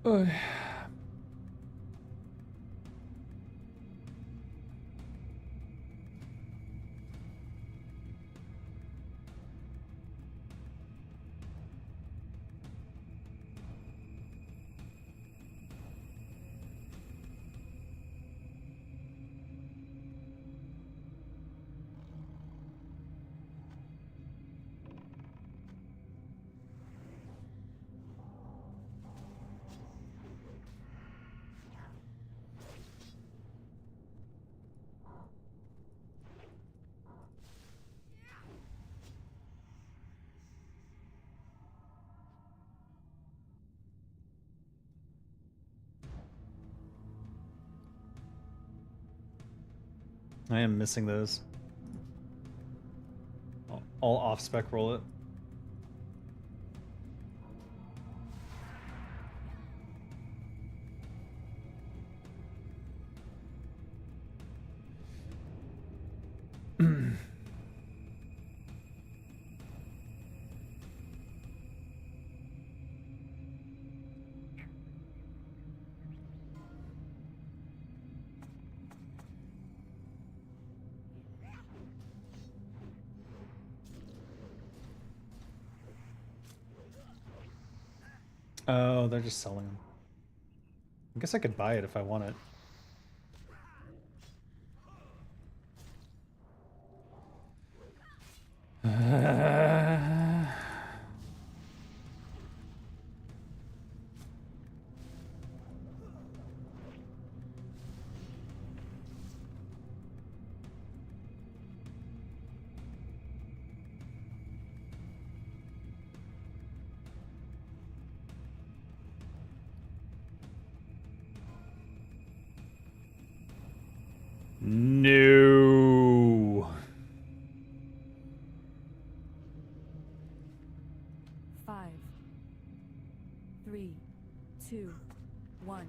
S2: Oh. I am missing those. I'll off-spec roll it. Oh, they're just selling them. I guess I could buy it if I want it. No.
S3: 5, 3, 2, 1.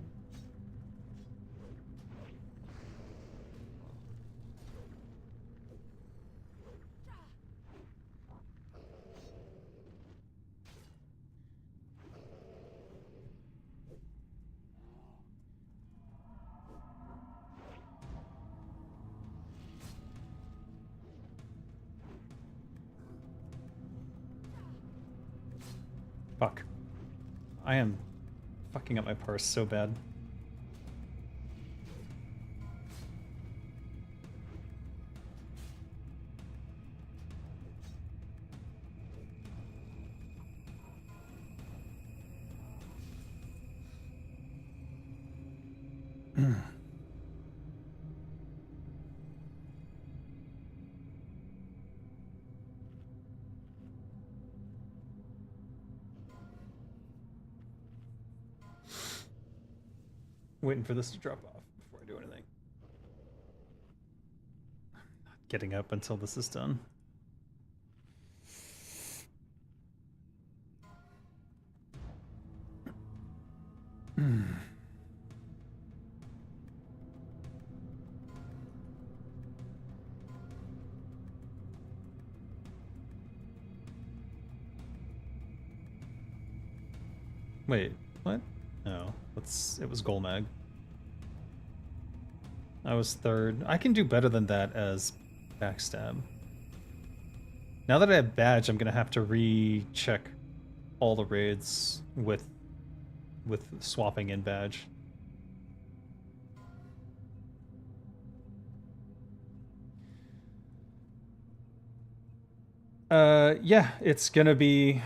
S2: Fuck. I am fucking up my parse so bad. Waiting for this to drop off before I do anything. I'm not getting up until this is done. Wait, what? No, it was Golmag. I was third. I can do better than that as backstab. Now that I have badge, I'm gonna have to recheck all the raids with swapping in badge. Yeah, it's gonna be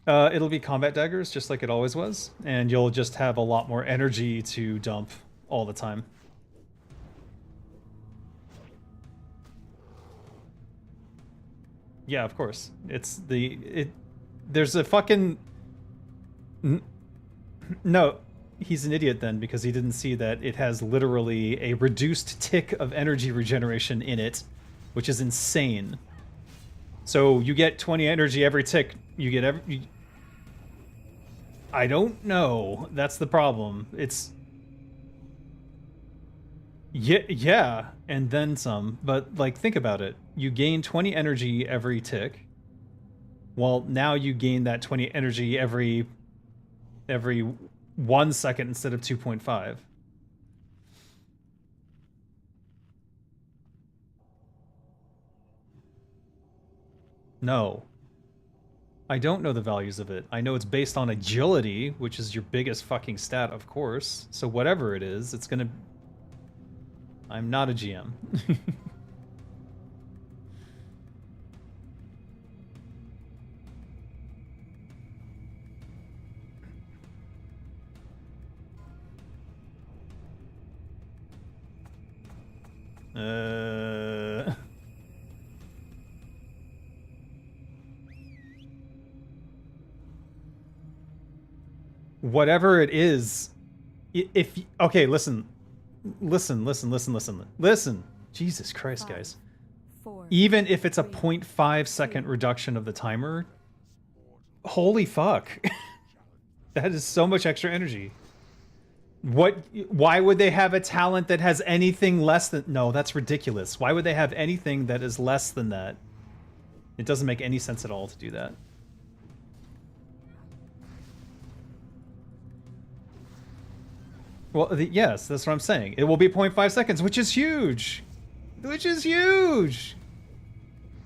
S2: it'll be combat daggers, just like it always was, and you'll just have a lot more energy to dump all the time. Yeah, of course. There's a fucking... No, he's an idiot then, because he didn't see that it has literally a reduced tick of energy regeneration in it, which is insane. So you get 20 energy every tick. You get I don't know. That's the problem. It's... Yeah, and then some. But, like, think about it. You gain 20 energy every tick. Well, now you gain that 20 energy every 1 second instead of 2.5. No. I don't know the values of it. I know it's based on agility, which is your biggest fucking stat, of course. So whatever it is, it's gonna... I'm not a GM. Whatever it is, If okay, listen. Listen. Jesus Christ,
S3: Five,
S2: guys.
S3: 4,
S2: Even if it's a
S3: 3,
S2: 0.5 second reduction of the timer, holy fuck. That is so much extra energy. Why would they have a talent that has anything less than... No, that's ridiculous. Why would they have anything that is less than that? It doesn't make any sense at all to do that. Well, yes, that's what I'm saying. It will be 0.5 seconds, which is huge! Which is huge!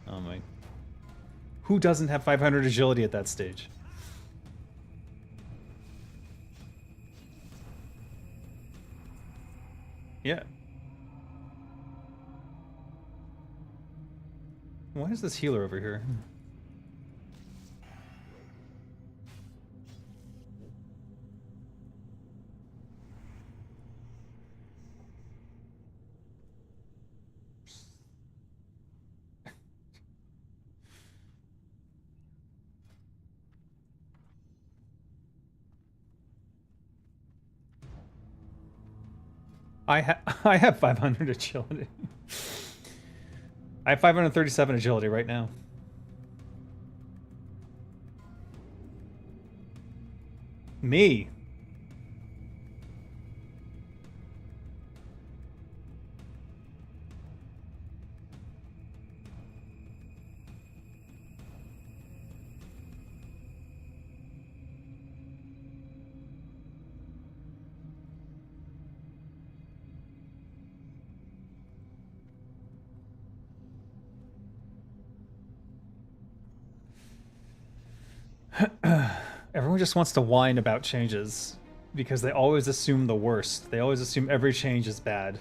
S2: Oh my... Who doesn't have 500 agility at that stage? Yeah. Why is this healer over here? I have 500 agility. I have 537 agility right now. Me. Everyone just wants to whine about changes because they always assume the worst. They always assume every change is bad.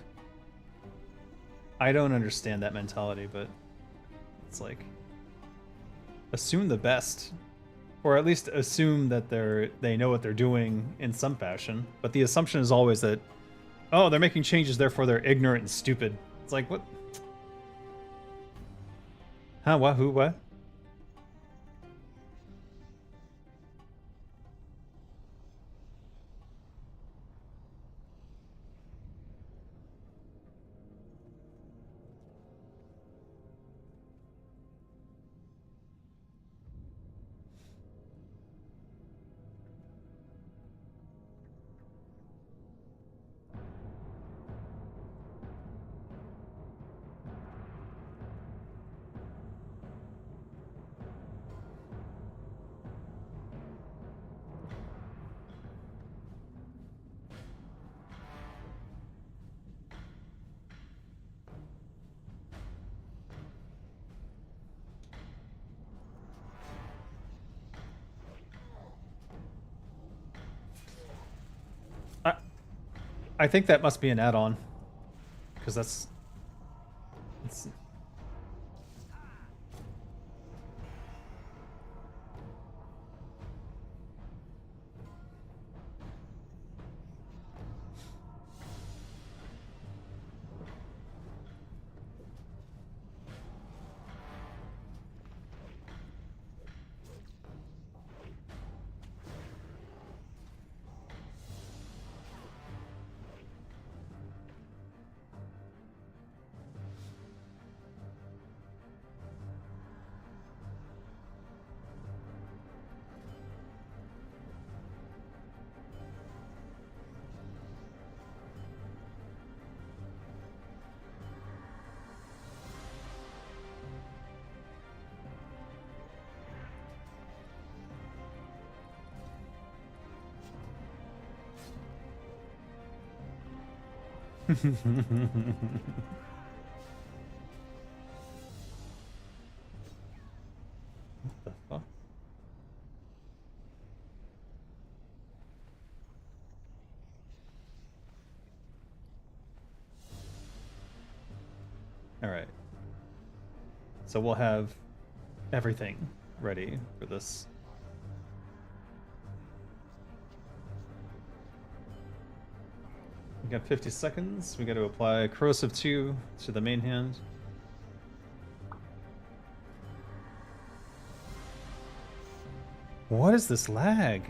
S2: I don't understand that mentality, but it's like assume the best, or at least assume that they know what they're doing in some fashion. But the assumption is always that, oh, they're making changes, therefore they're ignorant and stupid. It's like, what? Huh? What? Who? What? I think that must be an add-on, because that's... It's, what the fuck? Alright. So we'll have everything ready for this. We got 50 seconds. We got to apply Corrosive 2 to the main hand. What is this lag?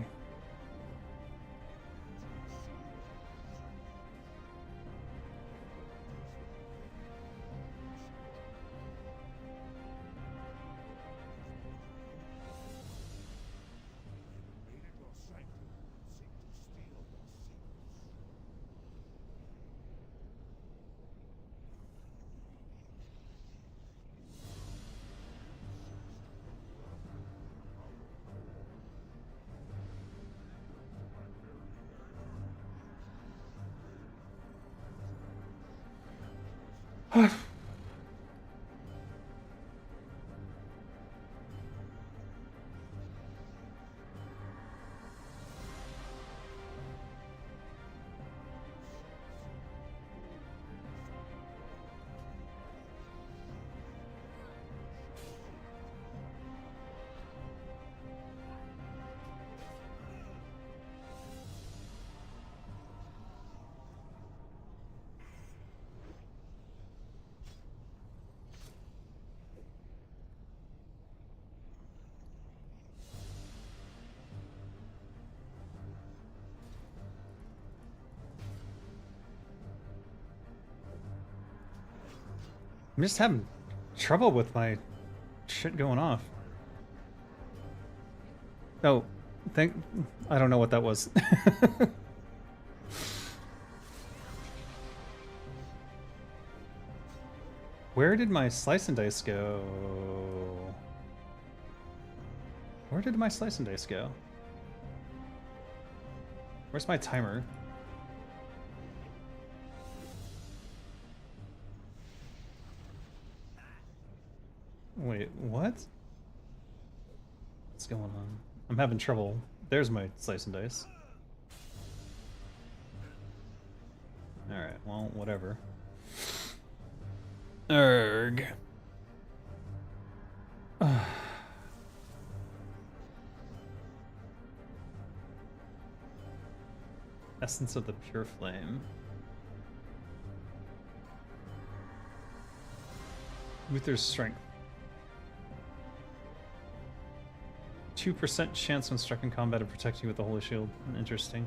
S1: I'm just having trouble with my shit going off. Oh, I don't know what that was. Where did my slice and dice go? Where did my slice and dice go? Where's my timer? Wait, what? What's going on? I'm having trouble. There's my slice and dice. Alright, well, whatever. Erg. Essence of the Pure Flame. Uther's Strength. 2% chance when struck in combat of protecting you with the Holy Shield. Interesting.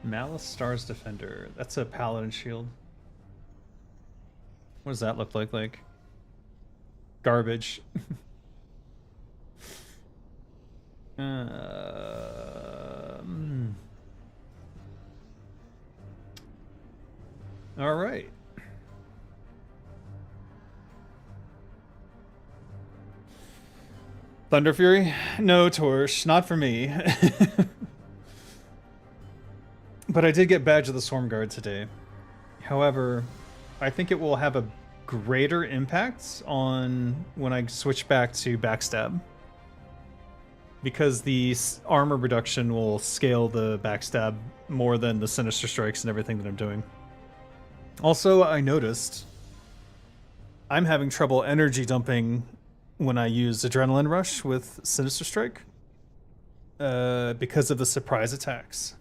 S1: Malice Star's Defender. That's a paladin shield. What does that look like? Like garbage. All right. Thunder Fury? No, Torsh, not for me. But I did get Badge of the Swarm Guard today. However, I think it will have a greater impact on when I switch back to Backstab. Because the armor reduction will scale the Backstab more than the Sinister Strikes and everything that I'm doing. Also, I noticed I'm having trouble energy dumping when I use Adrenaline Rush with Sinister Strike. Because of the surprise attacks.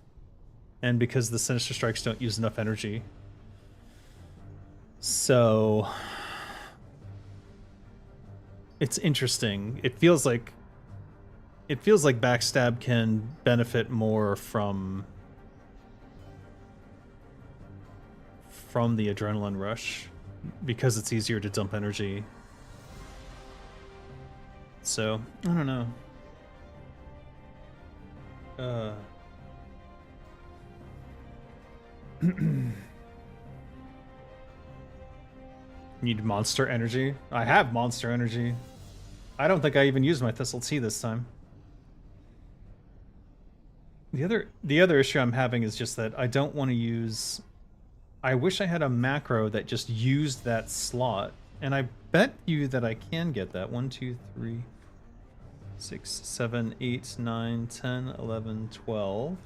S1: And because the Sinister Strikes don't use enough energy. So it's interesting. It feels like Backstab can benefit more from the Adrenaline Rush because it's easier to dump energy. So, I don't know. Need monster energy? I have monster energy. I don't think I even used my Thistle Tea this time. The other issue I'm having is just that I don't want to use... I wish I had a macro that just used that slot. And I bet you that I can get that. 1, 2, 3, 6, 7, 8, 9, 10, 11, 12,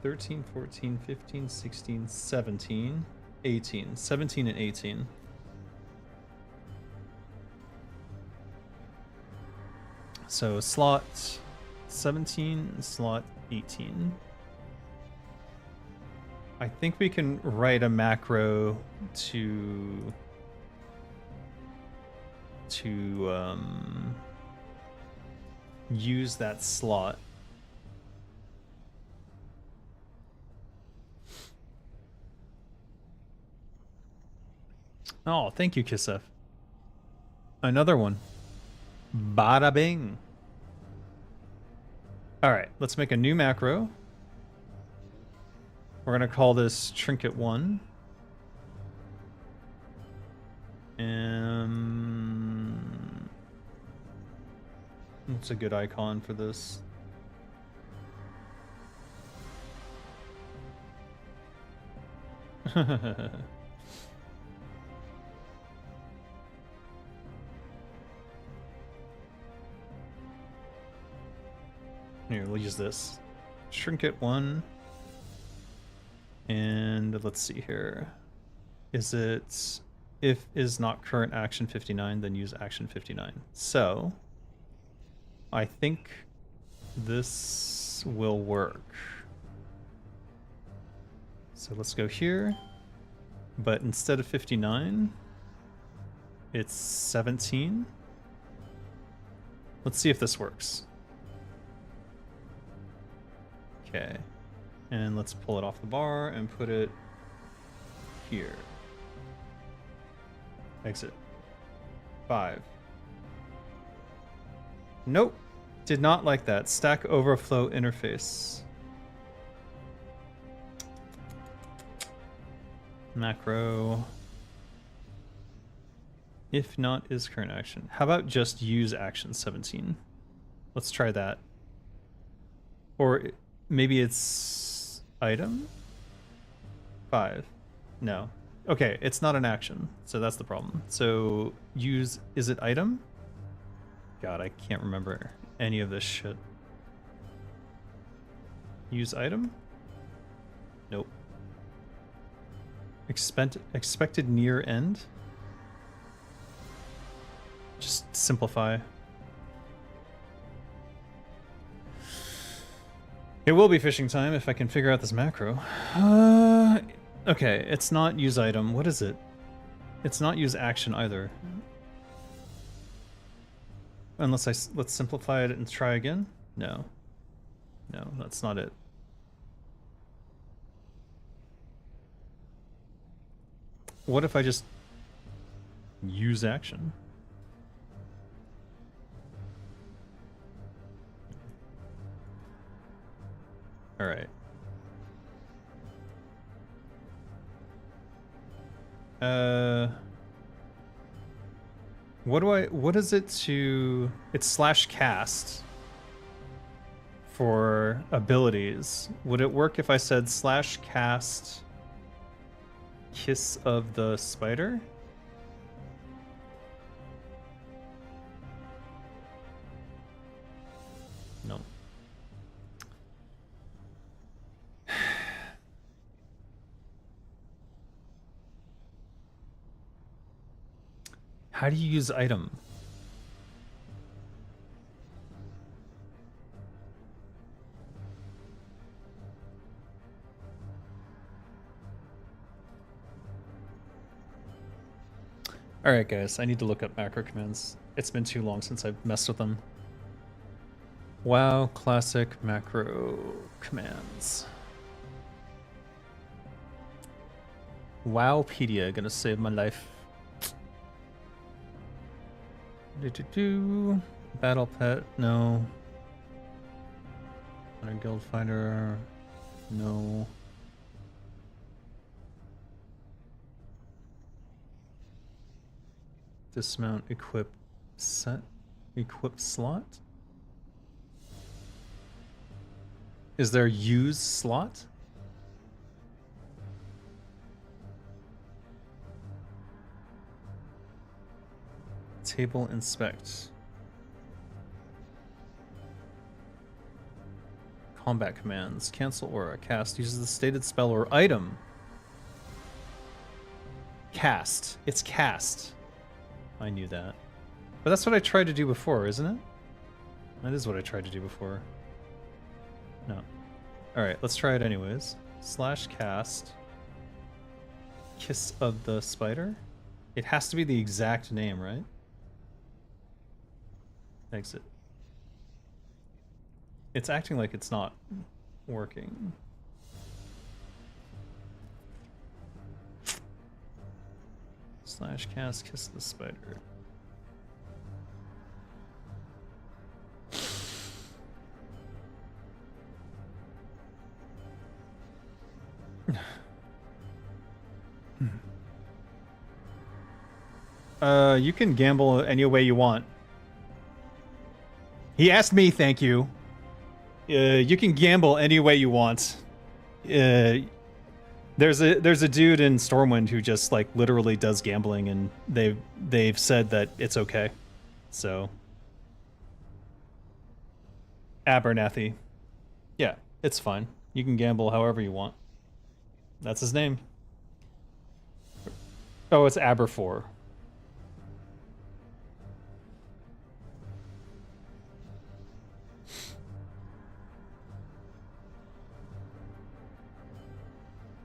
S1: 13, 14, 15, 16, 17, 18. 17 and 18. So slot 17 and slot 18. I think we can write a macro to use that slot. Oh, thank you, Kisef. Another one. Bada bing. All right, let's make a new macro. We're gonna call this Trinket 1. And what's a good icon for this? Here, we'll use this. Trinket 1. And let's see here. Is it... If is not current action 59, then use action 59. So, I think this will work. So let's go here. But instead of 59, it's 17. Let's see if this works. Okay.
S2: And let's pull it off the bar and put it here. Exit. 5. Nope. Did not like that. Stack Overflow interface. Macro. If not is current action. How about just use action 17? Let's try that. Or maybe it's item? 5. No. Okay, it's not an action, so that's the problem. So use, is it item? God, I can't remember any of this shit. Use item? Nope. Expected near end? Just simplify. It will be fishing time if I can figure out this macro. Okay, it's not use item. What is it? It's not use action either. Unless let's simplify it and try again. No. No, that's not it. What if I just use action? All right. What is it to, it's /cast for abilities. Would it work if I said /cast Kiss of the Spider? No. How do you use item? Alright guys, I need to look up macro commands. It's been too long since I've messed with them. WoW classic macro commands. Wowpedia, gonna save my life. Battle pet, no. Guild finder, no. Dismount, equip, set, equip slot. Is there use slot? Table inspect. Combat commands. Cancel aura. Cast uses the stated spell or item. Cast. It's cast. I knew that. But that's what I tried to do before, isn't it? That is what I tried to do before. No. Alright, let's try it anyways. /cast Kiss of the Spider. It has to be the exact name, right? Exit. It's acting like it's not working. /cast Kiss the Spider. You can gamble any way you want. He asked me, thank you. You can gamble any way you want. There's a dude in Stormwind who just like literally does gambling, and they've said that it's okay. So Abernathy. Yeah, it's fine. You can gamble however you want. That's his name. Oh, it's Aberfor.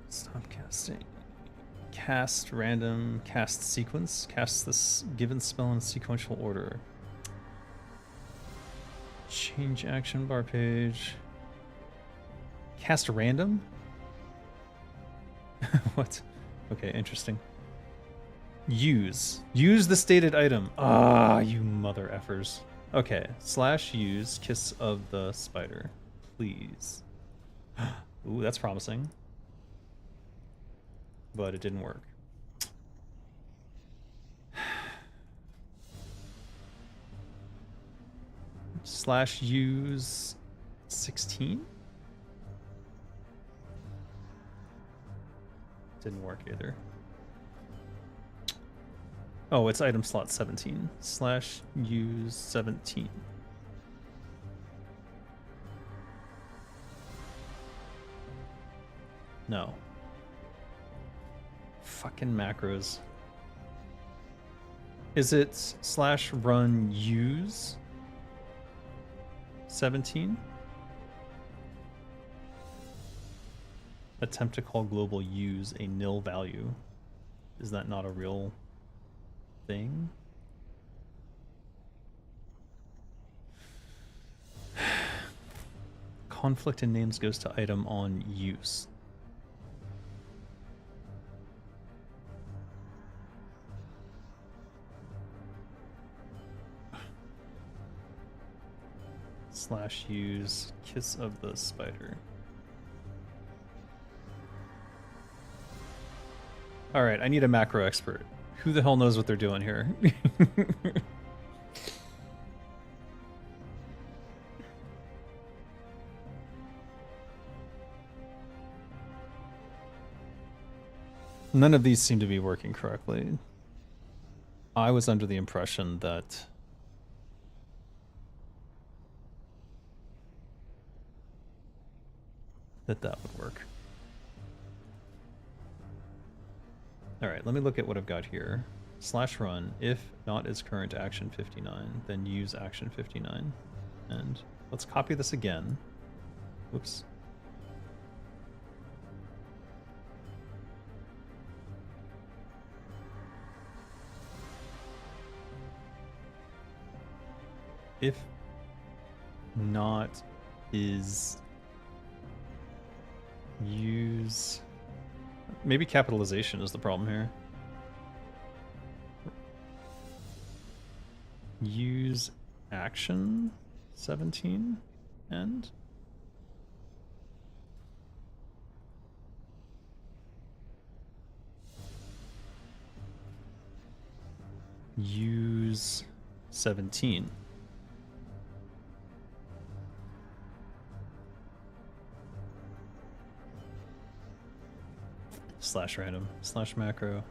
S2: Stop casting. Cast random, cast sequence. Cast this given spell in sequential order. Change action bar page.
S1: Cast random? What? Okay, interesting. Use. Use the stated item. Ah, you mother effers. Okay, /use Kiss of the Spider. Please. Ooh, that's promising. But it didn't work. /use 16? Didn't work either. Oh, it's item slot 17. /use 17. No. Fucking macros. Is it /run use 17? Attempt to call global use a nil value. Is that not a real thing? Conflict in names goes to item on use. /use Kiss of the Spider. Alright, I need a macro expert. Who the hell knows what they're doing here? None of these seem to be working correctly. I was under the impression that that would work. Alright, let me look at what I've got here. /run, if not is current action 59, then use action 59. And let's copy this again. Whoops. If not is use... Maybe capitalization is the problem here. Use action 17 and use 17. /random /macro.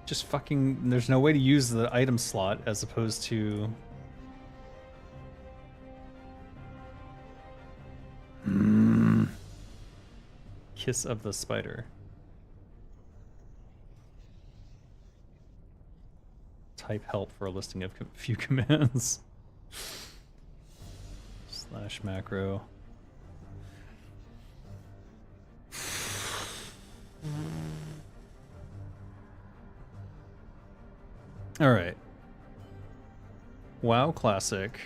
S1: Just fucking, there's no way to use the item slot as opposed to... Kiss of the Spider. Type help for a listing of few commands. /macro. All right. WoW Classic.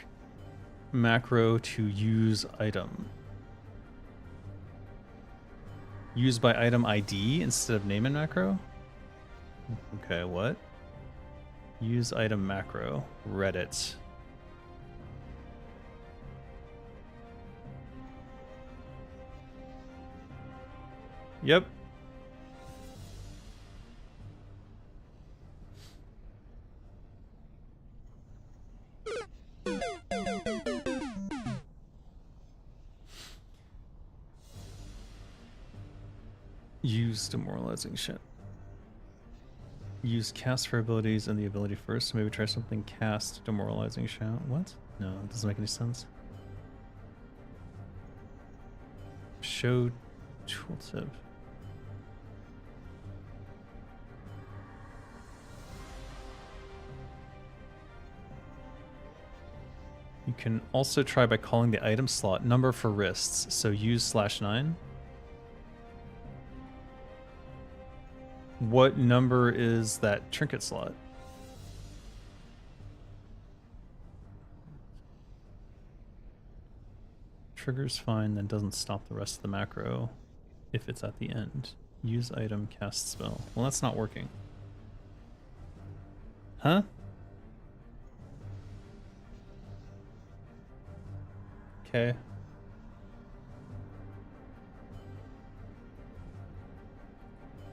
S1: Macro to use item. Use by item ID instead of name in macro? Okay, what? Use item macro. Reddit. Yep. Use demoralizing shit. Use cast for abilities and the ability first. So maybe try something cast demoralizing shout. What? No, it doesn't make any sense. Show tooltip. You can also try by calling the item slot number for wrists. So use /9.
S2: What number is that trinket slot? Triggers fine, then doesn't stop the rest of the macro if it's at the end. Use item, cast spell. Well, that's not working. Huh? Okay.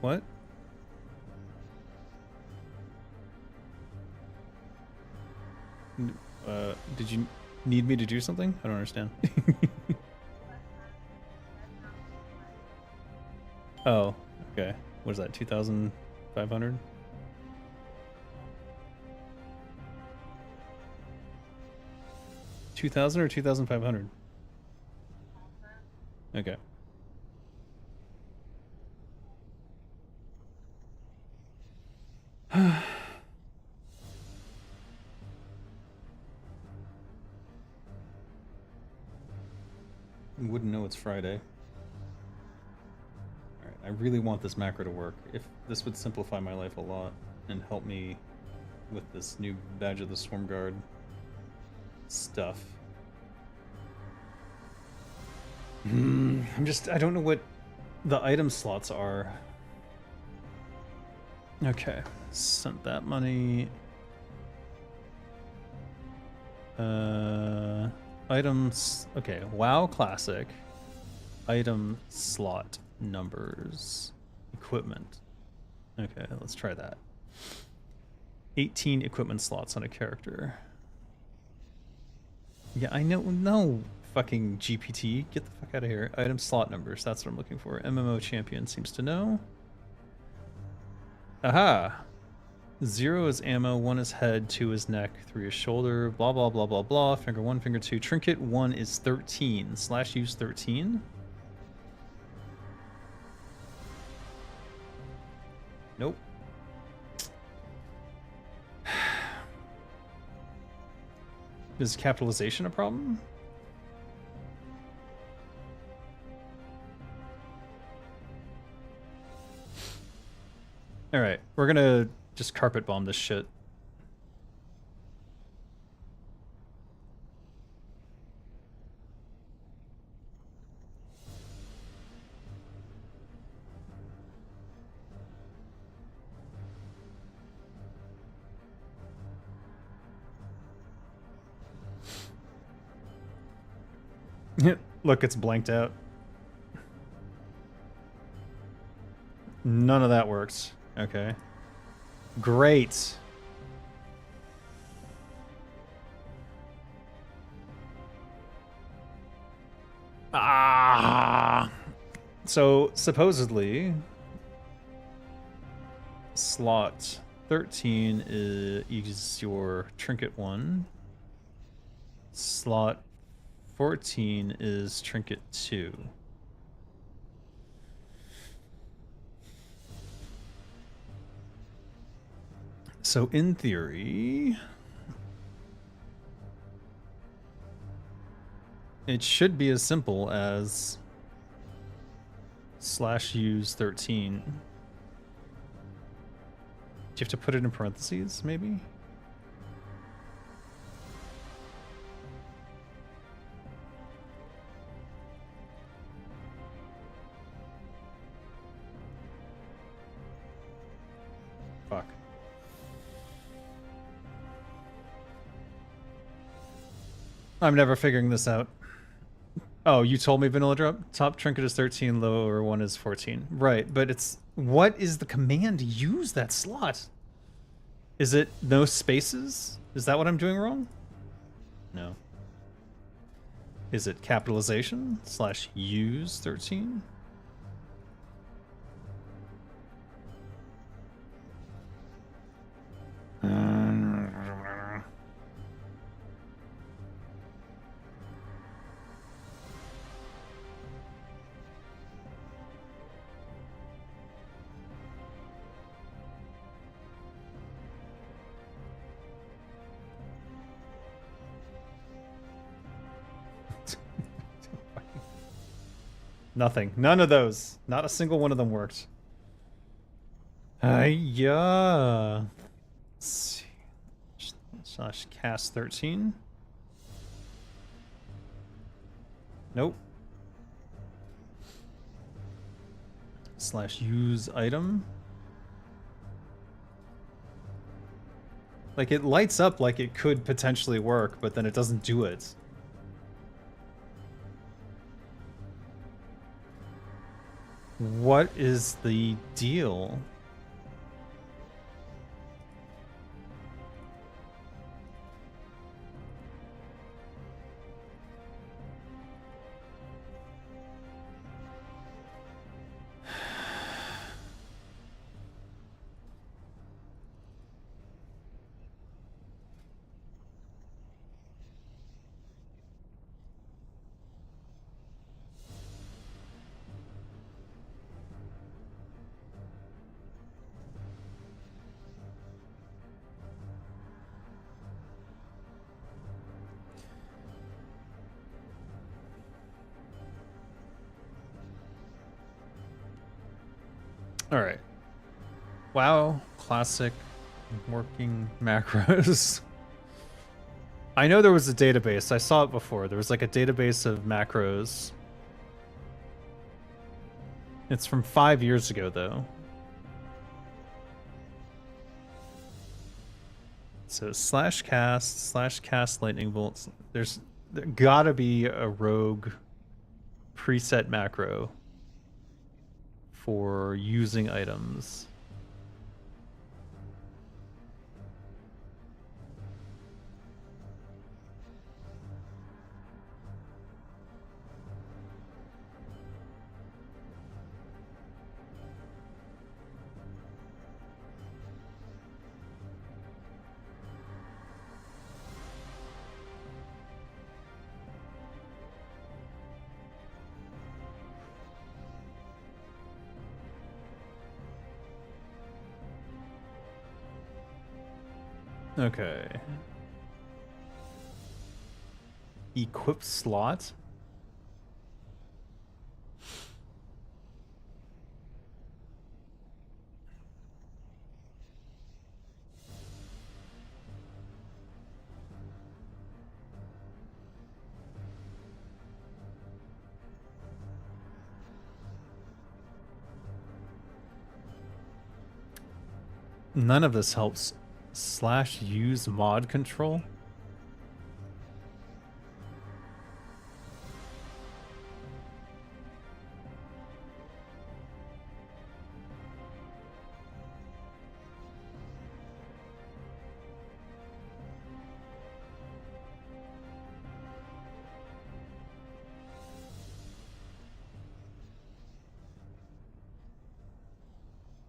S2: What? Did you need me to do something? I don't understand. Oh, okay. What is that, 2,500? $2,000 or 2,500? Okay. Wouldn't know it's Friday. Alright, I really want this macro to work. If this would simplify my life a lot and help me with this new Badge of the Swarm Guard stuff. I don't know what the item slots are. Okay, sent that money. Items, okay, WoW Classic. Item slot numbers. Equipment. Okay, let's try that. 18 equipment slots on a character. Yeah, I know, no fucking GPT. Get the fuck out of here. Item slot numbers, that's what I'm looking for. MMO champion seems to know. Aha! 0 is ammo, 1 is head, 2 is neck, 3 is shoulder, blah blah blah blah blah. Finger 1, finger 2. Trinket 1 is 13. Slash use 13. Nope. Is capitalization a problem? Alright, we're gonna just carpet bomb this shit. Look, it's blanked out. None of that works. Okay. Great. Ah. So supposedly, slot 13 is your trinket 1. Slot 14 is trinket 2. So in theory, it should be as simple as slash use 13. Do you have to put it in parentheses, maybe? Fuck. I'm never figuring this out. Oh, you told me vanilla drop? Top trinket is 13, lower one is 14. Right, but it's... What is the command to use that slot? Is it no spaces? Is that what I'm doing wrong? No. Is it capitalization slash use 13? Nothing. None of those. Not a single one of them worked. Yeah. Let's see. Slash cast 13. Nope. Slash use item. Like, it lights up like it could potentially work, but then it doesn't do it. What is the deal? All right. WoW classic working macros. I know there was a database. I saw it before. There was like a database of macros. It's from 5 years ago, though. So slash cast lightning bolts. There gotta be a rogue preset macro for using items. Okay. Equip slot. None of this helps. Slash use mod control.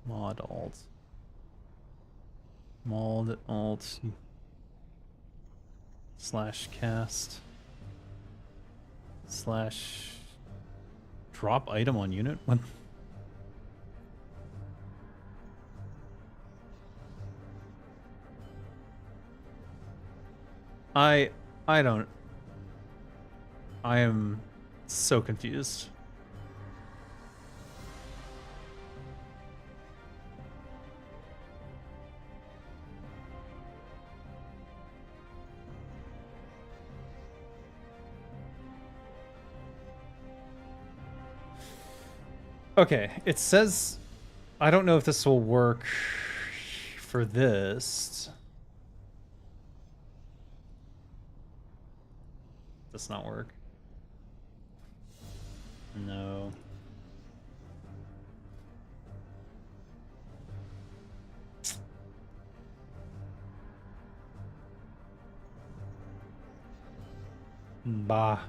S2: Mod alt. Mod alt slash cast slash drop item on unit. What? I don't. I am so confused. Okay, it says, I don't know if this will work for this. Does not work. No. Bah.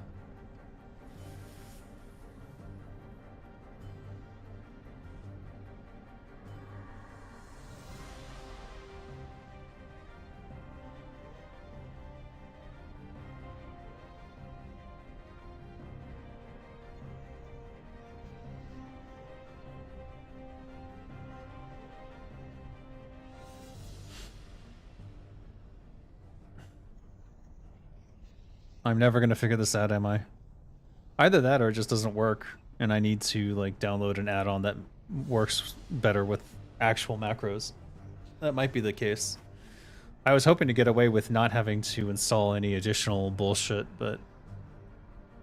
S2: I'm never gonna figure this out, am I? Either that or it just doesn't work, and I need to like download an add-on that works better with
S1: actual macros. That might be the case. I was hoping to get away with not having to install any additional bullshit, but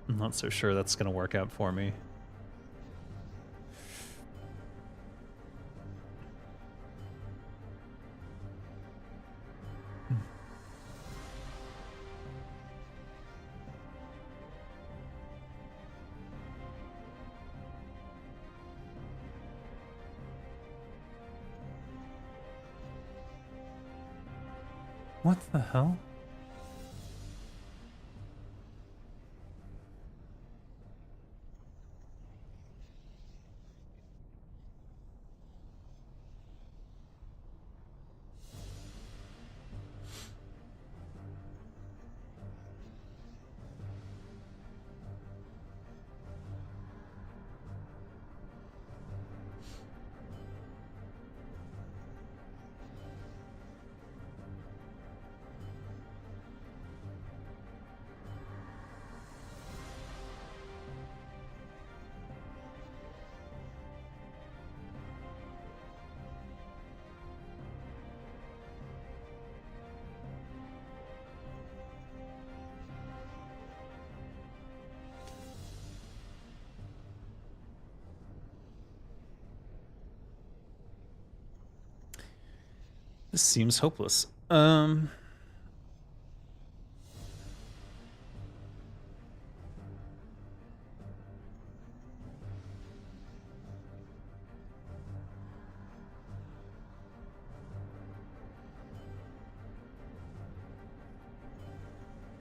S1: I'm not so sure that's going to work out for me. What the hell? This seems hopeless.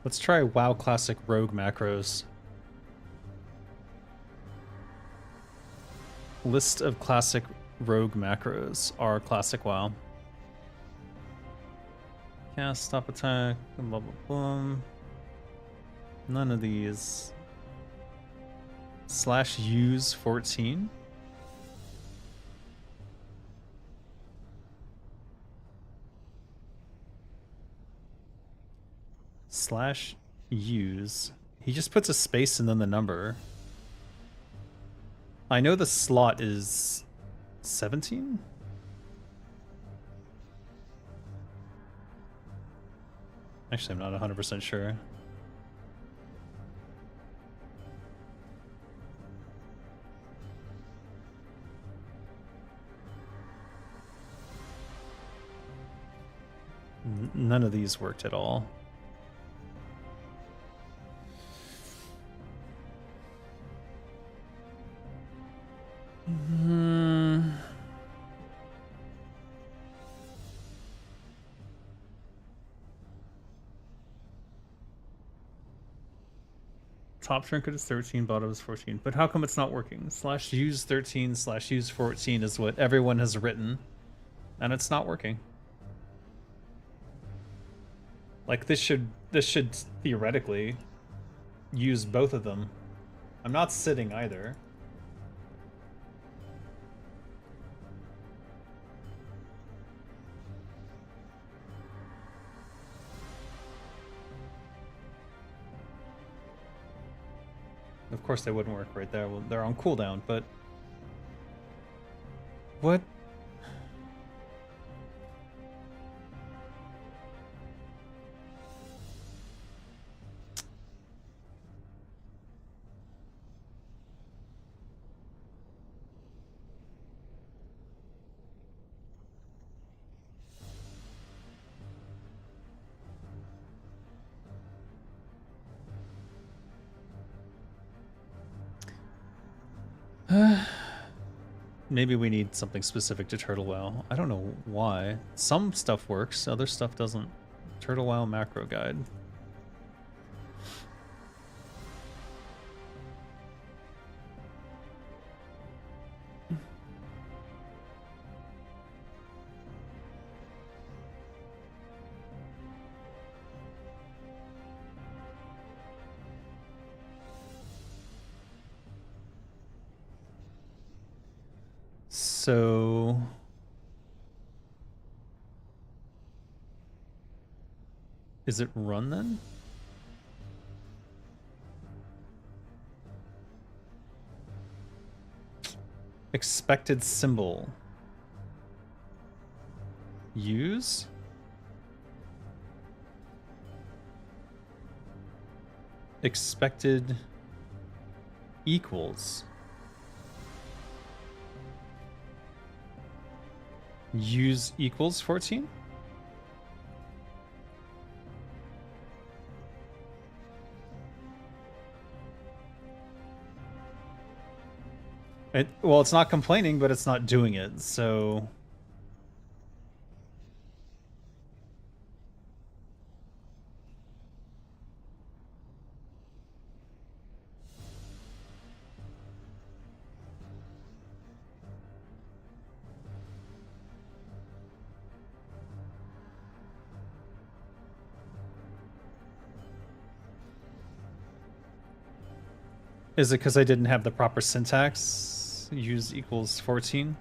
S1: Let's try WoW Classic Rogue macros. List of classic Rogue macros are classic WoW. Cast, stop attack, blah blah blah. None of these. Slash use 14. Slash use. He just puts a space and then the number. I know the slot is 17? Actually, I'm not 100% sure. None of these worked at all. Top trinket is 13, bottom is 14. But how come it's not working? Slash use 13 slash use 14 is what everyone has written. And it's not working. Like this should theoretically use both of them. I'm not sitting either. Of course they wouldn't work right there. Well, they're on cooldown, but what? Maybe we need something specific to Turtle WoW. I don't know why. Some stuff works, other stuff doesn't. Turtle WoW macro guide. So is it run then? Expected symbol. Use? Expected equals. Use equals 14? Well, it's not complaining, but it's not doing it, so... Is it because I didn't have the proper syntax? Use equals 14?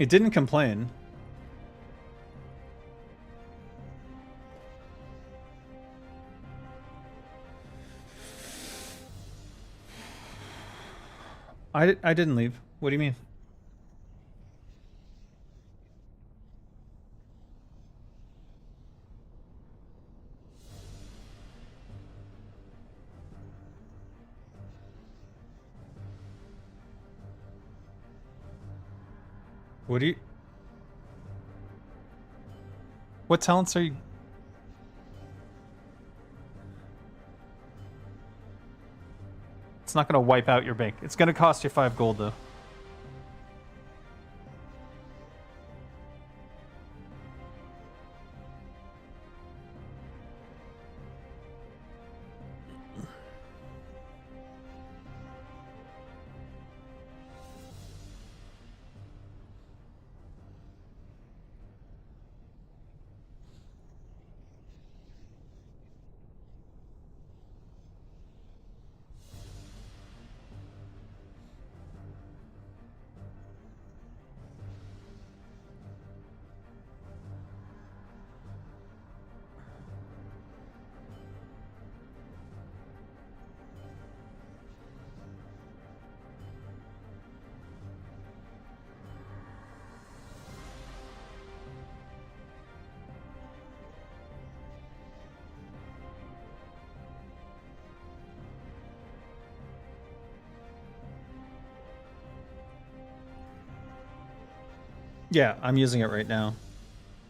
S1: It didn't complain. I didn't leave. What do you mean? What do you... What talents are you... It's not going to wipe out your bank. It's going to cost you 5 gold, though. Yeah, I'm using it right now.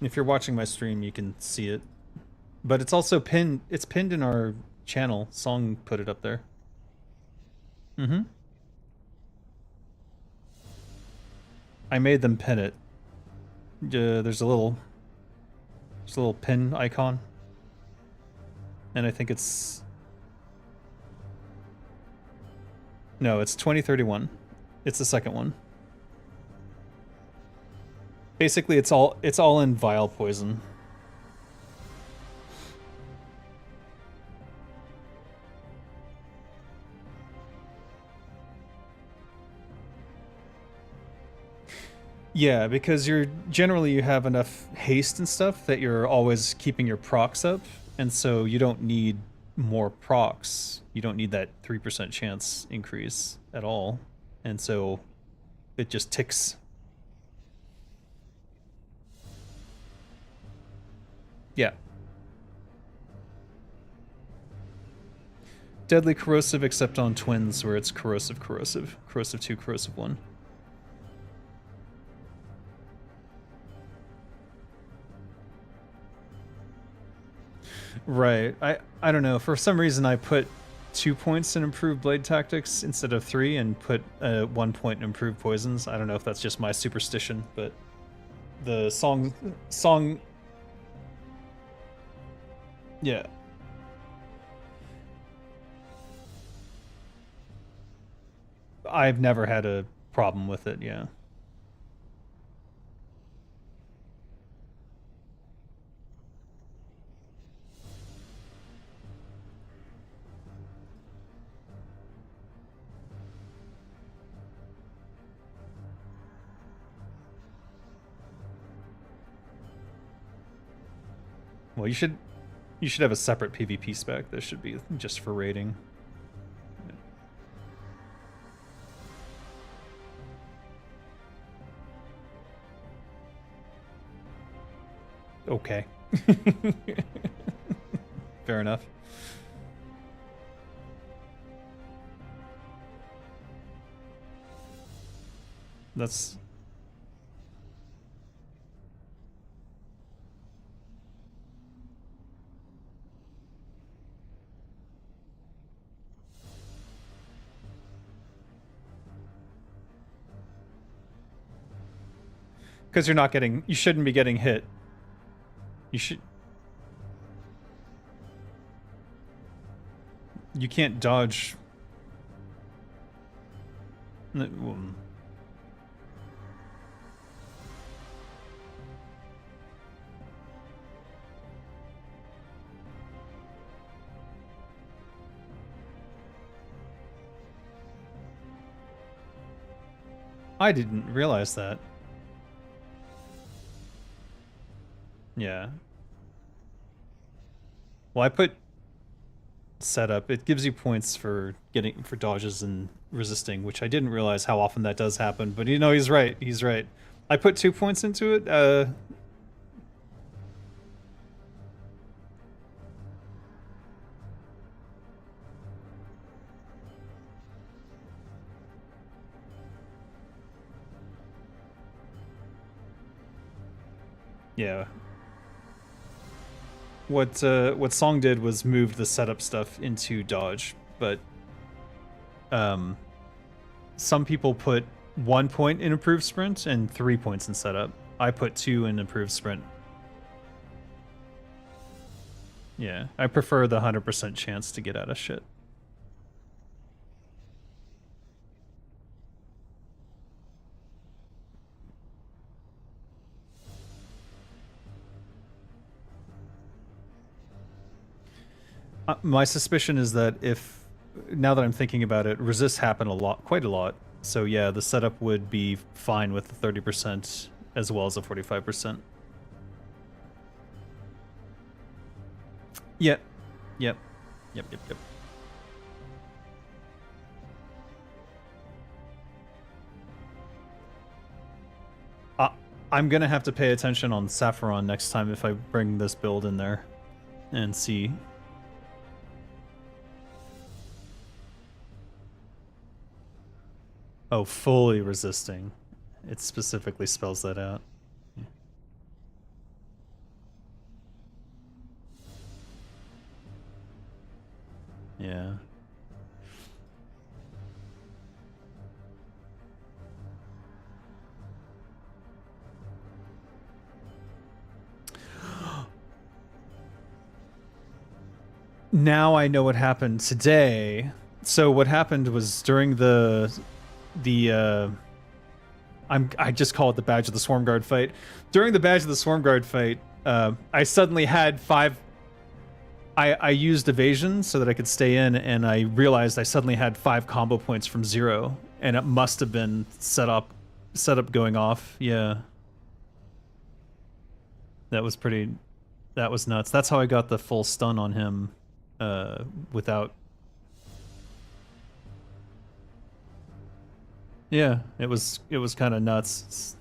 S1: If you're watching my stream, you can see it. But it's also pinned. It's pinned in our channel. Song put it up there. Mm-hmm. I made them pin it. There's a little pin icon. And I think it's... No, it's 2031. It's the second one. Basically, it's all in Vile Poison. Yeah, because you have enough haste and stuff that you're always keeping your procs up, and so you don't need more procs. You don't need that 3% chance increase at all, and so it just ticks. Yeah. Deadly corrosive except on twins where it's corrosive, corrosive. Corrosive 2, corrosive 1. Right. I don't know. For some reason I put 2 points in improved blade tactics instead of 3 and put 1 point in improved poisons. I don't know if that's just my superstition, but the song yeah. I've never had a problem with it, yeah. Well, you should have a separate PvP spec that should be just for raiding.
S2: okay. Fair enough. That's... Because you're not getting... You shouldn't be getting hit. You should... You can't dodge... I didn't realize that. Yeah. Well, I put setup. It gives you points for dodges and resisting, which I didn't realize how often that does happen. But you know, he's right. He's right. I put 2 points into it. Yeah. What Song did was moved the setup stuff into dodge, but some people put 1 point in improved sprint and 3 points in setup. I put 2 in improved sprint. Yeah, I prefer the 100% chance to get out of shit. My suspicion is that if, now that I'm thinking about it, resists happen quite a lot. So yeah, the setup would be fine with the 30% as well as the 45%. Yep. Yep. Yep, yep, yep. I'm gonna have to pay attention on Saffron next time if I bring this build in there and see. Oh, fully resisting. It specifically spells that out. Yeah. Now I know what happened today. So what happened was during I just call it the Badge of the Swarm Guard fight. During the Badge of the Swarm Guard fight, I suddenly had 5... I used evasion so that I could stay in, and I realized I suddenly had 5 combo points from 0, and it must have been setup going off. Yeah. That was nuts. That's how I got the full stun on him without... Yeah, it was kind of nuts.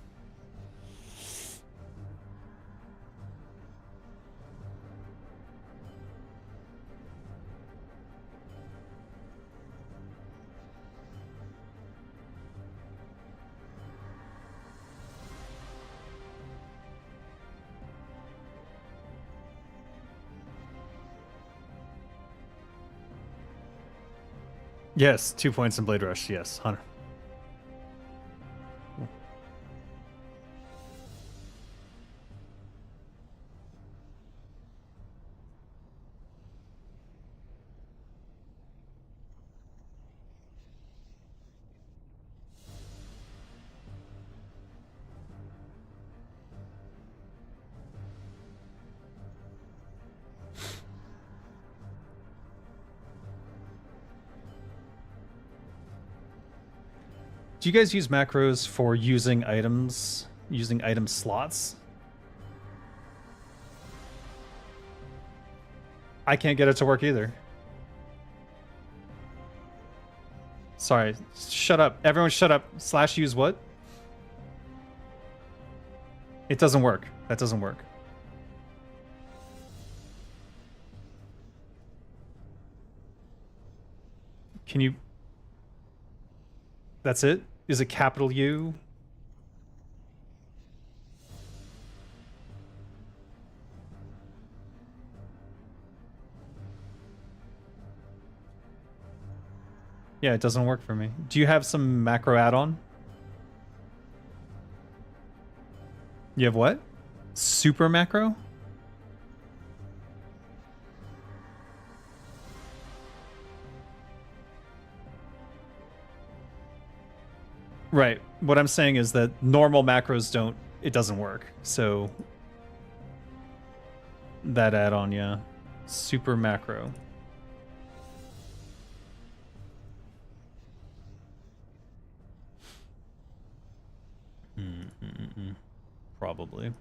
S2: Yes, 2 points in Blade Rush. Yes, Hunter. Do you guys use macros for using items, using item slots? I can't get it to work either. Sorry, shut up. Everyone shut up. / use what? It doesn't work. That doesn't work. Can you... That's it? Is it capital U? Yeah, it doesn't work for me. Do you have some macro add-on? You have what? Super macro? Right. What I'm saying is that normal macros don't... It doesn't work. So... That add-on, yeah. Super macro. Probably.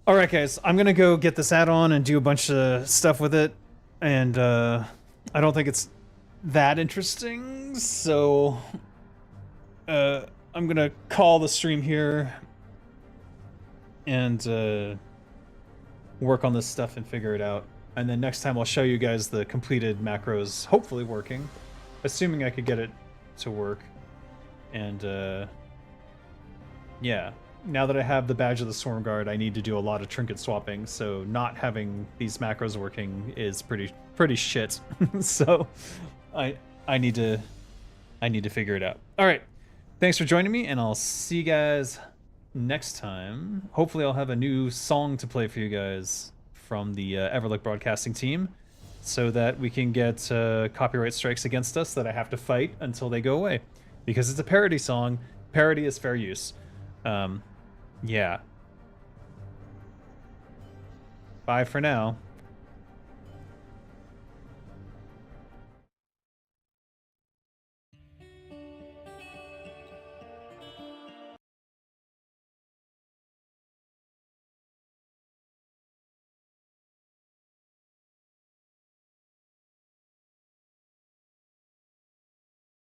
S2: Alright guys, I'm gonna go get this add-on and do a bunch of stuff with it. And I don't think it's that interesting, so I'm gonna call the stream here and work on this stuff and figure it out. And then next time I'll show you guys the completed macros, hopefully working, assuming I could get it to work. And yeah, now that I have the Badge of the Storm Guard, I need to do a lot of trinket swapping, so not having these macros working is pretty shit. So I need to figure it out. All right, thanks for joining me, and I'll see you guys next time. Hopefully I'll have a new song to play for you guys from the Everlook Broadcasting team, so that we can get copyright strikes against us that I have to fight until they go away. Because it's a parody song. Parody is fair use. Yeah. Bye for now.